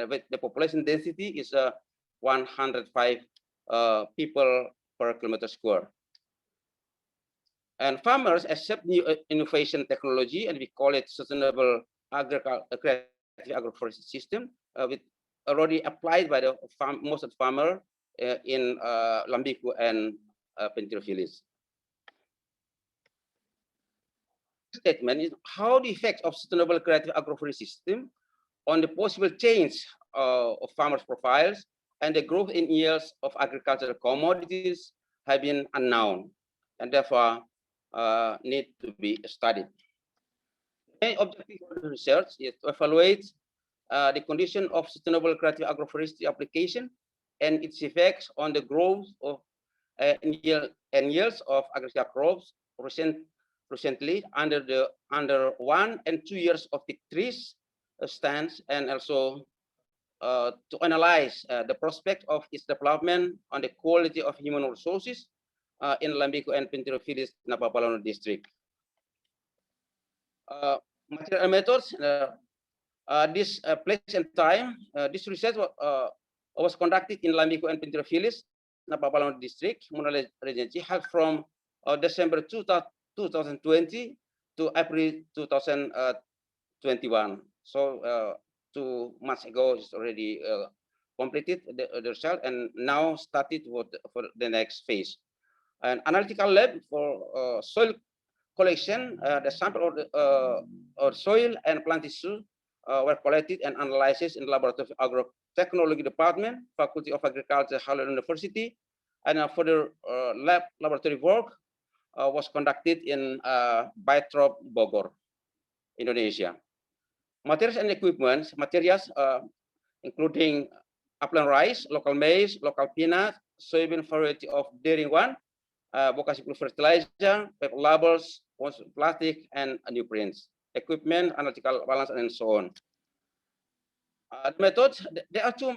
Speaker 15: With the population density is 105 people per kilometer square. And farmers accept new innovation technology, and we call it sustainable creative agroforestry system, with already applied by the most of the farmer in Lambiku and Pentiro village. Statement is how the effects of sustainable creative agroforestry system on the possible change of farmers' profiles and the growth in yields of agricultural commodities have been unknown, and therefore need to be studied. The main objective of the research is to evaluate the condition of sustainable creative agroforestry application and its effects on the growth of yields of agricultural crops recently under 1 and 2 years of peak trees stands, and also to analyze the prospect of its development on the quality of human resources in Lambiku and Pentiro village, Napapalano district. Material and methods. This place and time. This research was conducted in Lambiku and Pentiro village, Napapalano district, Muna Regency, held from December 2020 to April 2021. So 2 months ago, it's already completed the result, and now started for the next phase. An analytical lab for soil collection, the sample of the soil and plant tissue were collected and analyzed in the Laboratory of Agrotechnology Department, Faculty of Agriculture, Harvard University, and further laboratory work was conducted in Baitrop, Bogor, Indonesia. Materials and equipment, materials including upland rice, local maize, local peanut, soybean variety of daring one, bokashi fertilizer, paper labels, plastic, and newsprint. Equipment, analytical balance, and so on. The methods, there are two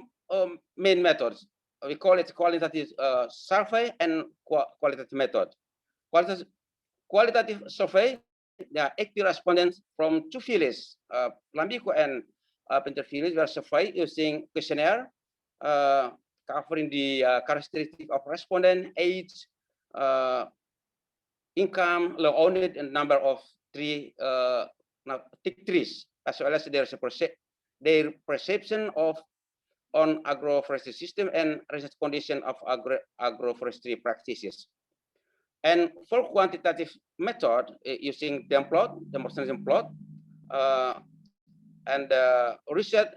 Speaker 15: main methods. We call it qualitative survey and qualitative method. Qualitative survey, there are 80 respondents from 2 villages, Lambiku and Pentiro village, were surveyed using questionnaire covering the characteristic of respondent, age, income, low owned, and number of trees, as well as their perception of on agroforestry system and research condition of agroforestry practices. And for quantitative method, using demonstration plot, and research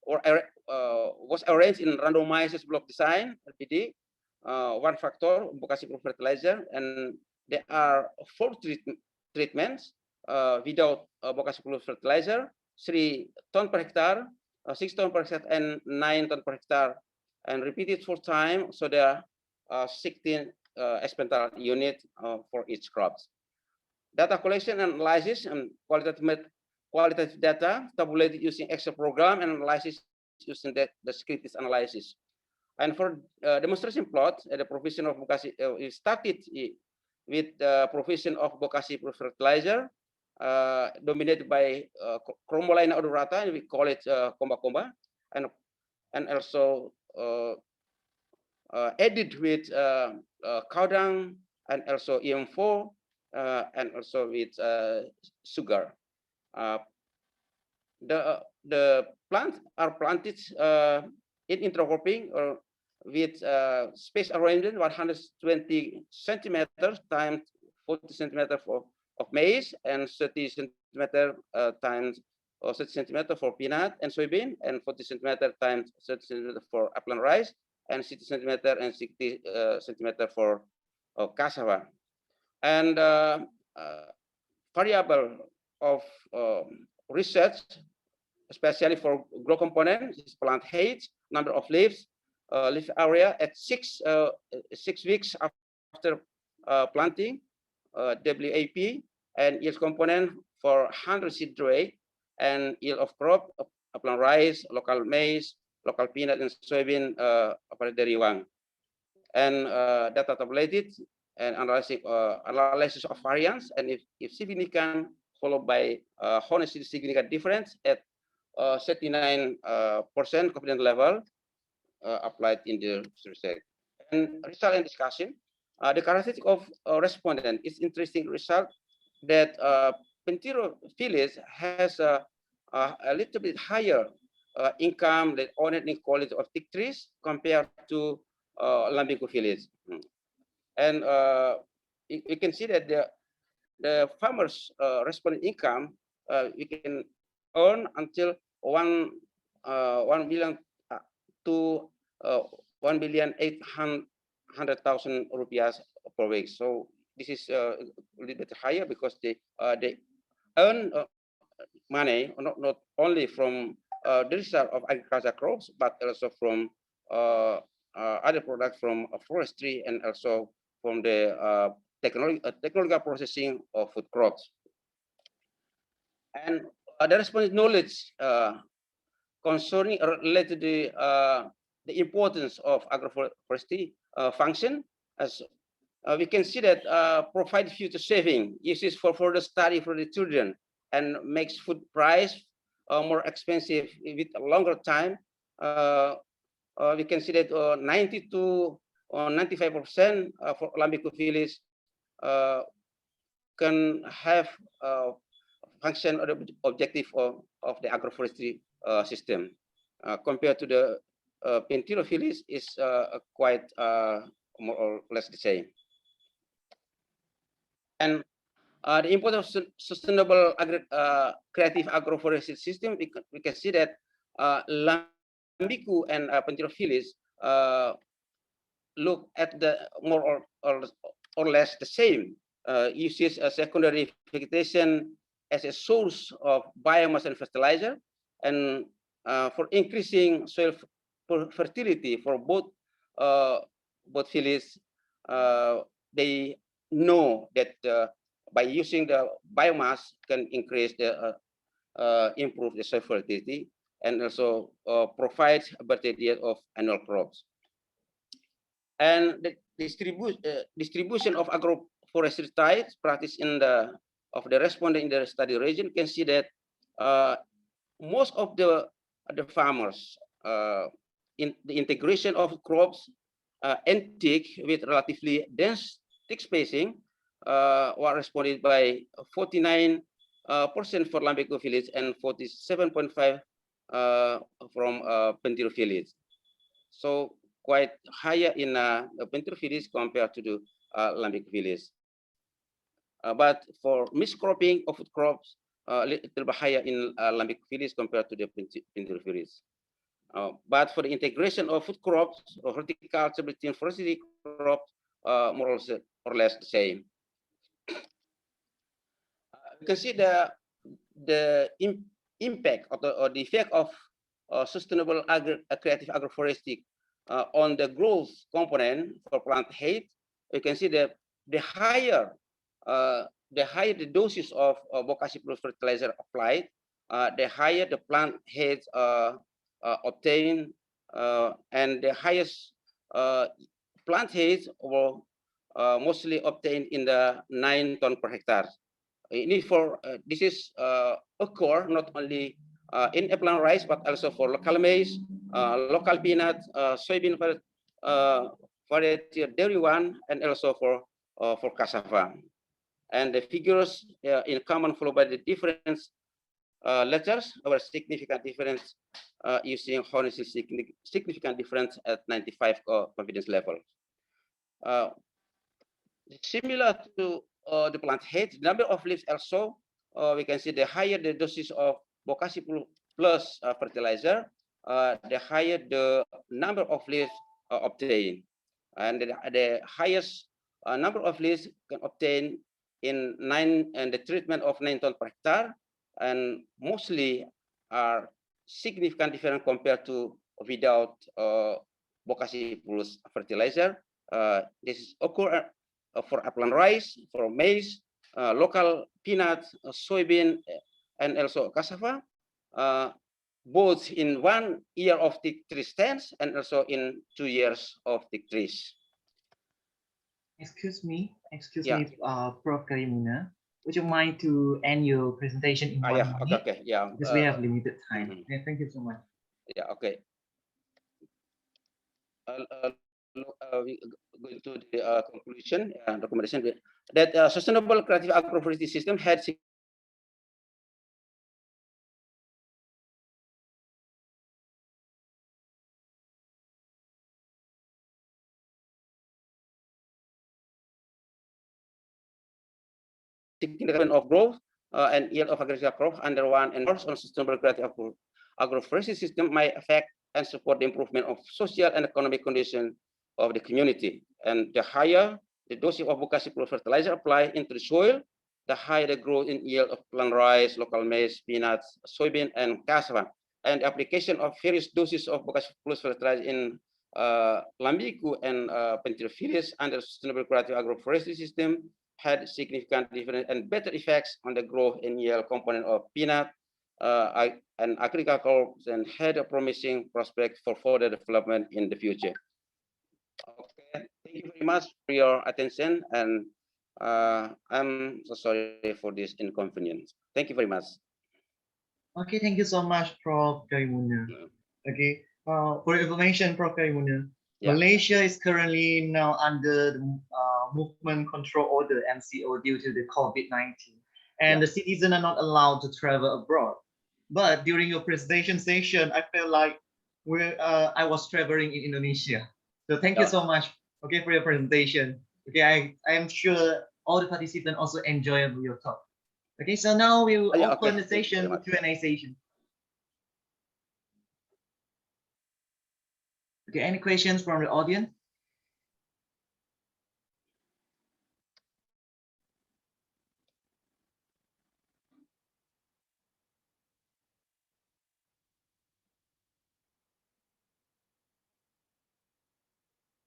Speaker 15: was arranged in randomized block design, RPD, 1 factor, bokashi fertilizer, and there are 4 treatments without bokashi fertilizer, 3 tons per hectare, 6 tons per hectare, and 9 tons per hectare, and repeated 4 times, so there are 16 experimental unit for each crops. Data collection and analysis and qualitative data tabulated using Excel program and analysis using the descriptive analysis. And for demonstration plot, the provision of bokashi, we started with the provision of bokashi fertilizer, dominated by Chromolina odorata, and we call it komba-komba, and also added with cow dung, and also EM4, and also with sugar. The plants are planted in intercropping or with space arrangement 120 centimeters times 40 centimeters of maize, and 30 centimeters times 30 centimeters for peanut and soybean, and 40 centimeters times 30 centimeters for upland rice, and 60 centimeters and 60 centimeters for cassava. And variable of research, especially for grow component, is plant height, number of leaves, leaf area at 6 weeks after planting, WAP, and yield component for 100 seed rate, and yield of crop, upland rice, local maize, local peanut, and soybean dari wang. And data tabulated and analysis of variance, and if significant, followed by honestly significant difference at 39% confidence level applied in the research. And result and discussion. The characteristic of respondent is interesting result that Penterophilis has a little bit higher income than honest quality of thick trees compared to Lambicophilis. And we can see that the farmers' respondent income we can earn until 1 billion to 1,800,000 rupiahs per week. So this is a little bit higher because they earn money not only from the result of agriculture crops, but also from other products from forestry and also from the technological processing of food crops. And there is knowledge concerning related to the importance of agroforestry function, as we can see that provide future saving, uses for further study for the children, and makes food price more expensive with a longer time. We can see that 90 to 95% for Lambicophilis can have function or the objective of the agroforestry system compared to the Penterophilis is quite more or less the same. And the importance of sustainable creative agroforestry system, we can see that Lambiku and Penterophilis look at the more or less the same. Uses a secondary vegetation as a source of biomass and fertilizer, and for increasing soil fertility for both phyllis, they know that by using the biomass can increase the improve the soil fertility and also provide a better yield of annual crops. And the distribution of agroforestry types practiced in the respondent in the study region can see that most of the farmers in the integration of crops and thick with relatively dense thick spacing were responded by 49% for Lambicophilis and 47.5% from Penterophilis. So quite higher in Penterophilis compared to the Lambicophilis. But for miscropping of food crops, a little bit higher in Lambicophilis compared to the Penterophilis. But for the integration of food crops or horticulture between forestry crops, more or less the same. You can see the impact or the effect of sustainable creative agroforestry on the growth component for plant height. You can see the higher the doses of bokashi plus fertilizer applied, the higher the plant height obtained, and the highest plant height were mostly obtained in the 9 ton per hectare. This is occur not only in upland rice but also for local maize, local peanut, soybean variety dairy one, and also for cassava. And the figures in common followed by the different letters our significant difference using honestly significant difference at 95 confidence level. Similar to the plant height, the number of leaves also, we can see the higher the doses of bokashi plus fertilizer, the higher the number of leaves obtained. And the highest number of leaves can obtain in the treatment of 9 ton per hectare, and mostly are significant different compared to without bokashi plus fertilizer. This occur for upland rice, for maize, local peanuts, soybean, and also cassava, both in 1 year of thick tree stands and also in 2 years of thick trees.
Speaker 12: Excuse me, Prof. Karimuna. Would you mind to end your presentation in 1 minute?
Speaker 15: Okay, yeah.
Speaker 12: Because we have limited time. Yeah, thank you so much.
Speaker 15: Yeah, okay. we going to the conclusion and recommendation that sustainable creative agroforestry system had significant of growth and yield of agricultural crops under one and on sustainable creative agroforestry system might affect and support the improvement of social and economic condition of the community. And the higher the dosage of bokashi fertilizer applied into the soil, the higher the growth in yield of plant rice, local maize, peanuts, soybean, and cassava. And the application of various doses of bokashi fertilizer in Lambiku and Pentrifilis under sustainable creative agroforestry system had significant different and better effects on the growth and yield component of peanut and agriculture, and had a promising prospect for further development in the future. Okay, thank you very much for your attention, and I'm so sorry for this inconvenience. Thank you very much.
Speaker 12: Okay, thank you so much, Prof. Karimuna. Okay, for information, Prof. Karimuna, Malaysia is currently now under the Movement Control Order (MCO) due to the COVID-19, and the citizens are not allowed to travel abroad. But during your presentation session, I felt like I was traveling in Indonesia. So thank you so much, okay, for your presentation. Okay, I am sure all the participants also enjoyed your talk. Okay, so now we will open the session, Q&A session. Okay, any questions from the audience?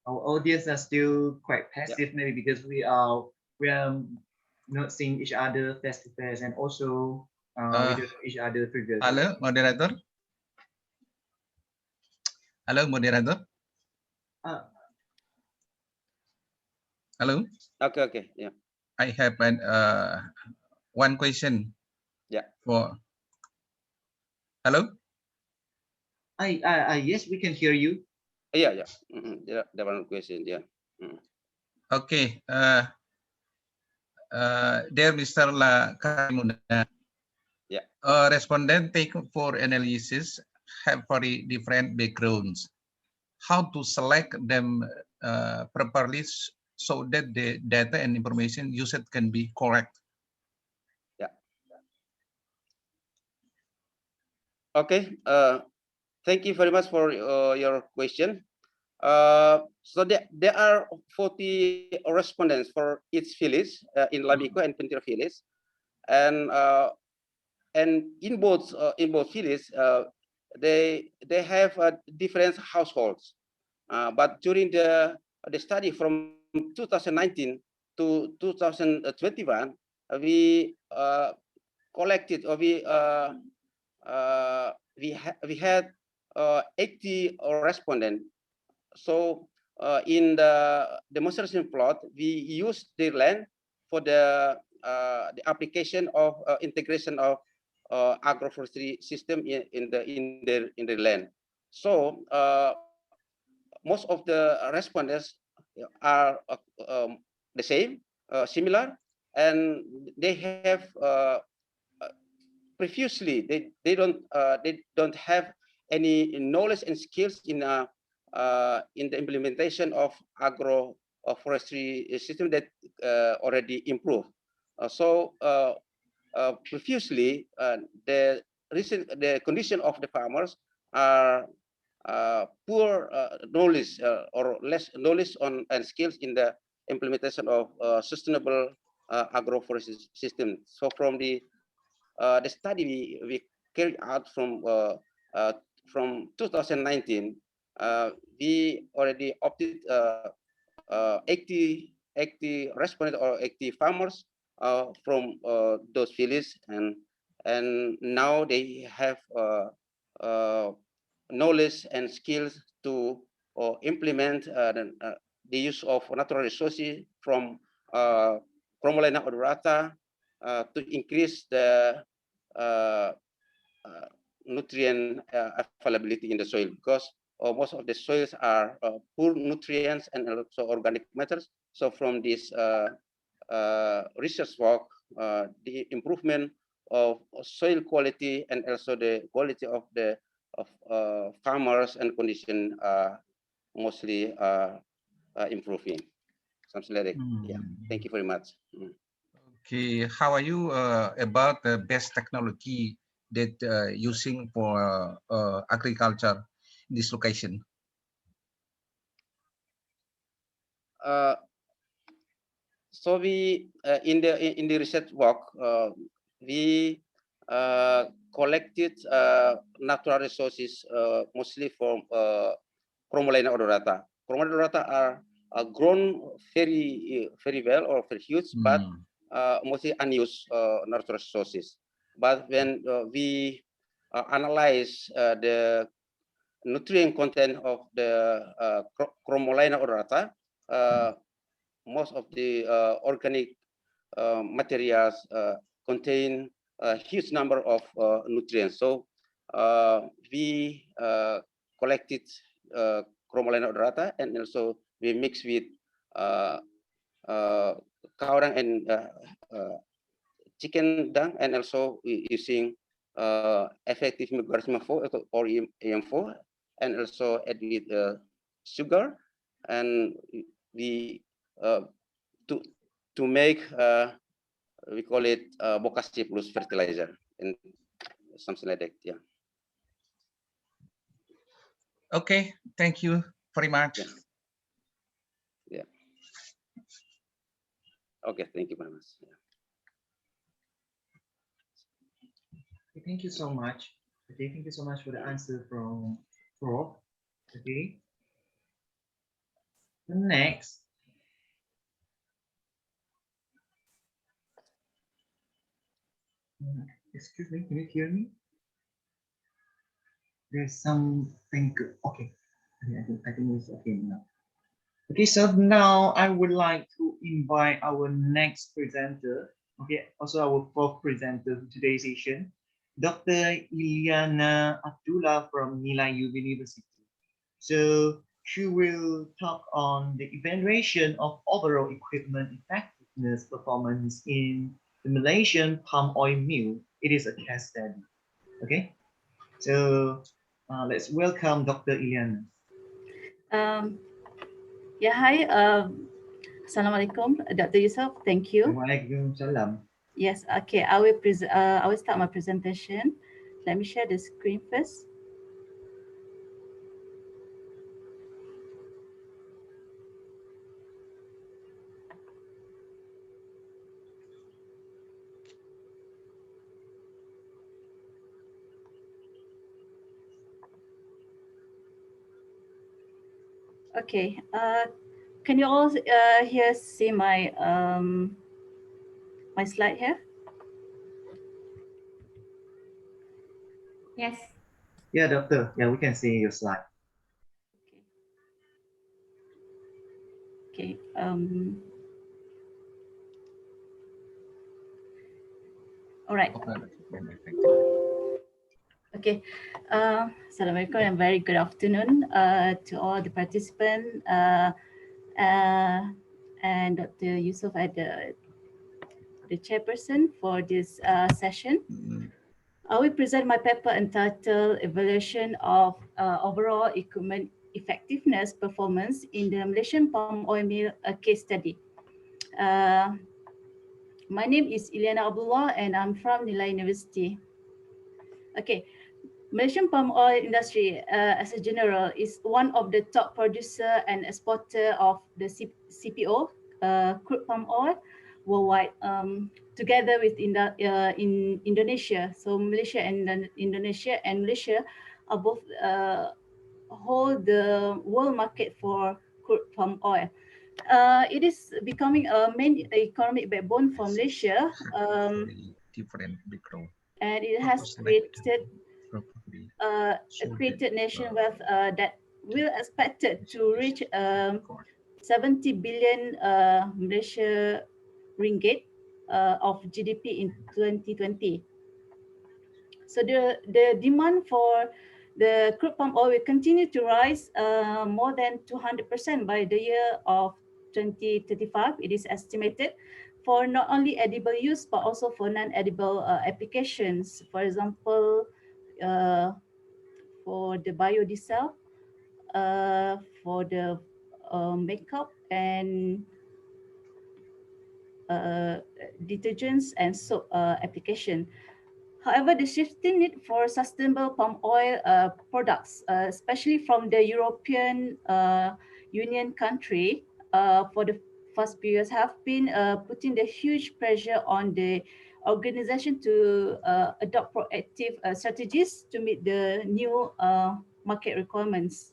Speaker 12: Our audience are still quite passive, maybe because we are not seeing each other face to face, and also we don't know each other previously.
Speaker 3: Hello, moderator. Hello, moderator. Hello.
Speaker 15: Okay, yeah.
Speaker 3: I have an one question.
Speaker 15: Yeah.
Speaker 3: For. Hello.
Speaker 12: Yes, we can hear you.
Speaker 15: Yeah. There one question. Yeah.
Speaker 3: Okay. Dear Mr. Karimuna.
Speaker 15: Yeah.
Speaker 3: Respondent taken for analysis have very different backgrounds. How to select them properly so that the data and information used can be correct?
Speaker 15: Yeah. Okay. Thank you very much for your question. So there are 40 respondents for each village in Lambico and Pentira village, and in both villages they have different households. But during the study from 2019 to 2021, we collected, or we had 80 respondents. So in the demonstration plot, we used the land for the application of integration of agroforestry system in the land. So most of the respondents are the same, similar, and they have previously they don't have any knowledge and skills in the implementation of agroforestry system that already improved. So previously the condition of the farmers are poor knowledge or less knowledge on and skills in the implementation of sustainable agroforestry system. So from the study we carried out from 2019, we already opted 80 respondents or 80 farmers from those villages, and now they have knowledge and skills to implement the use of natural resources from Promolena odorata to increase the nutrient availability in the soil, because most of the soils are poor nutrients and also organic matters. So from this research work, the improvement of soil quality and also the quality of the farmers and condition mostly improving. Something like that. Yeah. Thank you very much.
Speaker 3: Okay, how are you about the best technology that using for agriculture in this location?
Speaker 15: So we in the research work we collected natural resources mostly from Cromolina odorata. Cromolina odorata are grown very well or very huge, but mostly unused natural resources. But when we analyze the nutrient content of the Cromolina odorata, most of the organic materials contain a huge number of nutrients. So we collected Cromolina odorata and also we mix with cow dung and chicken dung, and also using effective microorganism 4 or EM4, and also add with sugar, and we to make we call it bokashi plus fertilizer and something like that. Yeah.
Speaker 3: Okay, thank you very much.
Speaker 15: Yeah. Okay, thank you very much. Yeah.
Speaker 12: Okay, thank you so much. Okay, thank you so much for the answer from Prof. Okay. Next. Excuse me, can you hear me? There's something good. Okay. I think it's okay now. Okay, so now I would like to invite our next presenter. Okay, also our fourth presenter for today's session, Dr. Ilyana Abdullah from Nilai University. So she will talk on the evaluation of overall equipment effectiveness performance in the Malaysian palm oil mill. It is a case study. Okay, so let's welcome Dr. Ilyana.
Speaker 16: Yeah, hi. Assalamualaikum, Dr. Yusuf. Thank you.
Speaker 12: Waalaikumsalam.
Speaker 16: Yes, okay. I will start my presentation. Let me share the screen first. Okay. Can you all here see my my slide here?
Speaker 8: Yes.
Speaker 12: Yeah, doctor. Yeah, we can see your slide.
Speaker 16: Okay. All right. Okay. Assalamualaikum and very good afternoon to all the participants and Dr. Yusuf at the chairperson for this session. I will present my paper entitled Evaluation of Overall Equipment Effectiveness Performance in the Malaysian Palm Oil Mill, a Case Study. My name is Ilyana Abdullah and I'm from Nilai University. Okay, Malaysian palm oil industry as a general is one of the top producer and exporter of the CPO, crude palm oil, worldwide, together with in Indonesia. So Malaysia and Malaysia are both hold the world market for crude palm oil. It is becoming a main economic backbone for Malaysia. And it has created nation wealth that will expected to reach 70 billion Malaysia ringgit of GDP in 2020. So the demand for The crude palm oil will continue to rise more than 200% by the year of 2035, it is estimated, for not only edible use, but also for non-edible applications. For example, for the biodiesel, for the makeup and detergents and soap application. However, the shifting need for sustainable palm oil products, especially from the European Union country, for the first few years have been putting the huge pressure on the organization to adopt proactive strategies to meet the new market requirements.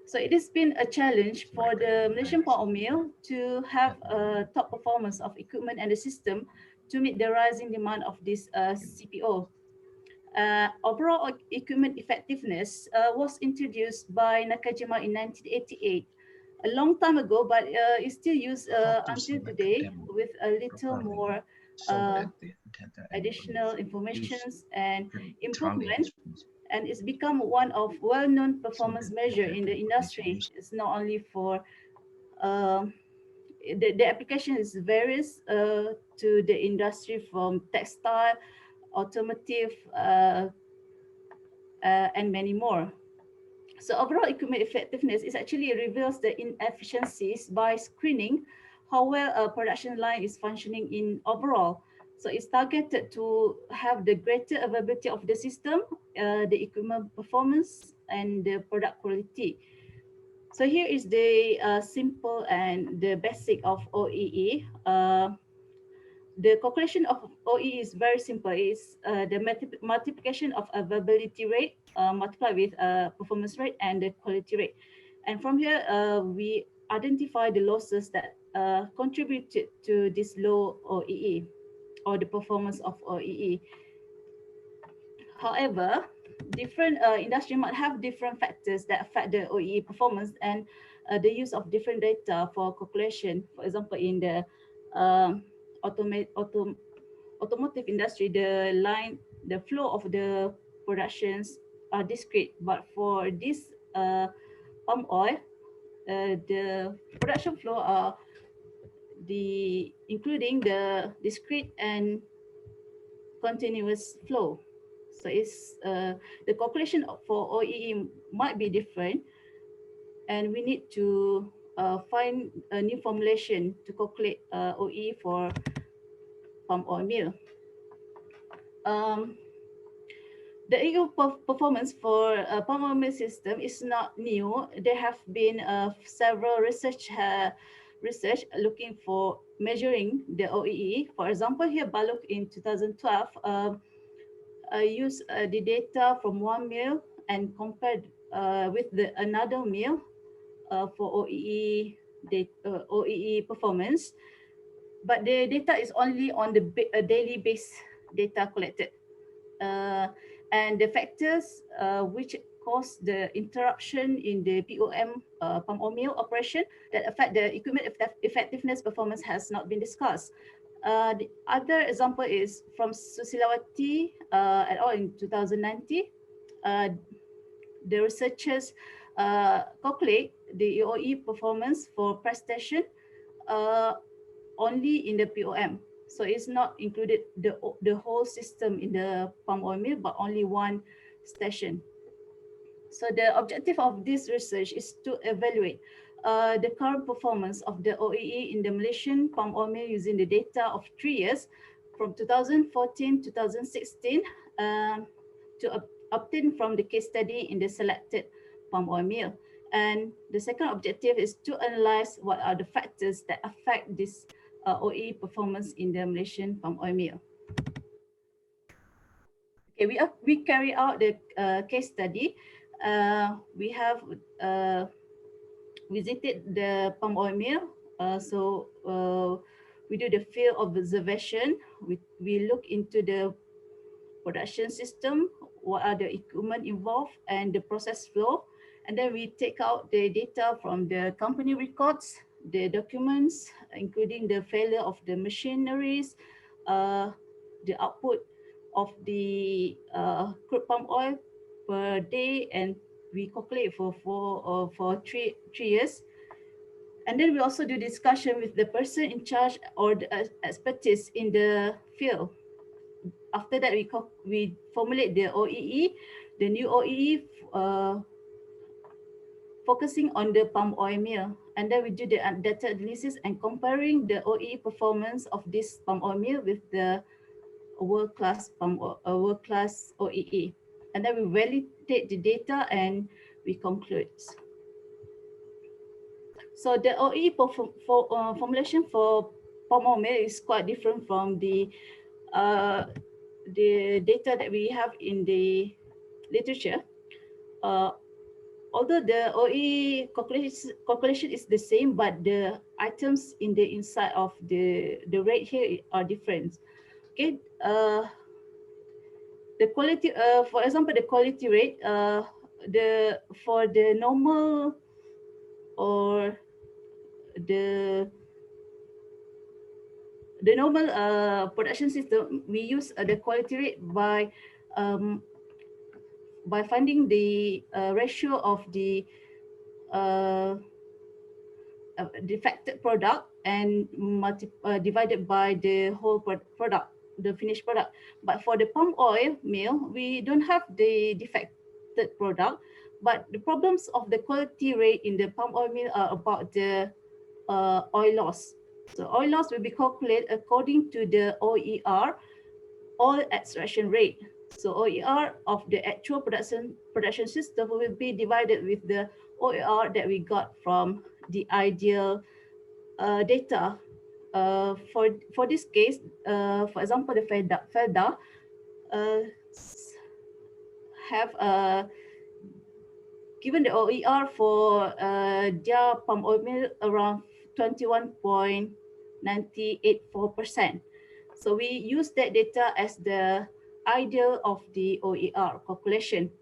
Speaker 16: So it has been a challenge for the Malaysian palm oil mill to have a top performance of equipment and the system to meet the rising demand of this CPO. Overall equipment effectiveness was introduced by Nakajima in 1988, a long time ago, but is still used until today with a little more additional informations and improvement, and it's become one of well-known performance measure in the industry. It's not only for the application is various to the industry, from textile, automotive, and many more. So overall equipment effectiveness is actually reveals the inefficiencies by screening how well a production line is functioning in overall. So it's targeted to have the greater availability of the system, the equipment performance, and the product quality. So here is the simple and the basic of OEE. The calculation of OEE is very simple. It's the multiplication of availability rate multiplied with performance rate and the quality rate. And from here, we identify the losses that contributed to this low OEE or the performance of OEE. However, different industry might have different factors that affect the OEE performance and the use of different data for calculation. For example, in the automotive industry, the flow of the productions are discrete. But for this palm oil, the production flow are including the discrete and continuous flow. So it's the calculation for OEE might be different, and we need to find a new formulation to calculate OEE for palm oil mill. The EU performance for palm oil mill system is not new. There have been several research looking for measuring the OEE. For example, here Baluk in 2012 used the data from one mill and compared with another mill for OEE performance, but the data is only on the daily base data collected, and the factors which cause the interruption in the POM palm oil mill operation that affect the equipment effectiveness performance has not been discussed. The other example is from Susilawati et al. In 2019. The researchers calculate the OEE performance for press station only in the POM. So it's not included the whole system in the palm oil mill, but only one station. So the objective of this research is to evaluate the current performance of the OEE in the Malaysian palm oil mill using the data of 3 years from 2014-2016 to obtain from the case study in the selected palm oil mill. And the second objective is to analyze what are the factors that affect this OEE performance in the Malaysian palm oil mill. Okay, we carry out the case study. We have visited the palm oil mill. We do the field observation. We look into the production system, what are the equipment involved and the process flow. And then we take out the data from the company records, the documents, including the failure of the machineries, the output of the crude palm oil per day, and we calculate for 3 years. And then we also do discussion with the person in charge or the expertise in the field. After that, we formulate the OEE, the new OEE, focusing on the palm oil mill. And then we do the data analysis and comparing the OEE performance of this palm oil mill with the world-class OEE. And then we validate the data and we conclude. So the OEE formulation for palm oil mill is quite different from the data that we have in the literature. Although the OEE calculation is the same, but the items in the inside of the rate here are different. Okay, the quality, for example, the quality rate, for the normal or the normal production system, we use the quality rate by finding the ratio of the defected product and divided by the whole product, the finished product. But for the palm oil mill, we don't have the defected product, but the problems of the quality rate in the palm oil mill are about the oil loss. So oil loss will be calculated according to the OER, oil extraction rate. So OER of the actual production system will be divided with the OER that we got from the ideal data. For this case, for example, the FEDA have given the OER for their palm oil mill around 21.984%. So we use that data as the ideal of the OER calculation.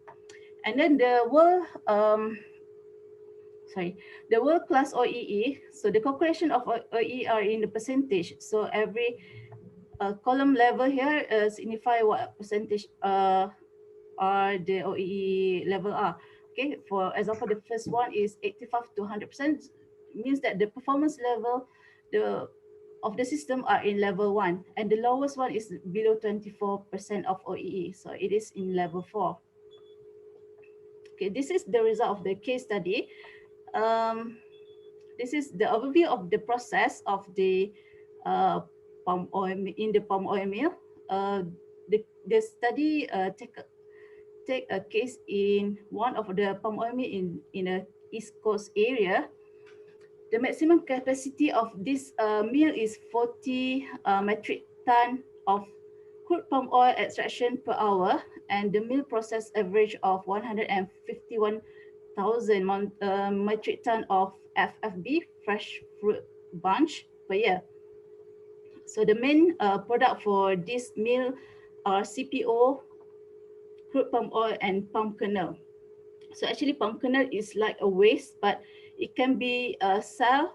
Speaker 16: And then the world-class OEE, so the calculation of OER in the percentage. So every column level here signify what percentage are the OEE level are. Okay, for example, the first one is 85 to 100%, means that the performance level of the system are in level 1, and the lowest one is below 24% of OEE, so it is in level 4. Okay, this is the result of the case study. This is the overview of the process of the palm oil in the palm oil mill. The study take a case in one of the palm oil mill in a East Coast area. The maximum capacity of this mill is 40 metric ton of crude palm oil extraction per hour, and the mill process average of 151,000 metric ton of FFB, fresh fruit bunch, per year. So the main product for this mill are CPO, crude palm oil, and palm kernel. So actually palm kernel is like a waste, but it can be sold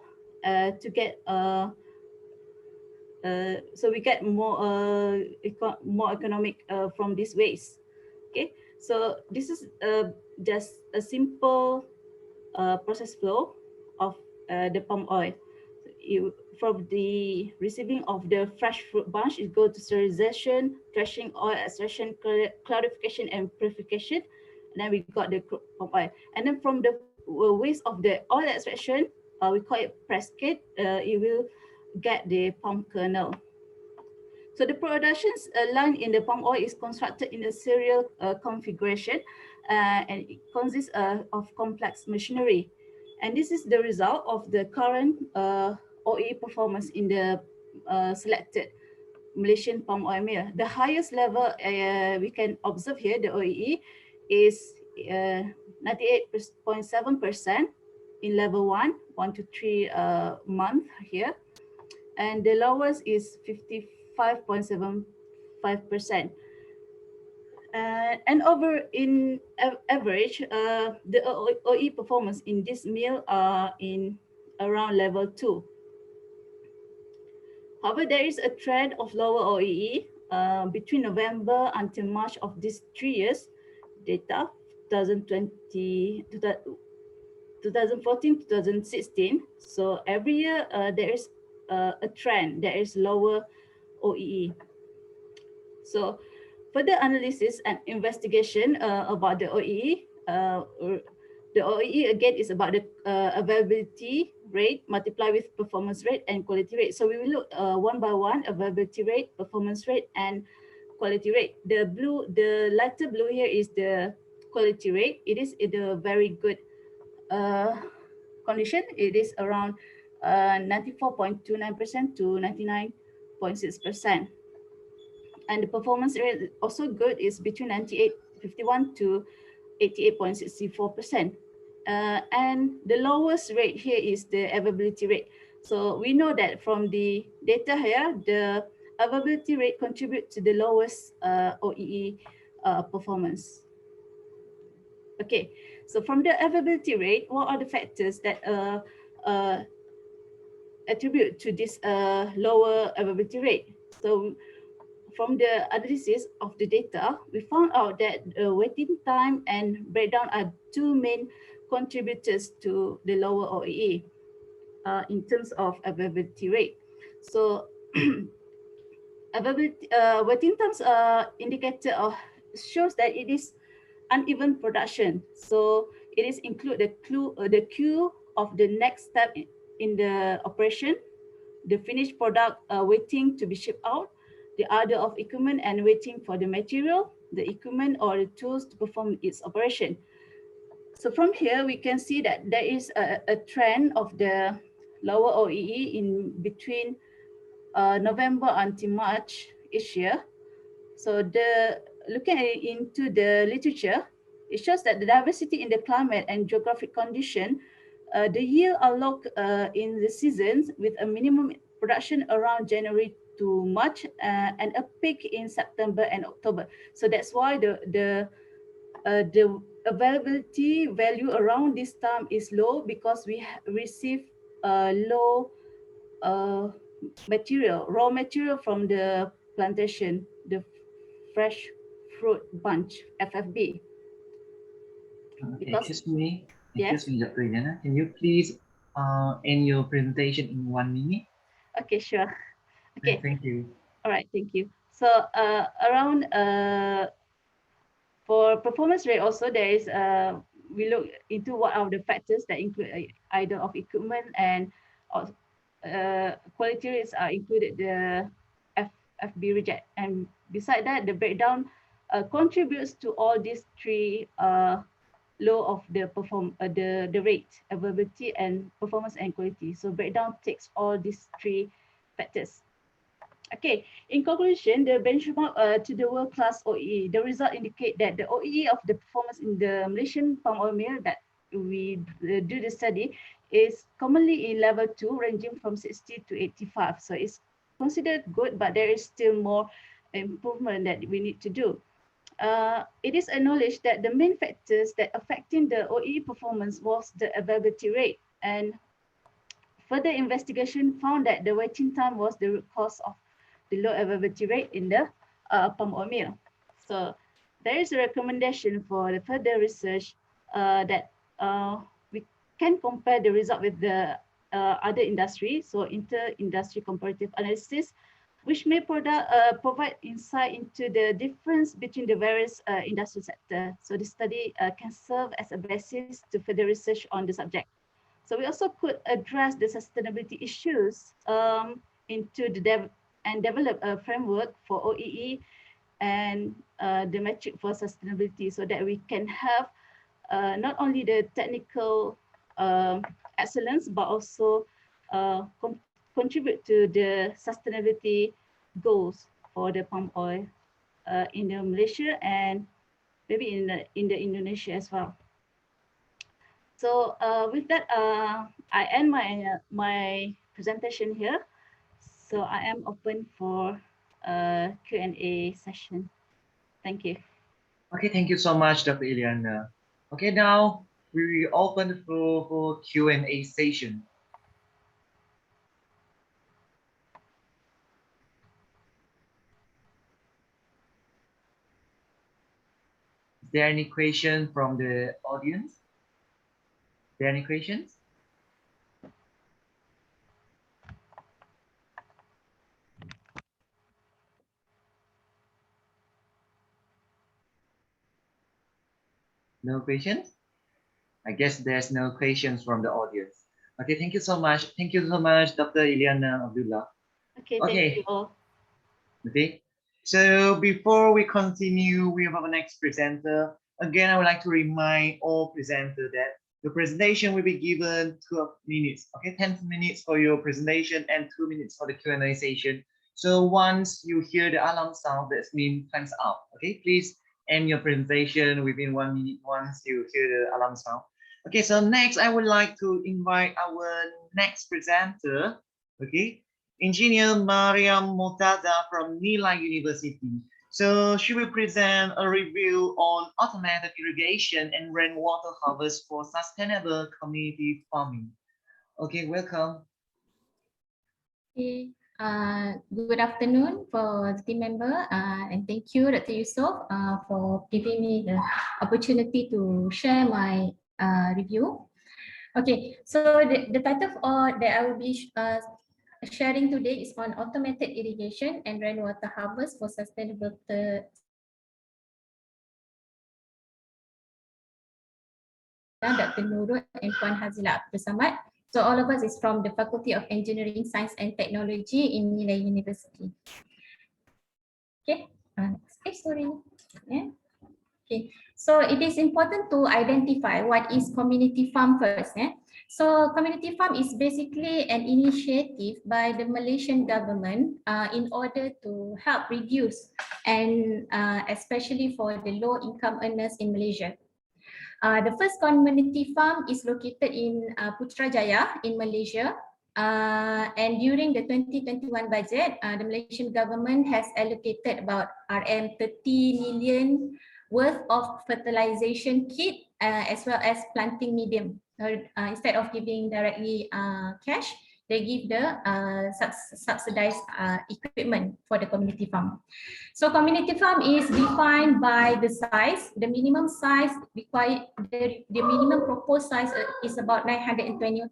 Speaker 16: to get so we get more economic from this waste. Okay, so this is just a simple process flow of the palm oil. From the receiving of the fresh fruit bunch, it goes to sterilization, threshing, oil extraction, clarification, and purification. And then we got the crude palm oil. And then from the waste of the oil extraction, we call it presscate, it will get the palm kernel. So the production line in the palm oil is constructed in a serial configuration, and it consists of complex machinery. And this is the result of the current OEE performance in the selected Malaysian palm oil mill. The highest level we can observe here, the OEE, is 98.7% in level 1 to 3 month here. And the lowest is 55.75%. And in average, the OEE performance in this mill are in around level 2. However, there is a trend of lower OEE between November until March of these 3 years, data 2020, 2014, 2016. So every year there is a trend, there is lower OEE. So further analysis and investigation about the OEE, the OEE again is about the availability rate multiplied with performance rate and quality rate. So we will look one by one: availability rate, performance rate, and quality rate. The lighter blue here is the quality rate. It is in a very good condition. It is around 94.29% to 99.6%. And the performance rate also good, is between 98.51 to 88.64%. And the lowest rate here is the availability rate. So we know that from the data here, the availability rate contributes to the lowest OEE performance. Okay, so from the availability rate, what are the factors that attribute to this lower availability rate? So from the analysis of the data, we found out that waiting time and breakdown are two main contributors to the lower OEE in terms of availability rate. So availability, waiting times indicator shows that it is uneven production. So it is include the queue of the next step in the operation, the finished product waiting to be shipped out, the order of equipment and waiting for the material, the equipment or the tools to perform its operation. So from here, we can see that there is a trend of the lower OEE in between November until March each year. So looking into the literature, it shows that the diversity in the climate and geographic condition, the yield are locked in the seasons with a minimum production around January to March and a peak in September and October. So that's why the availability value around this time is low, because we receive low raw material from the plantation, the fresh fruit bunch, FFB.
Speaker 12: Excuse me, Dr. Iliana, can you please end your presentation in 1 minute?
Speaker 16: Okay, sure. Okay.
Speaker 12: Thank you.
Speaker 16: All right, thank you. So around for performance rate also, there is we look into what are the factors that include either of equipment and quality rates are included, the FB reject, and beside that the breakdown contributes to all these three low of the rate, availability and performance and quality. So breakdown takes all these three factors. Okay, in conclusion, the benchmark to the world-class OEE, the result indicate that the OEE of the performance in the Malaysian palm oil mill that we do the study is commonly in level 2, ranging from 60 to 85. So it's considered good, but there is still more improvement that we need to do. It is acknowledged that the main factors that affecting the OEE performance was the availability rate, and further investigation found that the waiting time was the root cause of the low availability rate in the palm oil mill. So there is a recommendation for the further research that we can compare the result with the other industry, so inter-industry comparative analysis, which may provide insight into the difference between the various industry sectors. So the study can serve as a basis to further research on the subject. So we also could address the sustainability issues into the and develop a framework for OEE and the metric for sustainability, so that we can have not only the technical excellence, but also contribute to the sustainability goals for the palm oil in the Malaysia and maybe in the Indonesia as well. So with that, I end my presentation here. So I am open for a Q&A session. Thank you.
Speaker 12: Okay, thank you so much, Dr. Iliana. Okay, now we open for Q&A session. Is there any question from the audience? Is there any questions? No questions? I guess there's no questions from the audience. Okay, thank you so much. Thank you so much, Dr. Ilyana Abdullah.
Speaker 16: Okay, thank you all.
Speaker 12: Okay, so before we continue with our next presenter, again, I would like to remind all presenters that the presentation will be given 12 minutes, okay, 10 minutes for your presentation and 2 minutes for the Q&A session. So once you hear the alarm sound, that means time's up, okay? Please end your presentation within 1 minute once you hear the alarm sound. Okay, so next I would like to invite our next presenter, okay? Engineer Mariam Murtaza from Nilai University. So she will present a review on automated irrigation and rainwater harvest for sustainable community farming. Okay, welcome.
Speaker 17: Okay. Good afternoon for the team member, and thank you, Dr. Yusof, for giving me the opportunity to share my review. Okay, so the title that I will be sharing today is on automated irrigation and rainwater harvest for sustainable Dr. Nurul and Puan Hazila Abdul Samad. So all of us is from the Faculty of Engineering, Science and Technology in Nilai University. Okay, sorry. Yeah. Okay, so it is important to identify what is community farm first. So community farm is basically an initiative by the Malaysian government in order to help reduce and especially for the low income earners in Malaysia. The first community farm is located in Putrajaya in Malaysia. And during the 2021 budget, the Malaysian government has allocated about RM 30 million worth of fertilization kit as well as planting medium. Instead of giving directly cash, they give the subsidized equipment for the community farm. So community farm is defined by the size. The minimum size required, the minimum proposed size is about 929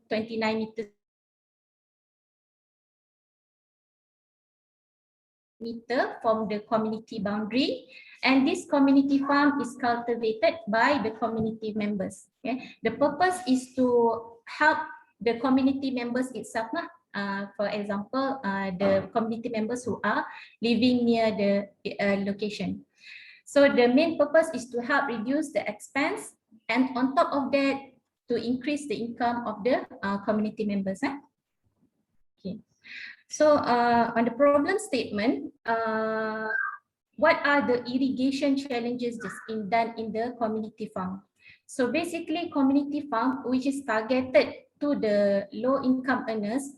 Speaker 17: meters from the community boundary, and this community farm is cultivated by the community members. Okay? The purpose is to help the community members itself. For example, the community members who are living near the location. So the main purpose is to help reduce the expense, and on top of that, to increase the income of the community members. Okay. So on the problem statement, what are the irrigation challenges done in the community farm? So basically, community farm, which is targeted to the low income earners,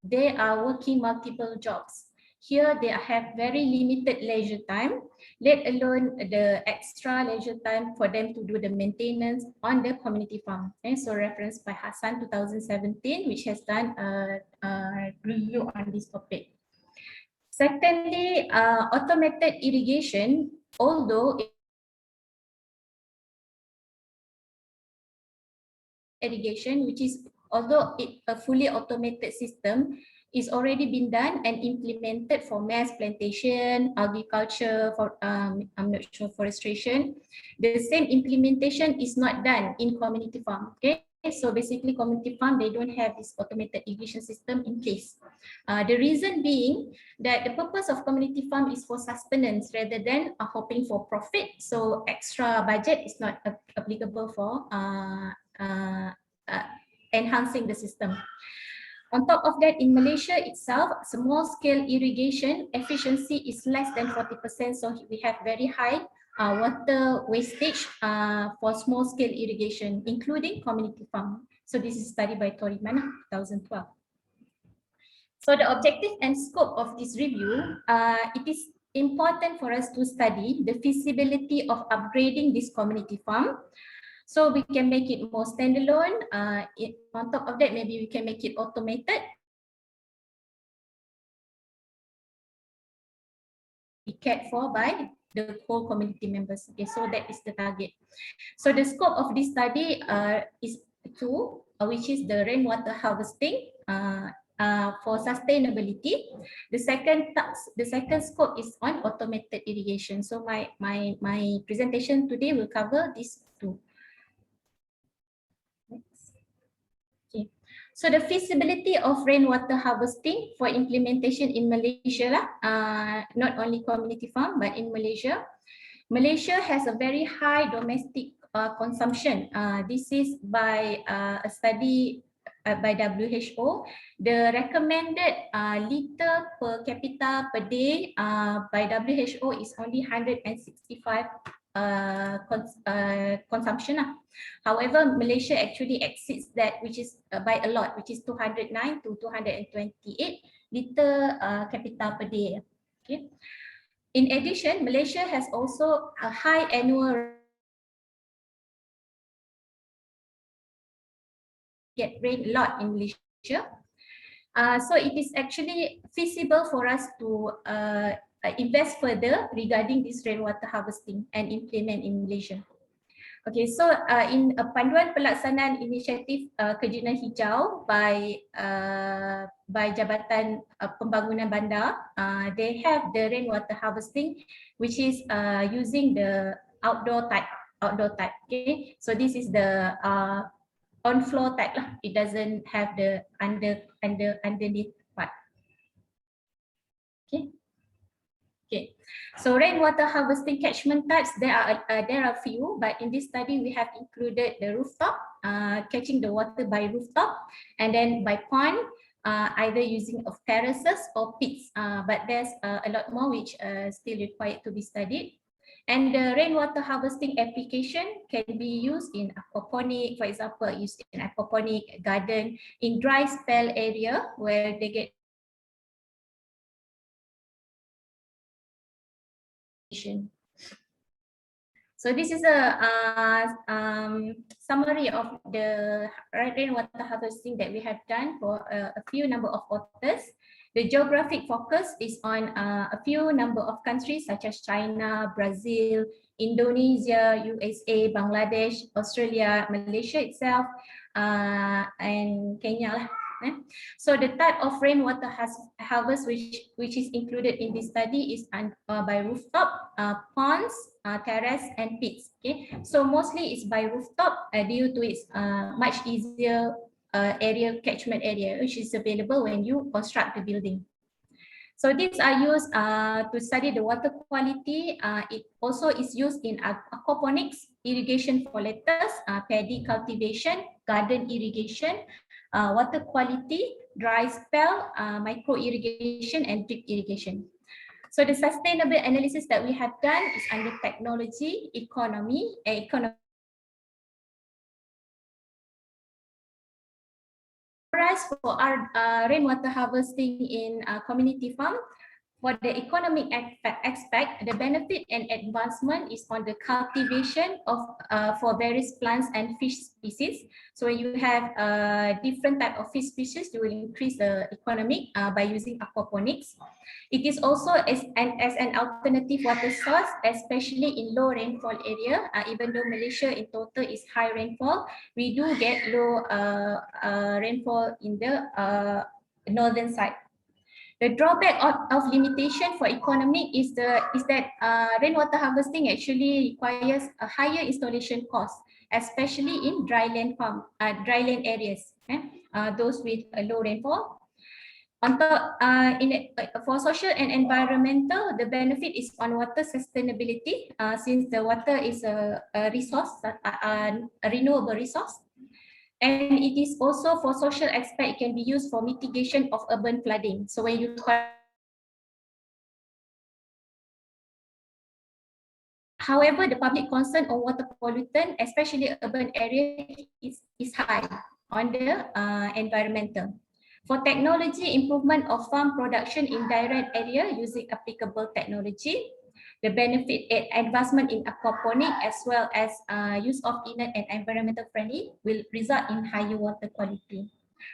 Speaker 17: they are working multiple jobs. Here they have very limited leisure time, let alone the extra leisure time for them to do the maintenance on the community farm. Okay, so referenced by Hassan 2017, which has done a review on this topic. Secondly, automated irrigation, although irrigation, which is a fully automated system, is already been done and implemented for maize plantation, agriculture, for I'm not sure, forestation. The same implementation is not done in community farm. Okay, so basically community farm, they don't have this automated irrigation system in place. The reason being that the purpose of community farm is for sustenance rather than hoping for profit. So extra budget is not applicable for enhancing the system. On top of that, in Malaysia itself, small-scale irrigation efficiency is less than 40%. So we have very high water wastage for small-scale irrigation, including community farm. So this is study by Toriman, 2012. So the objective and scope of this review, it is important for us to study the feasibility of upgrading this community farm. So we can make it more standalone. On top of that, maybe we can make it automated. Be cared for by the whole community members. Okay, so that is the target. So the scope of this study is two, which is the rainwater harvesting for sustainability. The second scope is on automated irrigation. So my presentation today will cover these two. Next. Okay. So the feasibility of rainwater harvesting for implementation in Malaysia, not only community farm, but in Malaysia. Malaysia has a very high domestic consumption. This is by a study by WHO. The recommended liter per capita per day by WHO is only 165 consumption. However, Malaysia actually exceeds that, which is by a lot, which is 209 to 228 liter capita per day. Okay. In addition, Malaysia has also a high annual get rain a lot in Malaysia. So it is actually feasible for us to invest further regarding this rainwater harvesting and implement in Malaysia. Okay, so in panduan pelaksanaan inisiatif kejinan hijau by Jabatan Pembangunan Bandar, they have the rainwater harvesting, which is using the outdoor type. Okay, so this is the on floor type lah. It doesn't have the underneath part. Okay. Okay, so rainwater harvesting catchment types, there are few, but in this study we have included the rooftop, catching the water by rooftop, and then by pond, either using of terraces or pits, but there's a lot more which still required to be studied. And the rainwater harvesting application can be used in aquaponic, for example, used in aquaponic garden, in dry spell area where they get So this is a summary of the rainwater harvesting that we have done for a few number of authors. The geographic focus is on a few number of countries such as China, Brazil, Indonesia, USA, Bangladesh, Australia, Malaysia itself, and Kenya. So the type of rainwater harvest which is included in this study is by rooftop, ponds, terrace, and pits. Okay, so mostly it's by rooftop due to its much easier area catchment area which is available when you construct the building. So these are used to study the water quality. It also is used in aquaponics, irrigation for lettuce, paddy cultivation, garden irrigation, water quality, dry spell, micro irrigation, and drip irrigation. So the sustainable analysis that we have done is under technology, economy, Whereas for our rainwater harvesting in community farm, for the economic aspect, the benefit and advancement is on the cultivation of for various plants and fish species. So when you have different type of fish species, you will increase the economic by using aquaponics. It is also as an alternative water source, especially in low rainfall area. Even though Malaysia in total is high rainfall, we do get low rainfall in the northern side. The drawback of limitation for economic is that rainwater harvesting actually requires a higher installation cost, especially in dryland areas, those with a low rainfall. On top, for social and environmental, the benefit is on water sustainability, since the water is a resource, a renewable resource. And it is also for social aspect, it can be used for mitigation of urban flooding. So when you However, the public concern on water pollutant, especially urban areas, is high on the environmental. For technology improvement of farm production in direct area using applicable technology, the benefit and advancement in aquaponic as well as use of inert and environmental friendly will result in higher water quality.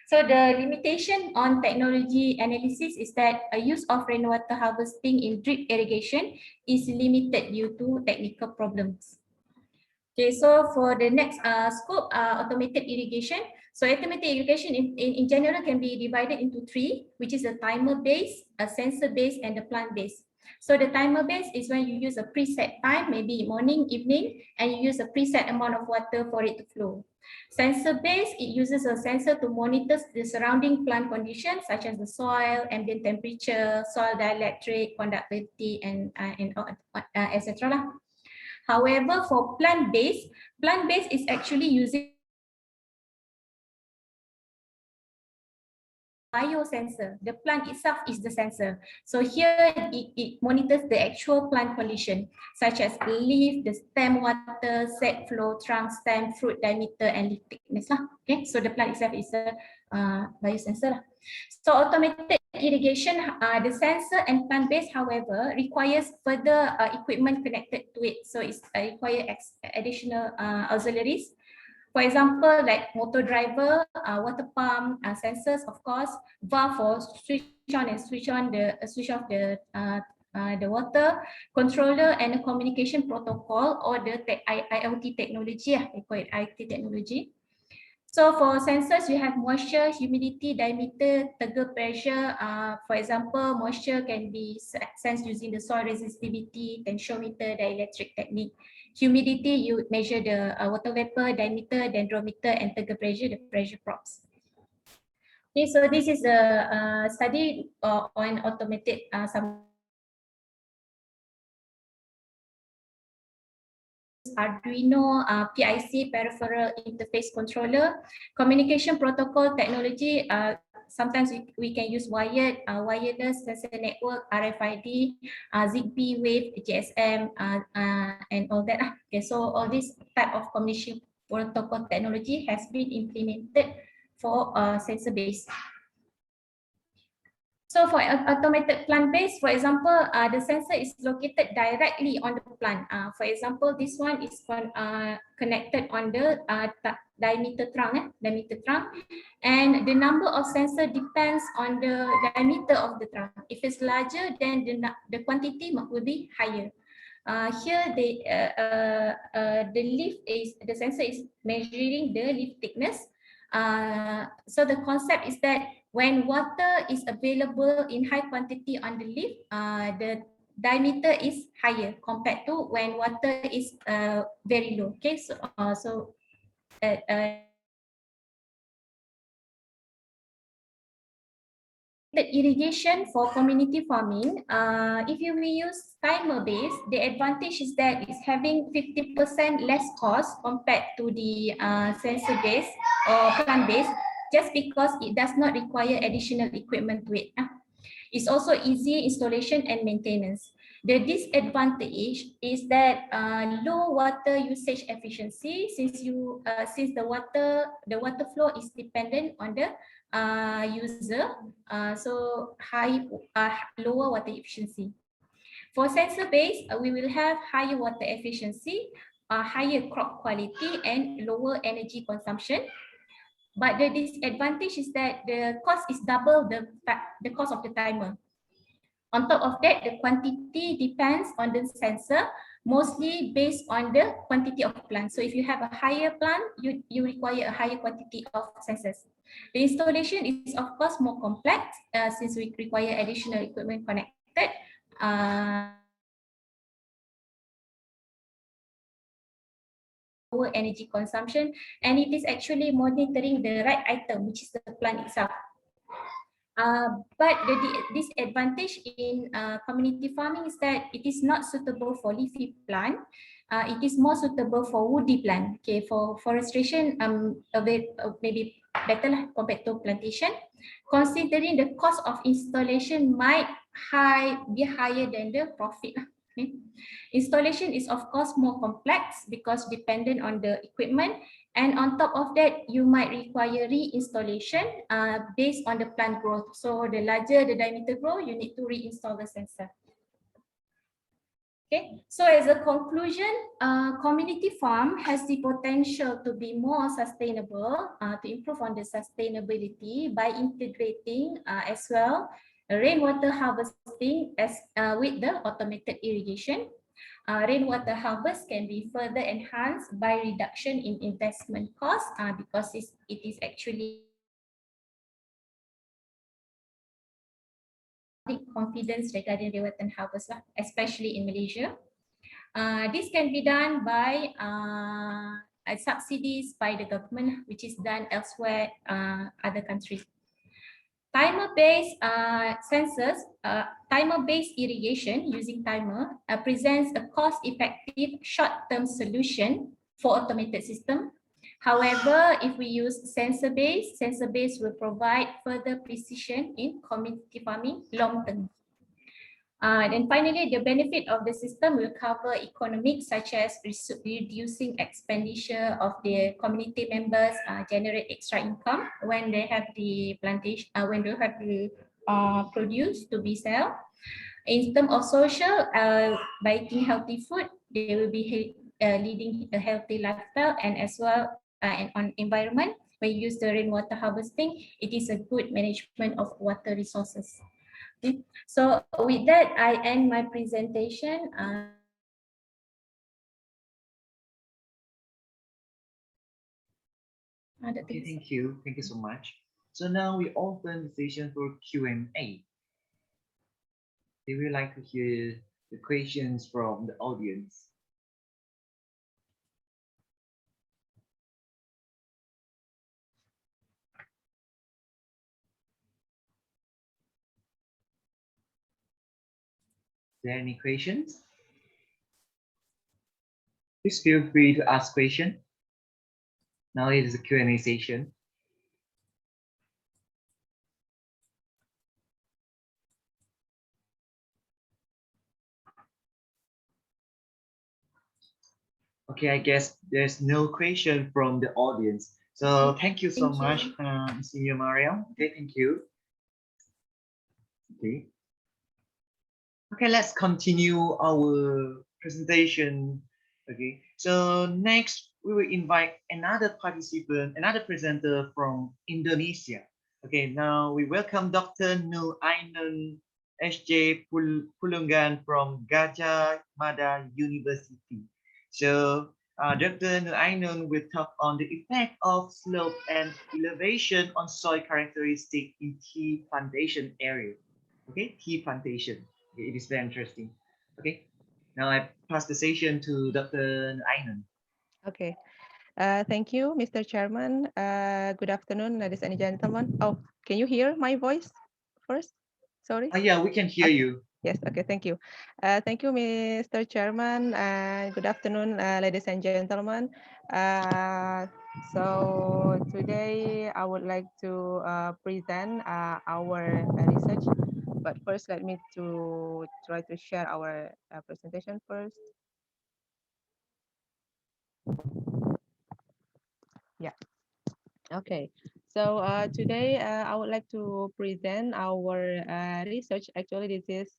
Speaker 17: So the limitation on technology analysis is that a use of rainwater harvesting in drip irrigation is limited due to technical problems. Okay, so for the next scope, automated irrigation. So automated irrigation in general can be divided into three, which is a timer-based, a sensor-based, and a plant-based. So the timer-based is when you use a preset time, maybe morning, evening, and you use a preset amount of water for it to flow. Sensor-based, it uses a sensor to monitor the surrounding plant conditions such as the soil, ambient temperature, soil dielectric, conductivity, and etc. However, for plant-based is actually using biosensor. The plant itself is the sensor. So here it monitors the actual plant condition, such as leaf, the stem water, set flow, trunk, stem, fruit diameter, and leaf thickness. Okay, so the plant itself is a biosensor. So automated irrigation, the sensor and plant-based, however, requires further equipment connected to it. So it's require additional auxiliaries. For example, like motor driver, water pump, sensors, of course, valve for switch on and switch off the water, controller, and a communication protocol, or the IoT technology, they call it IoT technology. So for sensors, you have moisture, humidity, diameter, Tegel pressure. For example, moisture can be sensed using the soil resistivity, tensiometer, dielectric technique. Humidity, you measure the water vapor, diameter, dendrometer, and Tegel pressure, the pressure probes. Okay, so this is a study on automated Arduino, PIC, peripheral interface controller, communication protocol technology. Sometimes we can use wired, wireless sensor network, RFID, Zigbee, Wave, GSM, and all that. Okay, so all this type of communication protocol technology has been implemented for sensor based. So for automated plant-based, for example, the sensor is located directly on the plant. For example, this one is connected on the diameter trunk, and the number of sensor depends on the diameter of the trunk. If it's larger, then the quantity will be higher. Here, the sensor is measuring the leaf thickness. So the concept is that when water is available in high quantity on the leaf, the diameter is higher compared to when water is very low. Okay, so the irrigation for community farming, if you will use timer based, the advantage is that it's having 50% less cost compared to the sensor based or plant based, just because it does not require additional equipment to it. It's also easy installation and maintenance. The disadvantage is that low water usage efficiency, since the water flow is dependent on the user, so lower water efficiency. For sensor based, we will have higher water efficiency, higher crop quality, and lower energy consumption. But the disadvantage is that the cost is double the cost of the timer. On top of that, the quantity depends on the sensor, mostly based on the quantity of plant. So if you have a higher plant, you require a higher quantity of sensors. The installation is of course more complex since we require additional equipment connected. Lower energy consumption, and it is actually monitoring the right item, which is the plant itself. But the disadvantage in community farming is that it is not suitable for leafy plant. It is more suitable for woody plant. Okay, for forestation, maybe better compared to plantation. Considering the cost of installation might be higher than the profit. Okay. Installation is of course more complex because dependent on the equipment, and on top of that, you might require reinstallation based on the plant growth. So the larger the diameter grow, you need to reinstall the sensor. Okay, so as a conclusion, community farm has the potential to be more sustainable, to improve on the sustainability by integrating as well rainwater harvesting as with the automated irrigation. Rainwater harvest can be further enhanced by reduction in investment costs because it is actually confidence regarding rainwater harvest, especially in Malaysia. This can be done by subsidies by the government, which is done elsewhere, other countries. Timer-based timer-based irrigation using timer presents a cost-effective short-term solution for automated system. However, if we use sensor-based will provide further precision in community farming long-term. And finally, the benefit of the system will cover economics such as reducing expenditure of the community members, generate extra income when they have the plantation, when they have the produce to be sold. In terms of social, by eating healthy food, they will be leading a healthy lifestyle, and as well and on environment. When you use the rainwater harvesting, it is a good management of water resources. Okay. So with that, I end my presentation.
Speaker 12: Okay, thank you. Thank you so much. So now we open the session for Q&A. We would like to hear the questions from the audience. Is there any questions? Please feel free to ask question. Now it is a Q&A session. Okay, I guess there's no question from the audience. So thank you so much, Senior Mariam. Okay, thank you. Okay. Okay, let's continue our presentation. Okay, so next we will invite another participant, another presenter from Indonesia. Okay, now we welcome Dr. Nur Ainun SJ Pulungan from Gajah Mada University. So Dr. Nur Ainun will talk on the effect of slope and elevation on soil characteristic in tea plantation area. Okay, tea plantation. Okay, it is very interesting. Okay, now I pass the session to Dr. Ainun.
Speaker 18: Okay. Thank you, Mr. Chairman. Good afternoon, ladies and gentlemen. Oh, can you hear my voice first? Sorry.
Speaker 12: Yeah, we can hear you.
Speaker 18: Yes, okay, thank you. Thank you, Mr. Chairman, and good afternoon, ladies and gentlemen. So today I would like to present our research, but first let me to try to share our presentation first. Yeah. Okay, so today I would like to present our research. Actually, this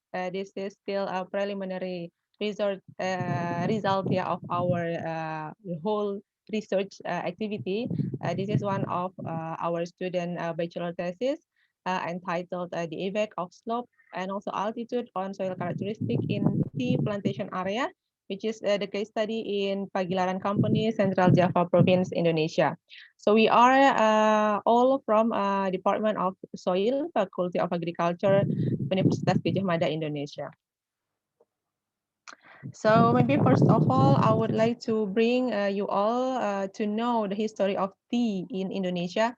Speaker 18: is still a preliminary result yeah, of our whole research activity. This is one of our student bachelor thesis entitled "The Effect of Slope and also Altitude on Soil Characteristic in Tea Plantation Area," which is the case study in Pagilaran Company, Central Java Province, Indonesia. So we are all from Department of Soil, Faculty of Agriculture, Universitas Gadjah Mada, Indonesia. So maybe first of all, I would like to bring you all to know the history of tea in Indonesia.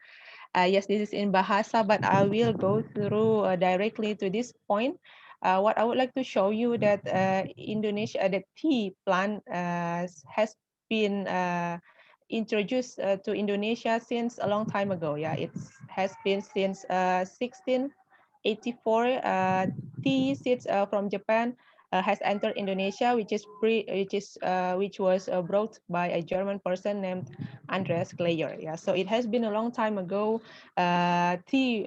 Speaker 18: Yes, this is in Bahasa, but I will go through directly to this point. What I would like to show you that Indonesia, the tea plant has been introduced to Indonesia since a long time ago. Yeah, it has been since 1684. Tea seeds from Japan has entered Indonesia, which was brought by a German person named Andreas Kleyer. Yeah, so it has been a long time ago. Tea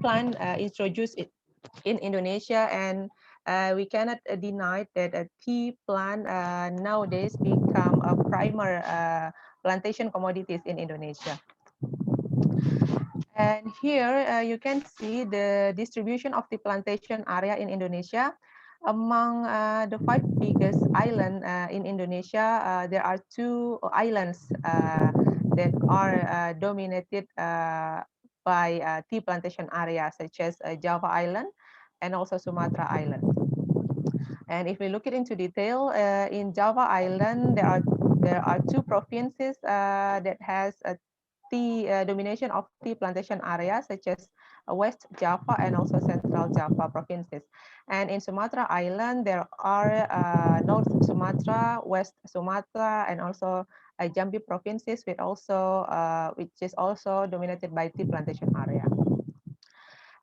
Speaker 18: plant introduced it in Indonesia, and we cannot deny that a tea plant nowadays become a primary plantation commodities in Indonesia. And here you can see the distribution of the plantation area in Indonesia. Among the 5 biggest islands in Indonesia, there are 2 islands that are dominated by tea plantation area, such as Java Island and also Sumatra Island. And if we look it into detail, in Java Island, there are 2 provinces that has a tea domination of tea plantation areas, such as West Java and also Central Java provinces. And in Sumatra Island, there are North Sumatra, West Sumatra, and also Jambi provinces, which is also dominated by tea plantation area.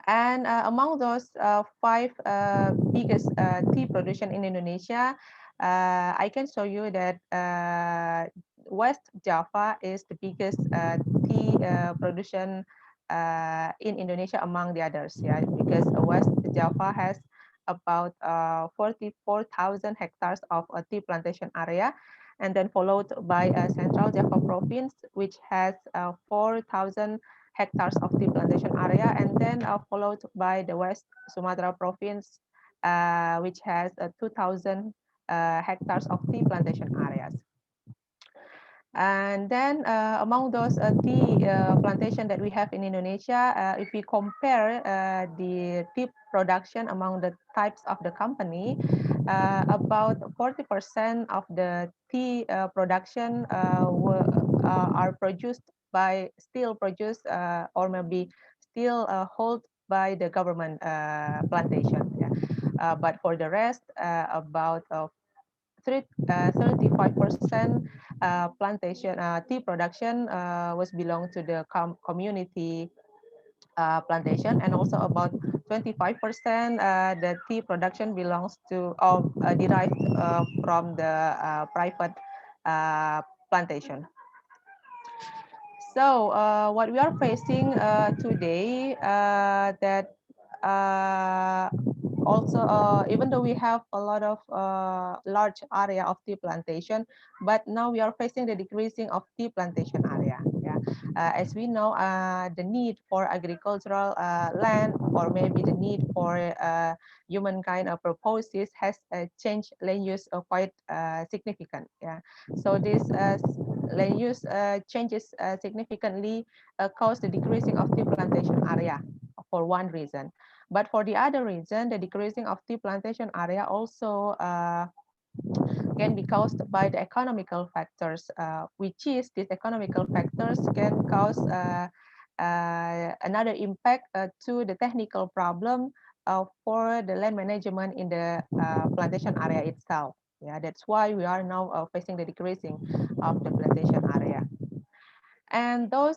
Speaker 18: And among those 5 biggest tea production in Indonesia, I can show you that West Java is the biggest tea production in Indonesia among the others, yeah, because West Java has about 44,000 hectares of tea plantation area, and then followed by Central Java province, which has 4,000 hectares of tea plantation area, and then followed by the West Sumatra province, which has 2,000 hectares of tea plantation areas. And then among those tea plantation that we have in Indonesia, if we compare the tea production among the types of the company, about 40% of the tea production are still produced or maybe still held by the government plantation. Yeah. But for the rest, about 35% plantation tea production was belong to the community plantation, and also about 25% the tea production belongs to or derived from the private plantation. So what we are facing today, that also even though we have a lot of large area of tea plantation, but now we are facing the decreasing of tea plantation area. Yeah, as we know, the need for agricultural land, or maybe the need for humankind purposes, has changed land use quite significant. Yeah, so this land use changes significantly cause the decreasing of tea plantation area for one reason. But for the other reason, the decreasing of tea plantation area also can be caused by the economical factors, which is these economical factors can cause another impact to the technical problem for the land management in the plantation area itself. Yeah, that's why we are now facing the decreasing of the plantation area. And those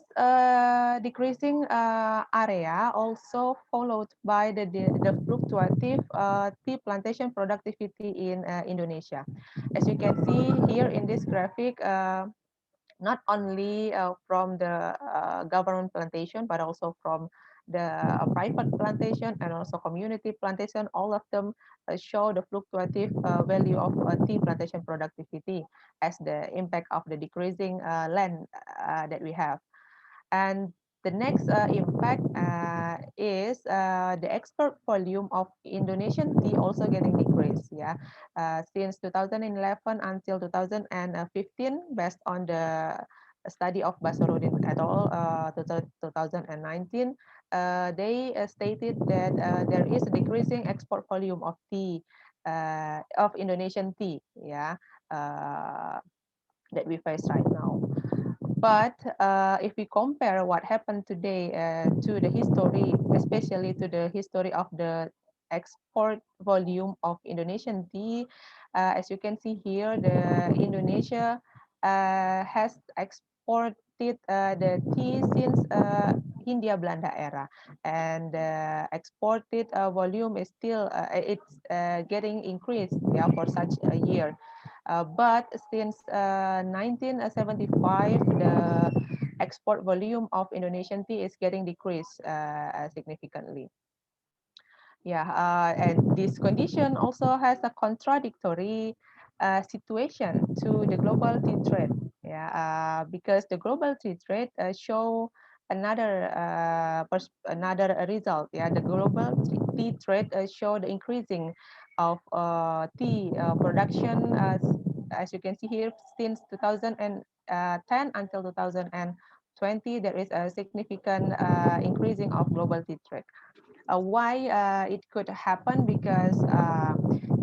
Speaker 18: decreasing area also followed by the fluctuative tea plantation productivity in Indonesia. As you can see here in this graphic, not only from the government plantation, but also from the private plantation and also community plantation, all of them show the fluctuative value of tea plantation productivity as the impact of the decreasing land that we have. And the next impact is the export volume of Indonesian tea also getting decreased. Yeah, since 2011 until 2015, based on the study of Basarudin et al. 2019, they stated that there is a decreasing export volume of tea, of Indonesian tea. Yeah, that we face right now. But if we compare what happened today to the history, especially to the history of the export volume of Indonesian tea, as you can see here, the Indonesia has exported the tea since Hindia Belanda era, and the exported volume is still it's getting increased, yeah, for such a year. But since 1975, the export volume of Indonesian tea is getting decreased significantly. Yeah, and this condition also has a contradictory situation to the global tea trade. Yeah, because the global tea trade show another result. Yeah, the global tea trade show the increasing of tea production as you can see here since 2010 until 2020. There is a significant increasing of global tea trade. Why it could happen? Because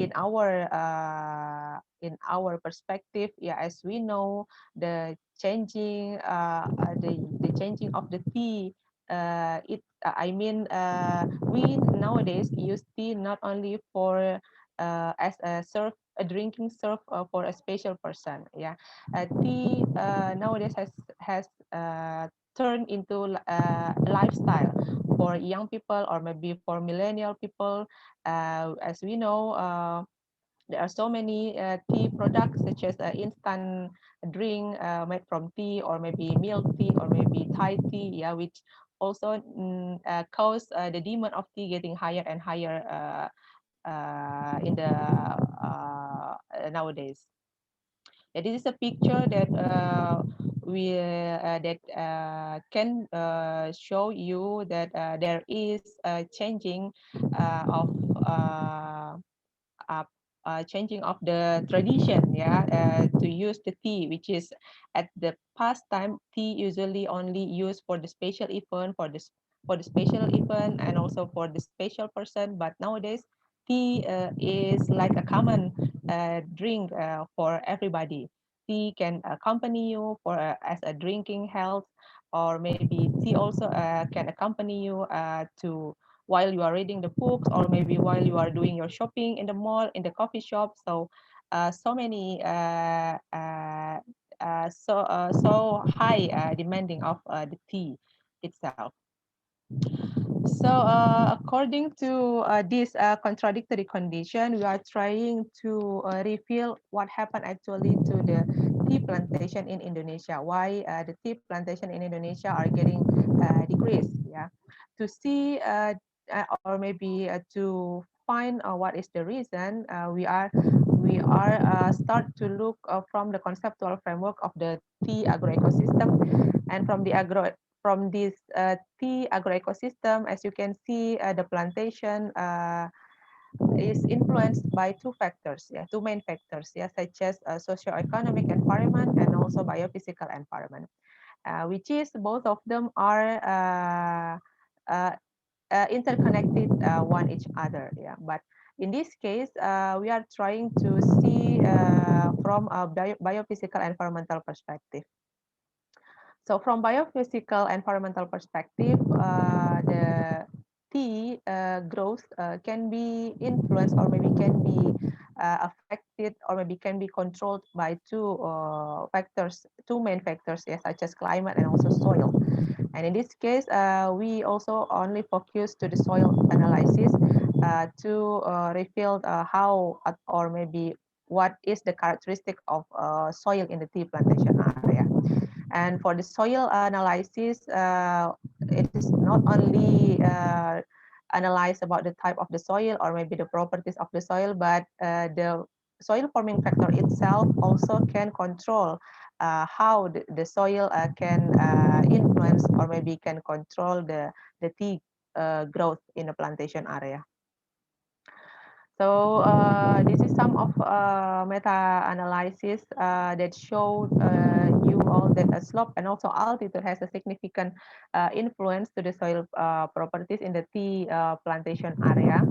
Speaker 18: in our perspective, yeah, as we know, the changing of the tea. I mean, we nowadays use tea not only for as a drinking serve for a special person. Yeah, tea nowadays has turned into a lifestyle for young people or maybe for millennial people. As we know, there are so many tea products such as instant drink made from tea or maybe milk tea or maybe Thai tea, yeah, which also cause the demand of tea getting higher and higher in the nowadays. Yeah, this is a picture that we can show you that there is a changing of uh, changing of the tradition, yeah, to use the tea, which is at the past time tea usually only used for the special event, for the special event and also for the special person. But nowadays tea is like a common drink for everybody. Tea can accompany you for as a drinking health, or maybe tea also can accompany you to while you are reading the books, or maybe while you are doing your shopping in the mall, in the coffee shop. So so many so high demanding of the tea itself. So according to this contradictory condition, we are trying to reveal what happened actually to the tea plantation in Indonesia. Why the tea plantation in Indonesia are getting decreased? Yeah, to see or maybe to find what is the reason, we are start to look from the conceptual framework of the tea agroecosystem, and from this tea agroecosystem, as you can see, the plantation is influenced by two factors, yeah, two main factors, yeah, such as socio-economic environment and also biophysical environment, which is both of them are uh, interconnected one each other, yeah. But in this case, we are trying to see from a biophysical environmental perspective. So from biophysical environmental perspective, the tea growth can be influenced or maybe can be affected or maybe can be controlled by two main factors, yes, such as climate and also soil. And in this case, we also only focus to the soil analysis to reveal how or maybe what is the characteristic of soil in the tea plantation area. And for the soil analysis, it is not only analyze about the type of the soil or maybe the properties of the soil, but the soil forming factor itself also can control how the soil can influence or maybe can control the tea growth in the plantation area. So this is some of meta-analysis that showed you all that a slope and also altitude has a significant influence to the soil properties in the tea plantation area.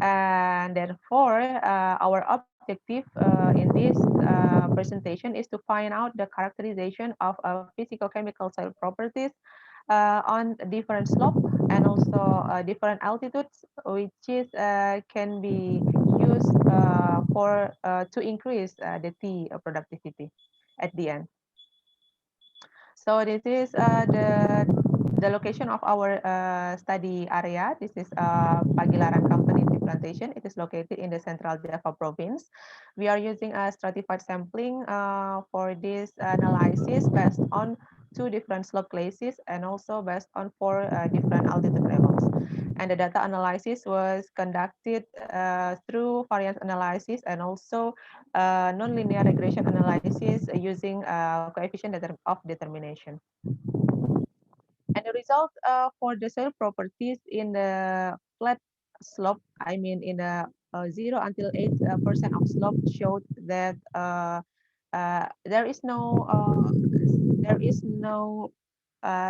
Speaker 18: And therefore, our objective in this presentation is to find out the characterization of physicochemical soil properties on different slope and also different altitudes, which is can be used for to increase the tea productivity at the end. So this is the location of our study area. This is Pagilaran Company Tea Plantation. It is located in the Central Java province. We are using a stratified sampling for this analysis based on 2 different slope classes and also based on 4 different altitude levels. And the data analysis was conducted through variance analysis and also nonlinear regression analysis using coefficient of determination. And the result for the soil properties in the flat slope, I mean in the 0 until 8% of slope, showed that there is no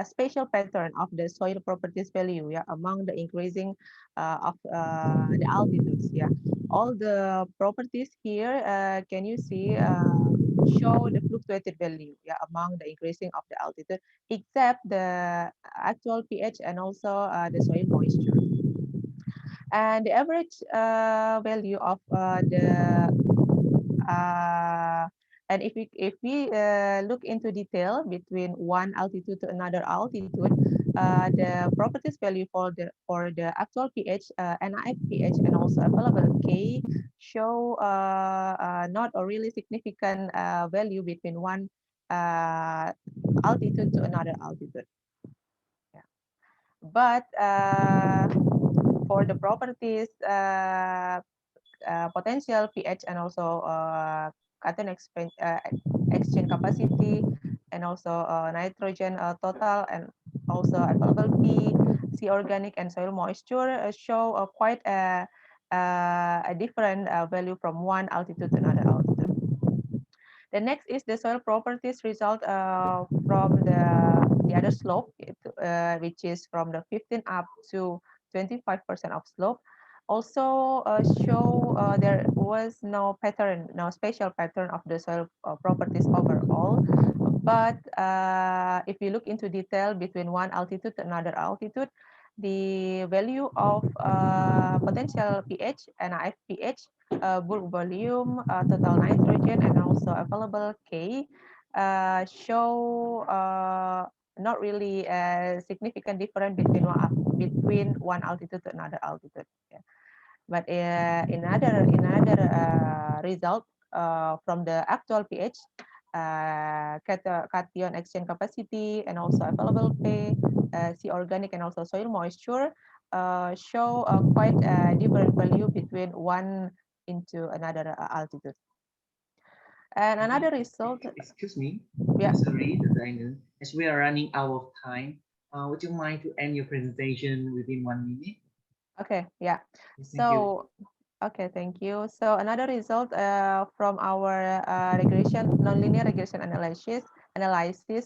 Speaker 18: spatial pattern of the soil properties value, yeah, among the increasing of the altitudes. Yeah, all the properties here, can you see, show the fluctuated value, yeah, among the increasing of the altitude, except the actual pH and also the soil moisture. And the average value of and if we look into detail between one altitude to another altitude, the properties value for the actual pH, NIF pH, and also available K show not a really significant value between one altitude to another altitude. Yeah. But for the properties potential pH and also cation exchange capacity and also nitrogen total and also available P, C organic and soil moisture show quite a different value from one altitude to another altitude. The next is the soil properties result from the other slope, which is from the 15 up to 25% of slope. Also show there was no pattern, no spatial pattern of the soil properties overall. But if you look into detail between one altitude to another altitude, the value of potential pH and pH, bulk volume, total nitrogen, and also available K show not really a significant difference between one altitude to another altitude. Yeah. But in another result from the actual pH, cation exchange capacity, and also available P, C organic, and also soil moisture show quite a different value between one into another altitude. And another result.
Speaker 12: Excuse me.
Speaker 18: Yeah.
Speaker 12: Sorry, Dr. Ainul. As we are running out of time, would you mind to end your presentation within 1 minute?
Speaker 18: Okay. Yeah.
Speaker 12: Yes, thank
Speaker 18: So.
Speaker 12: you.
Speaker 18: Okay, thank you. So another result from our nonlinear regression analysis,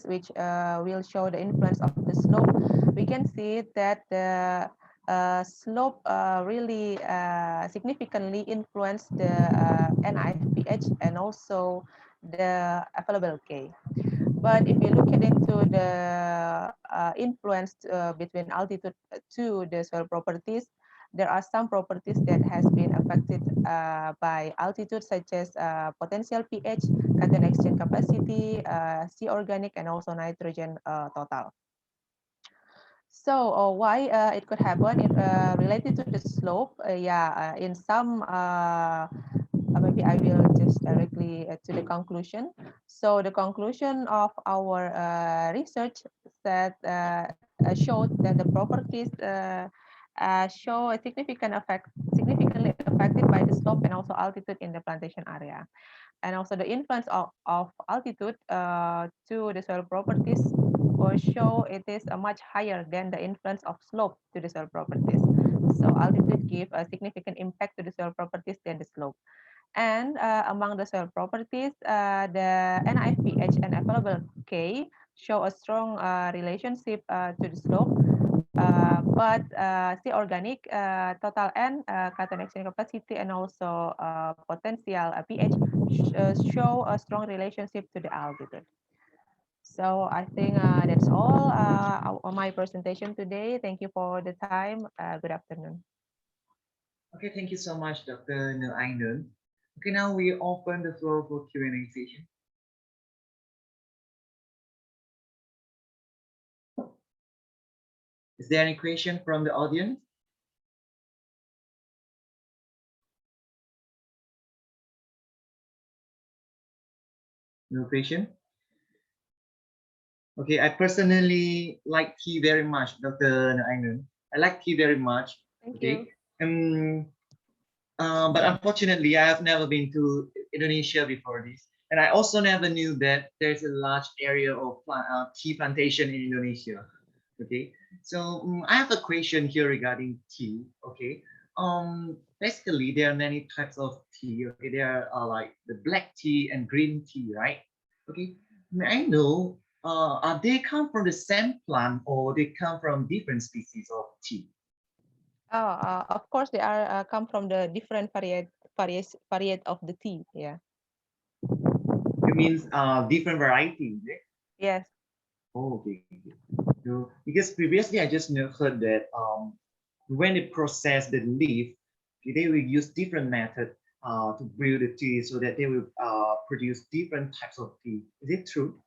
Speaker 18: which will show the influence of the slope, we can see that the slope really significantly influenced the NIFPH and also the available K. But if you look into the influence between altitude to the soil properties, there are some properties that has been affected by altitude, such as potential pH, cation exchange capacity, C organic, and also nitrogen total. So why it could happen related to the slope? In some, maybe I will just directly to the conclusion. So the conclusion of our research that showed that the properties show a significantly affected by the slope and also altitude in the plantation area. And also the influence of altitude to the soil properties will show it is much higher than the influence of slope to the soil properties. So altitude give a significant impact to the soil properties than the slope. And among the soil properties, the NIFPH and available K show a strong relationship to the slope. But C organic, total N, cation exchange capacity, and also potential pH show a strong relationship to the altitude. So I think that's all on my presentation today. Thank you for the time. Good afternoon.
Speaker 12: Okay, thank you so much, Dr. Ainul. Okay, now we open the floor for Q&A session. Is there any question from the audience? No question? Okay, I personally like tea very much, Dr. Ainun. I like tea very much.
Speaker 18: Thank
Speaker 12: Okay.
Speaker 18: you.
Speaker 12: But unfortunately, I have never been to Indonesia before this. And I also never knew that there's a large area of tea plantation in Indonesia. Okay, so I have a question here regarding tea. Okay, basically there are many types of tea. Okay, there are like the black tea and green tea, right? Okay, may I know, are they come from the same plant or they come from different species of tea?
Speaker 18: Oh, of course, they are come from the different variety of the tea. Yeah.
Speaker 12: It means different variety, is it?
Speaker 18: Yes.
Speaker 12: Oh, okay. So, because previously I just heard that when they process the leaf, they will use different method to brew the tea so that they will produce different types of tea. Is it true?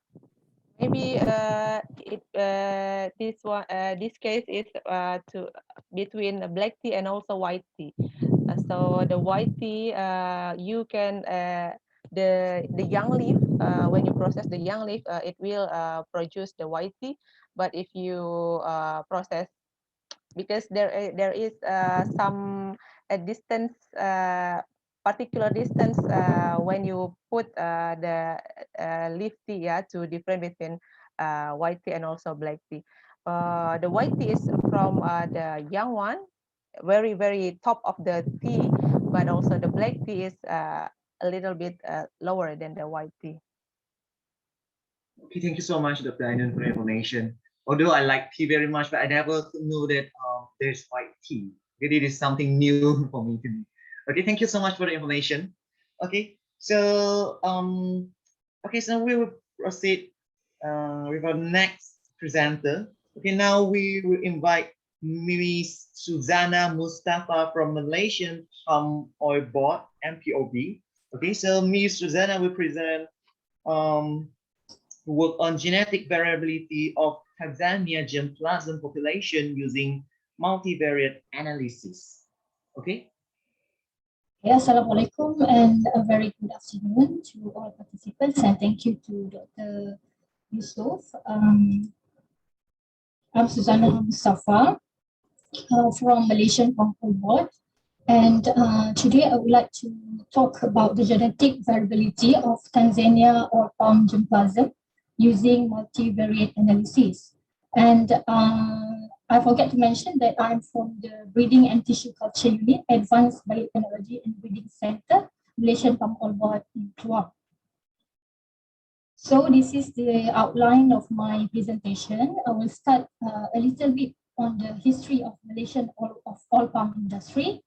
Speaker 18: Maybe this case is to between black tea and also white tea. So the white tea, you can the young leaf, when you process the young leaf, it will produce the white tea. But if you process, because there is some distance, particular distance, when you put the leaf tea, yeah, to different between white tea and also black tea. The white tea is from the young one, very top of the tea, but also the black tea is a little bit lower than the white tea.
Speaker 12: Okay, thank you so much, Dr. Ainun, for the information. Although I like tea very much, but I never knew that there's white tea. It is something new for me to me. Okay, thank you so much for the information. Okay, so so we will proceed with our next presenter. Okay, now we will invite Ms. Susanna Mustafa from Malaysian Palm Oil Board, MPOB. Okay, so Ms. Susanna will present work on genetic variability of Tanzania germplasm population using multivariate analysis. Okay.
Speaker 19: Assalamualaikum and a very good afternoon to all participants, and thank you to Dr. Yusuf. I'm Susanna Mustafa from Malaysian Palm Oil Board, and today I would like to talk about the genetic variability of Tanzania or palm germplasm using multivariate analysis. And I forget to mention that I'm from the Breeding and Tissue Culture Unit, Advanced Biotechnology and Breeding Center, Malaysian Palm Oil Board in Keluang. So this is the outline of my presentation. I will start a little bit on the history of Malaysian oil palm industry,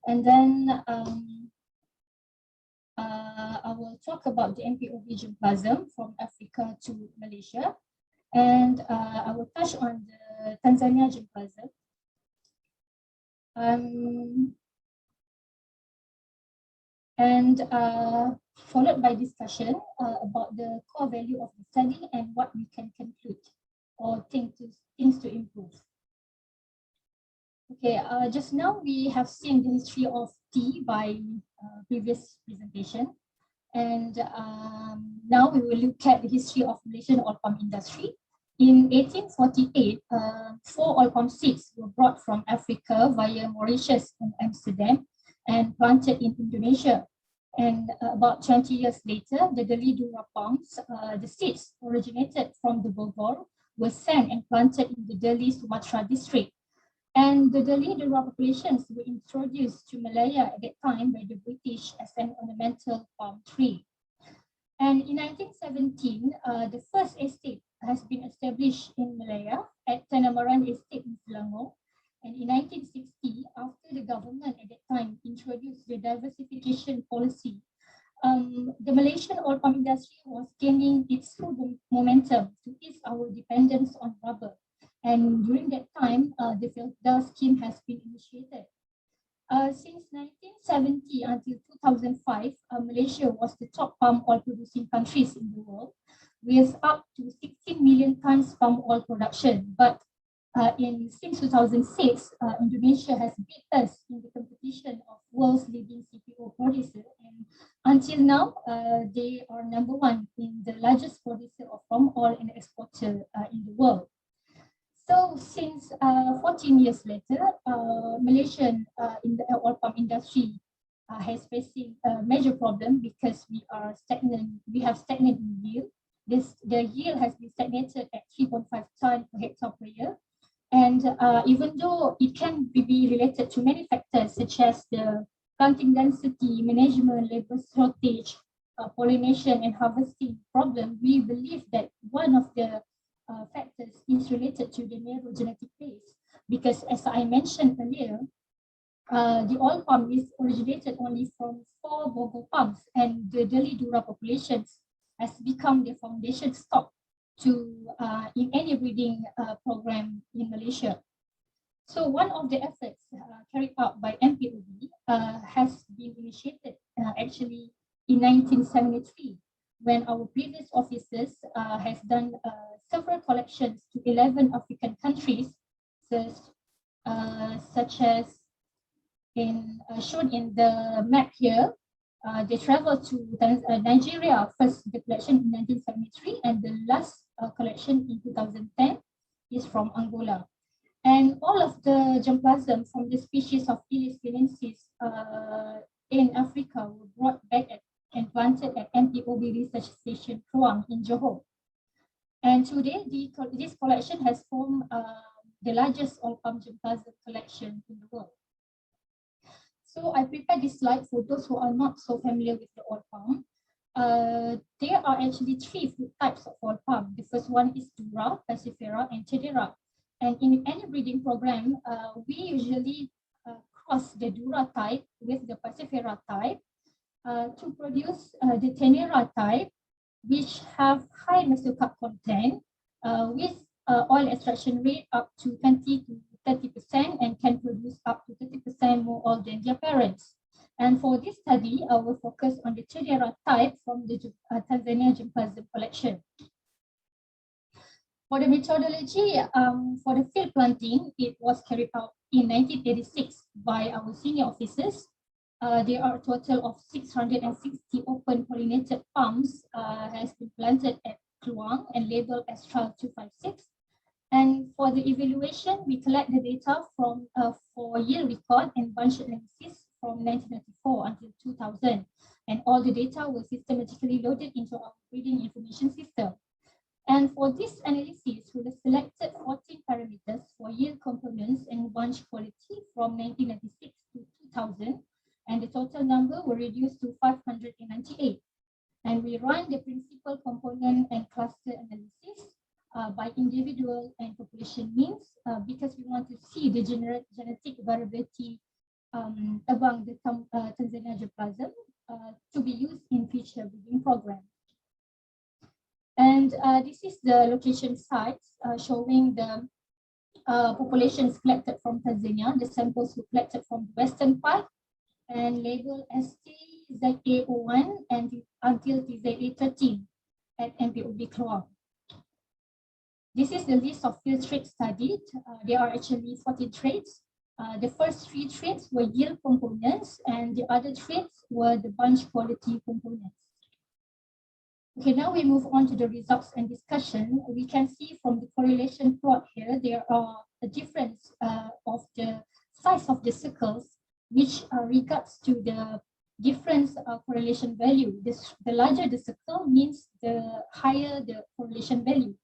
Speaker 19: and then I will talk about the MPOB germplasm from Africa to Malaysia, and I will touch on the Tanzania germplasm. Followed by discussion about the core value of the study and what we can conclude or things to improve. Okay, just now we have seen the history of tea by previous presentation, and now we will look at the history of Malaysian oil palm industry. In 1848, 4 oil palm seeds were brought from Africa via Mauritius and Amsterdam and planted in Indonesia. And about 20 years later, the Deli Dura palms, the seeds originated from the Bogor, were sent and planted in the Deli, Sumatra district. And the Deli Dura populations were introduced to Malaya at that time by the British as an ornamental palm tree. And in 1917, the first estate has been established in Malaya at Tanamaran Estate in Selangor. And in 1960, after the government at that time introduced the diversification policy, the Malaysian oil palm industry was gaining its full momentum to ease our dependence on rubber. And during that time, the FILDA scheme has been initiated. Since 1970 until 2005, Malaysia was the top palm oil producing countries in the world, with up to 16 million tons palm oil production. But since 2006, Indonesia has beat us in the competition of world's leading CPO producer, and Until now, they are number one in the largest producer of palm oil and exporter in the world. So since 14 years later, Malaysian in the oil palm industry has facing a major problem because we are stagnant. We have stagnant yield. The yield has been stagnated at 3.5 ton per hectare per year. And even though it can be related to many factors such as the planting density, management, labor shortage, pollination and harvesting problem, we believe that one of the factors is related to the narrow genetic base. Because as I mentioned earlier, the oil palm is originated only from 4 bogo palms, and the Deli Dura populations has become the foundation stock to in any breeding program in Malaysia. So one of the efforts carried out by MPOB has been initiated actually in 1973, when our previous officers has done several collections to 11 African countries, such as shown in the map here. They traveled to Nigeria first, the collection in 1973, and the last collection in 2010 is from Angola. And all of the germplasm from the species of Ilis sinensis in Africa were brought back and planted at MPOB Research Station Kluang in Johor. And today, this collection has formed the largest oil palm germplasm collection in the world. So I prepared this slide for those who are not so familiar with the oil palm. There are actually 3 food types of oil palm. The first one is Dura, Passifera, and Cedera. And in any breeding program, we usually cross the Dura type with the Passifera type to produce the Tenera type, which have high mesocarp content with oil extraction rate up to 20 to 30% and can produce up to 30% more oil than their parents. And for this study, I will focus on the Cedera type from the Tanzania germplasm collection. For the methodology, for the field planting, it was carried out in 1986 by our senior officers. There are a total of 660 open pollinated palms has been planted at Kluang and labeled as trial 256. And for the evaluation, we collect the data from for yield record and bunch analysis from 1994 until 2000. And all the data were systematically loaded into our breeding information system. And for this analysis, we selected 14 parameters for yield components and bunch quality from 1996 to 2000. And the total number were reduced to 598. And we run the principal component and cluster analysis by individual and population means because we want to see the genetic variability among the Tanzania germplasm to be used in future breeding programs. And this is the location sites showing the populations collected from Tanzania. The samples were collected from the western part and labeled as TZA01 and until TZA13 at MPOB Kluang. This is the list of field traits studied. There are actually 14 traits. The first 3 traits were yield components and the other traits were the bunch quality components. Okay, now we move on to the results and discussion. We can see from the correlation plot here, there are a difference of the size of the circles, which regards to the difference correlation value. The larger the circle means the higher the correlation value.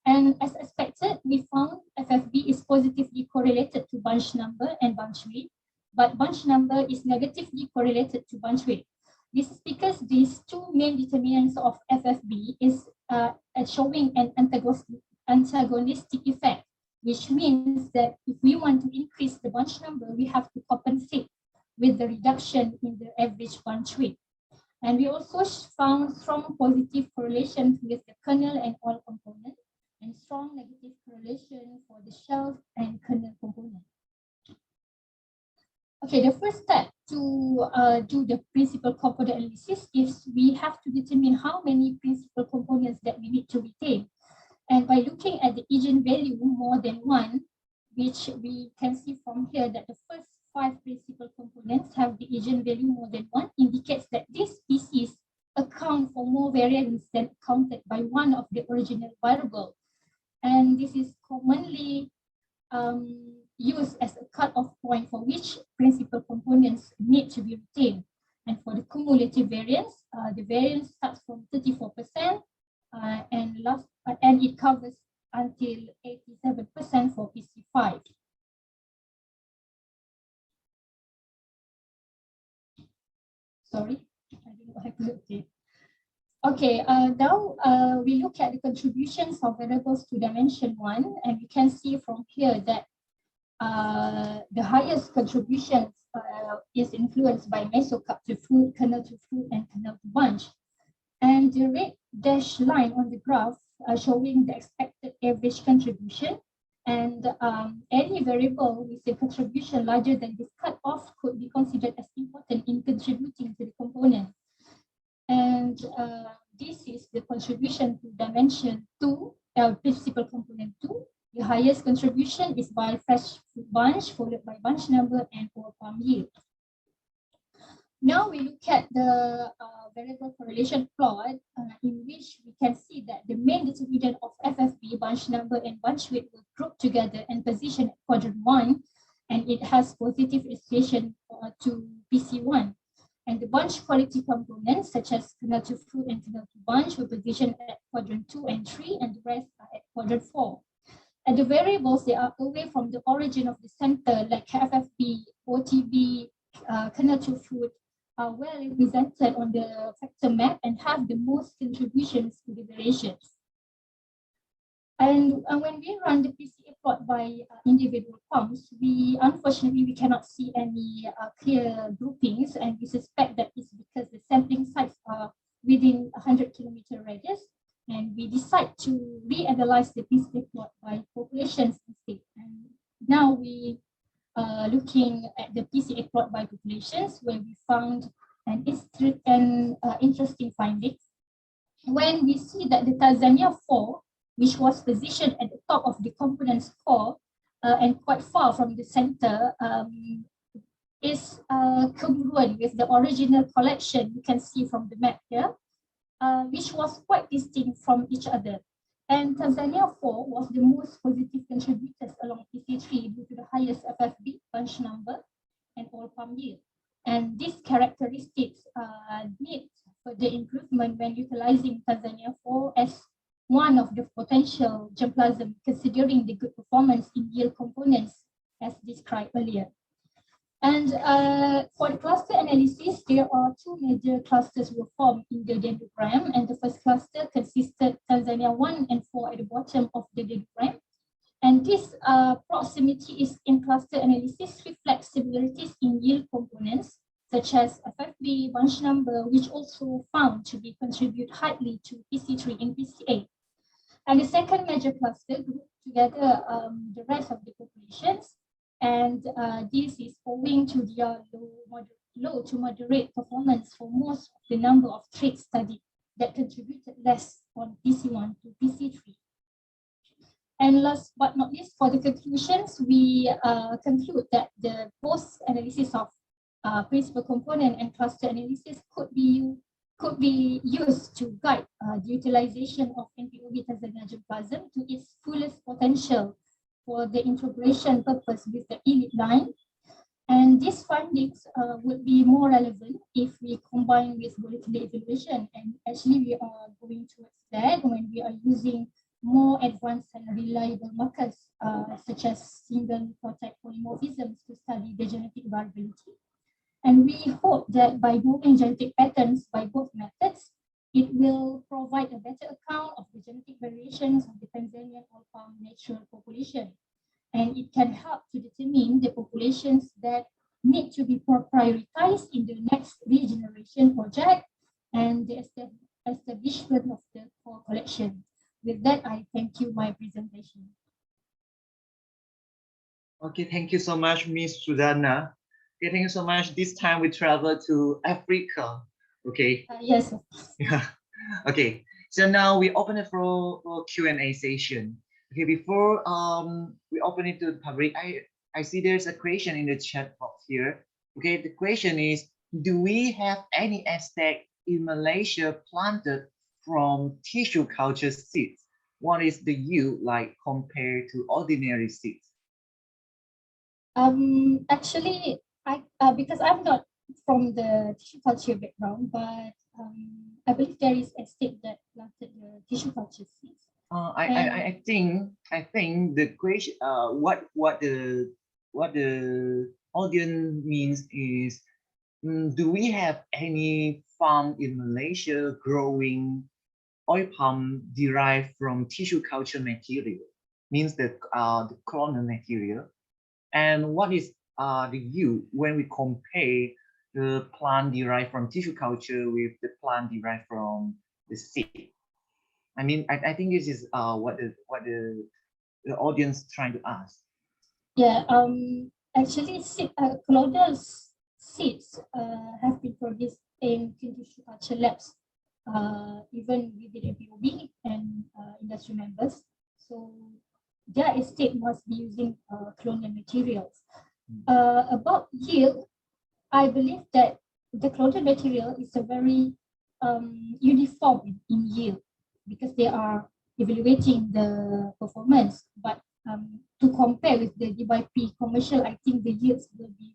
Speaker 19: And as expected, we found FFB is positively correlated to bunch number and bunch weight, but bunch number is negatively correlated to bunch weight. This is because these 2 main determinants of FFB is showing an antagonistic effect, which means that if we want to increase the bunch number, we have to compensate with the reduction in the average bunch weight. And we also found strong positive correlations with the kernel and oil component, and strong negative correlation for the shell and kernel component. Okay, the first step to do the principal component analysis is we have to determine how many principal components that we need to retain. And by looking at the eigenvalue more than 1, which we can see from here that the first 5 principal components have the agent value more than 1 indicates that this species account for more variance than accounted by one of the original variable. And this is commonly used as a cut-off point for which principal components need to be retained. And for the cumulative variance, the variance starts from 34% and it covers until 87% for PC5. Sorry, I didn't have to okay. Okay, now we look at the contributions of variables to dimension 1, and we can see from here that the highest contributions is influenced by mesocarp to fruit, kernel to fruit, and kernel to bunch. And the red dashed line on the graph showing the expected average contribution. And any variable with a contribution larger than this cutoff could be considered as important in contributing to the component. And this is the contribution to dimension 2, principal component 2. The highest contribution is by fresh fruit bunch, followed by bunch number and or palm yield. Now we look at the variable correlation plot in which we can see that the main determinant of FFB, bunch number and bunch weight were grouped together and positioned at quadrant 1, and it has positive association to PC1. And the bunch quality components such as kernel to fruit and kernel to bunch were positioned at quadrant 2 and 3, and the rest are at quadrant 4. And the variables, they are away from the origin of the center, like FFB, OTB, kernel to fruit, are well represented on the factor map and have the most contributions to the variations. And when we run the PCA plot by individual pumps, unfortunately we cannot see any clear groupings, and we suspect that it's because the sampling sites are within 100-kilometer radius, and we decide to reanalyze the PCA plot by populations instead. And now we looking at the PCA plot by populations, where we found an interesting findings. When we see that the Tanzania 4, which was positioned at the top of the component score and quite far from the center, is congruent with the original collection you can see from the map here, which was quite distinct from each other. And Tanzania 4 was the most positive contributors along PC3 due to the highest FFB, bunch number, and all palm yield. And these characteristics need further improvement when utilizing Tanzania 4 as one of the potential germplasm, considering the good performance in yield components as described earlier. And for the cluster analysis, there are two major clusters were formed in the dendrogram, and the first cluster consisted Tanzania 1 and 4 at the bottom of the dendrogram. And this proximity is in cluster analysis reflects similarities in yield components such as FFB, bunch number, which also found to be contribute highly to PC3 and PCA. And the second major cluster grouped together the rest of the populations, and this is owing to their low to moderate performance for most of the number of traits studied that contributed less on PC1 to PC3. And last but not least, for the conclusions, we conclude that the both analysis of principal component and cluster analysis could be used to guide the utilization of NPOB Tanzania germplasm to its fullest potential for the integration purpose with the elite line. And these findings would be more relevant if we combine with molecular evaluation. And actually we are going towards that when we are using more advanced and reliable markers such as single nucleotide polymorphisms to study the genetic variability. And we hope that by knowing genetic patterns by both methods, it will provide a better account of the genetic variations of the Tanzanian oil palm natural population. And it can help to determine the populations that need to be prioritized in the next regeneration project and the establishment of the core collection. With that, I thank you my presentation.
Speaker 12: Okay, thank you so much, Miss Sudana. Okay, thank you so much. This time we travel to Africa. Okay.
Speaker 19: Yes.
Speaker 12: Yeah. Okay. So now we open it for Q&A session. Okay. Before we open it to the public, I see there's a question in the chat box here. Okay, the question is, do we have any Aztec in Malaysia planted from tissue culture seeds? What is the yield like compared to ordinary seeds?
Speaker 19: Actually, because I'm not from the tissue culture background, but I believe there is a state that planted the tissue culture seeds.
Speaker 12: I think the question what the audience means is, do we have any farm in Malaysia growing oil palm derived from tissue culture material? Means the clonal material. And what is the yield when we compare the plant derived from tissue culture with the plant derived from the seed? I mean, I think this is what the audience trying to ask.
Speaker 19: Yeah. Actually, clonal seeds have been produced in tissue culture labs, even within MPOB and industry members. So their estate must be using clonal materials. About yield, I believe that the clonal material is a very uniform in yield because they are evaluating the performance. But to compare with the DYP commercial, I think the yields will be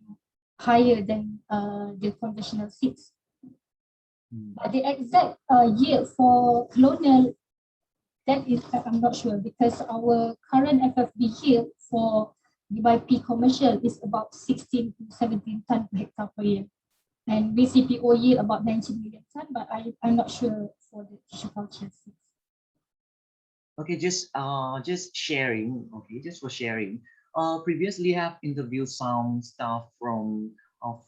Speaker 19: higher than the conventional seeds. But the exact yield for clonal, that is, I'm not sure, because our current FFB yield for DYP commercial is about 16 to 17 ton per hectare per year. And VCPO yield about 19 million ton, but I'm not sure for the tissue culture seeds.
Speaker 12: Okay, just sharing. Okay, just for sharing. Previously, I have interviewed some staff from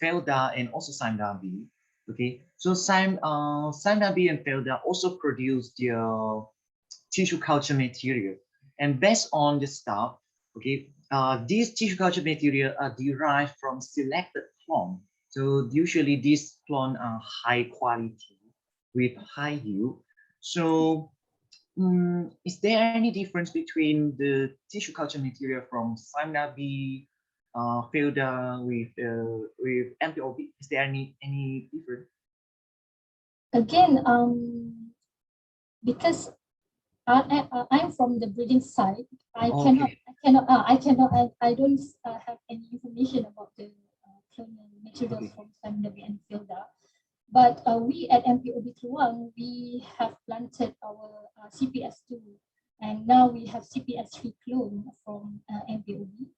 Speaker 12: Felda and also Sandabi. Okay, so Sandabi and Felda also produce their tissue culture material, and based on the staff, okay, these tissue culture material are derived from selected clone. So usually these clone are high quality with high yield. So is there any difference between the tissue culture material from Sandabi, Felda with MPOB? Is there any difference?
Speaker 19: Again, because I'm from the breeding side, I don't have any information about the clonal materials from Sandabi and Felda. But we at MPOB Kluang, we have planted our CPS2, and now we have CPS3 clone from MPOB.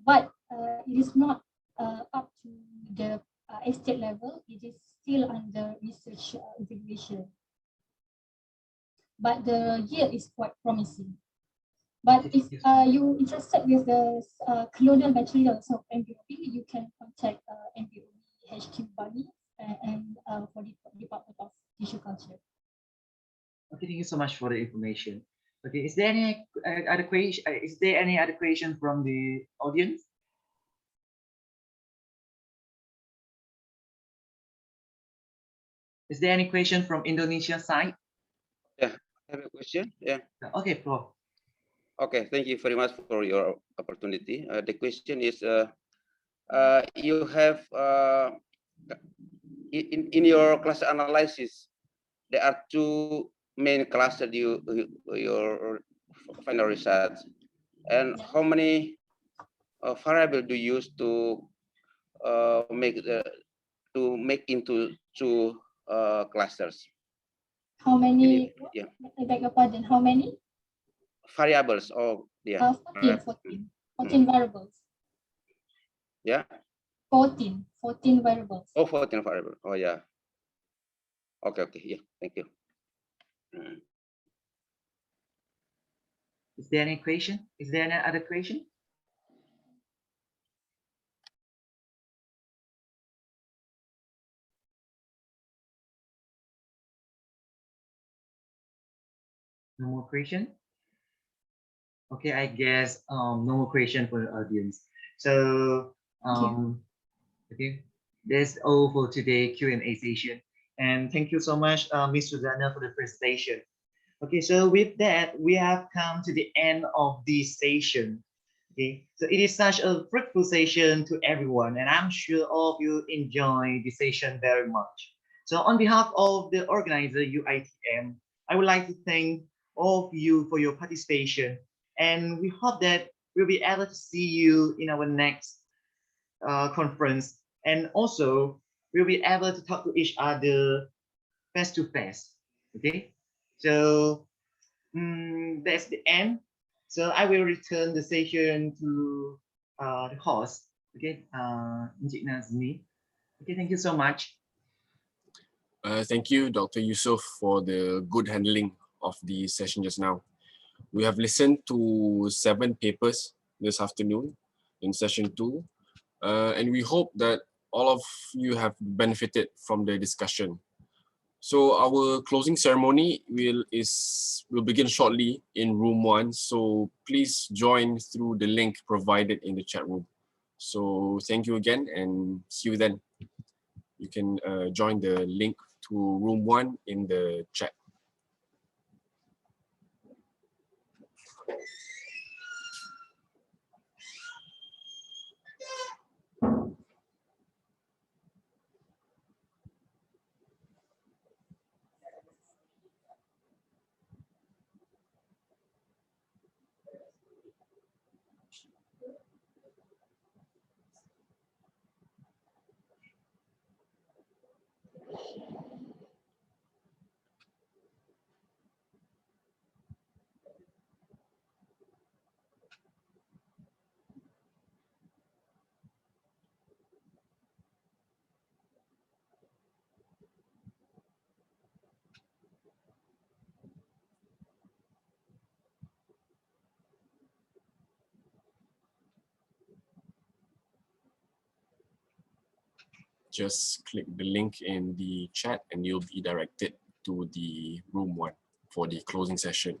Speaker 19: But it is not up to the estate level. It is still under research evaluation. But the yield is quite promising. But if you're interested with the clonal materials of MPOB, you can contact MPOB HQ Bali and for the Department of Tissue Culture.
Speaker 12: Okay, thank you so much for the information. Okay, is there any other question? Is there any other question from the audience? Is there any question from Indonesia side?
Speaker 15: Yeah, I have a question. Yeah.
Speaker 12: Okay, Prof.
Speaker 15: Okay, thank you very much for your opportunity. The question is, you have in your cluster analysis, there are two main clusters your final results, and how many variable do you use to make into two clusters?
Speaker 19: How many?
Speaker 15: Yeah.
Speaker 19: I beg your pardon. How many?
Speaker 15: Variables. Oh, yeah.
Speaker 19: 14 variables.
Speaker 15: Yeah.
Speaker 19: 14 variables.
Speaker 15: Oh, 14 variables. Oh, yeah. Okay. Yeah. Thank you.
Speaker 12: Is there any question? Is there any other question? No more question? Okay, I guess no more question for the audience. So okay, that's all for today Q&A session. And thank you so much, Ms. Susanna, for the presentation. Okay, so with that, we have come to the end of this session. Okay, so it is such a fruitful session to everyone, and I'm sure all of you enjoy the session very much. So on behalf of the organizer UITM, I would like to thank all of you for your participation, and we hope that we'll be able to see you in our next conference, and also we'll be able to talk to each other face to face. Okay, so that's the end. So I will return the session to the host. Okay, Encik Nazmi. Okay, thank you so much.
Speaker 5: Thank you, Dr. Yusuf, for the good handling of the session just now. We have listened to 7 papers this afternoon in session 2, and we hope that all of you have benefited from the discussion. So our closing ceremony will begin shortly in room 1. So please join through the link provided in the chat room. So thank you again and see you then. You can join the link to room 1 in the chat. Just click the link in the chat and you'll be directed to the room 1 for the closing session.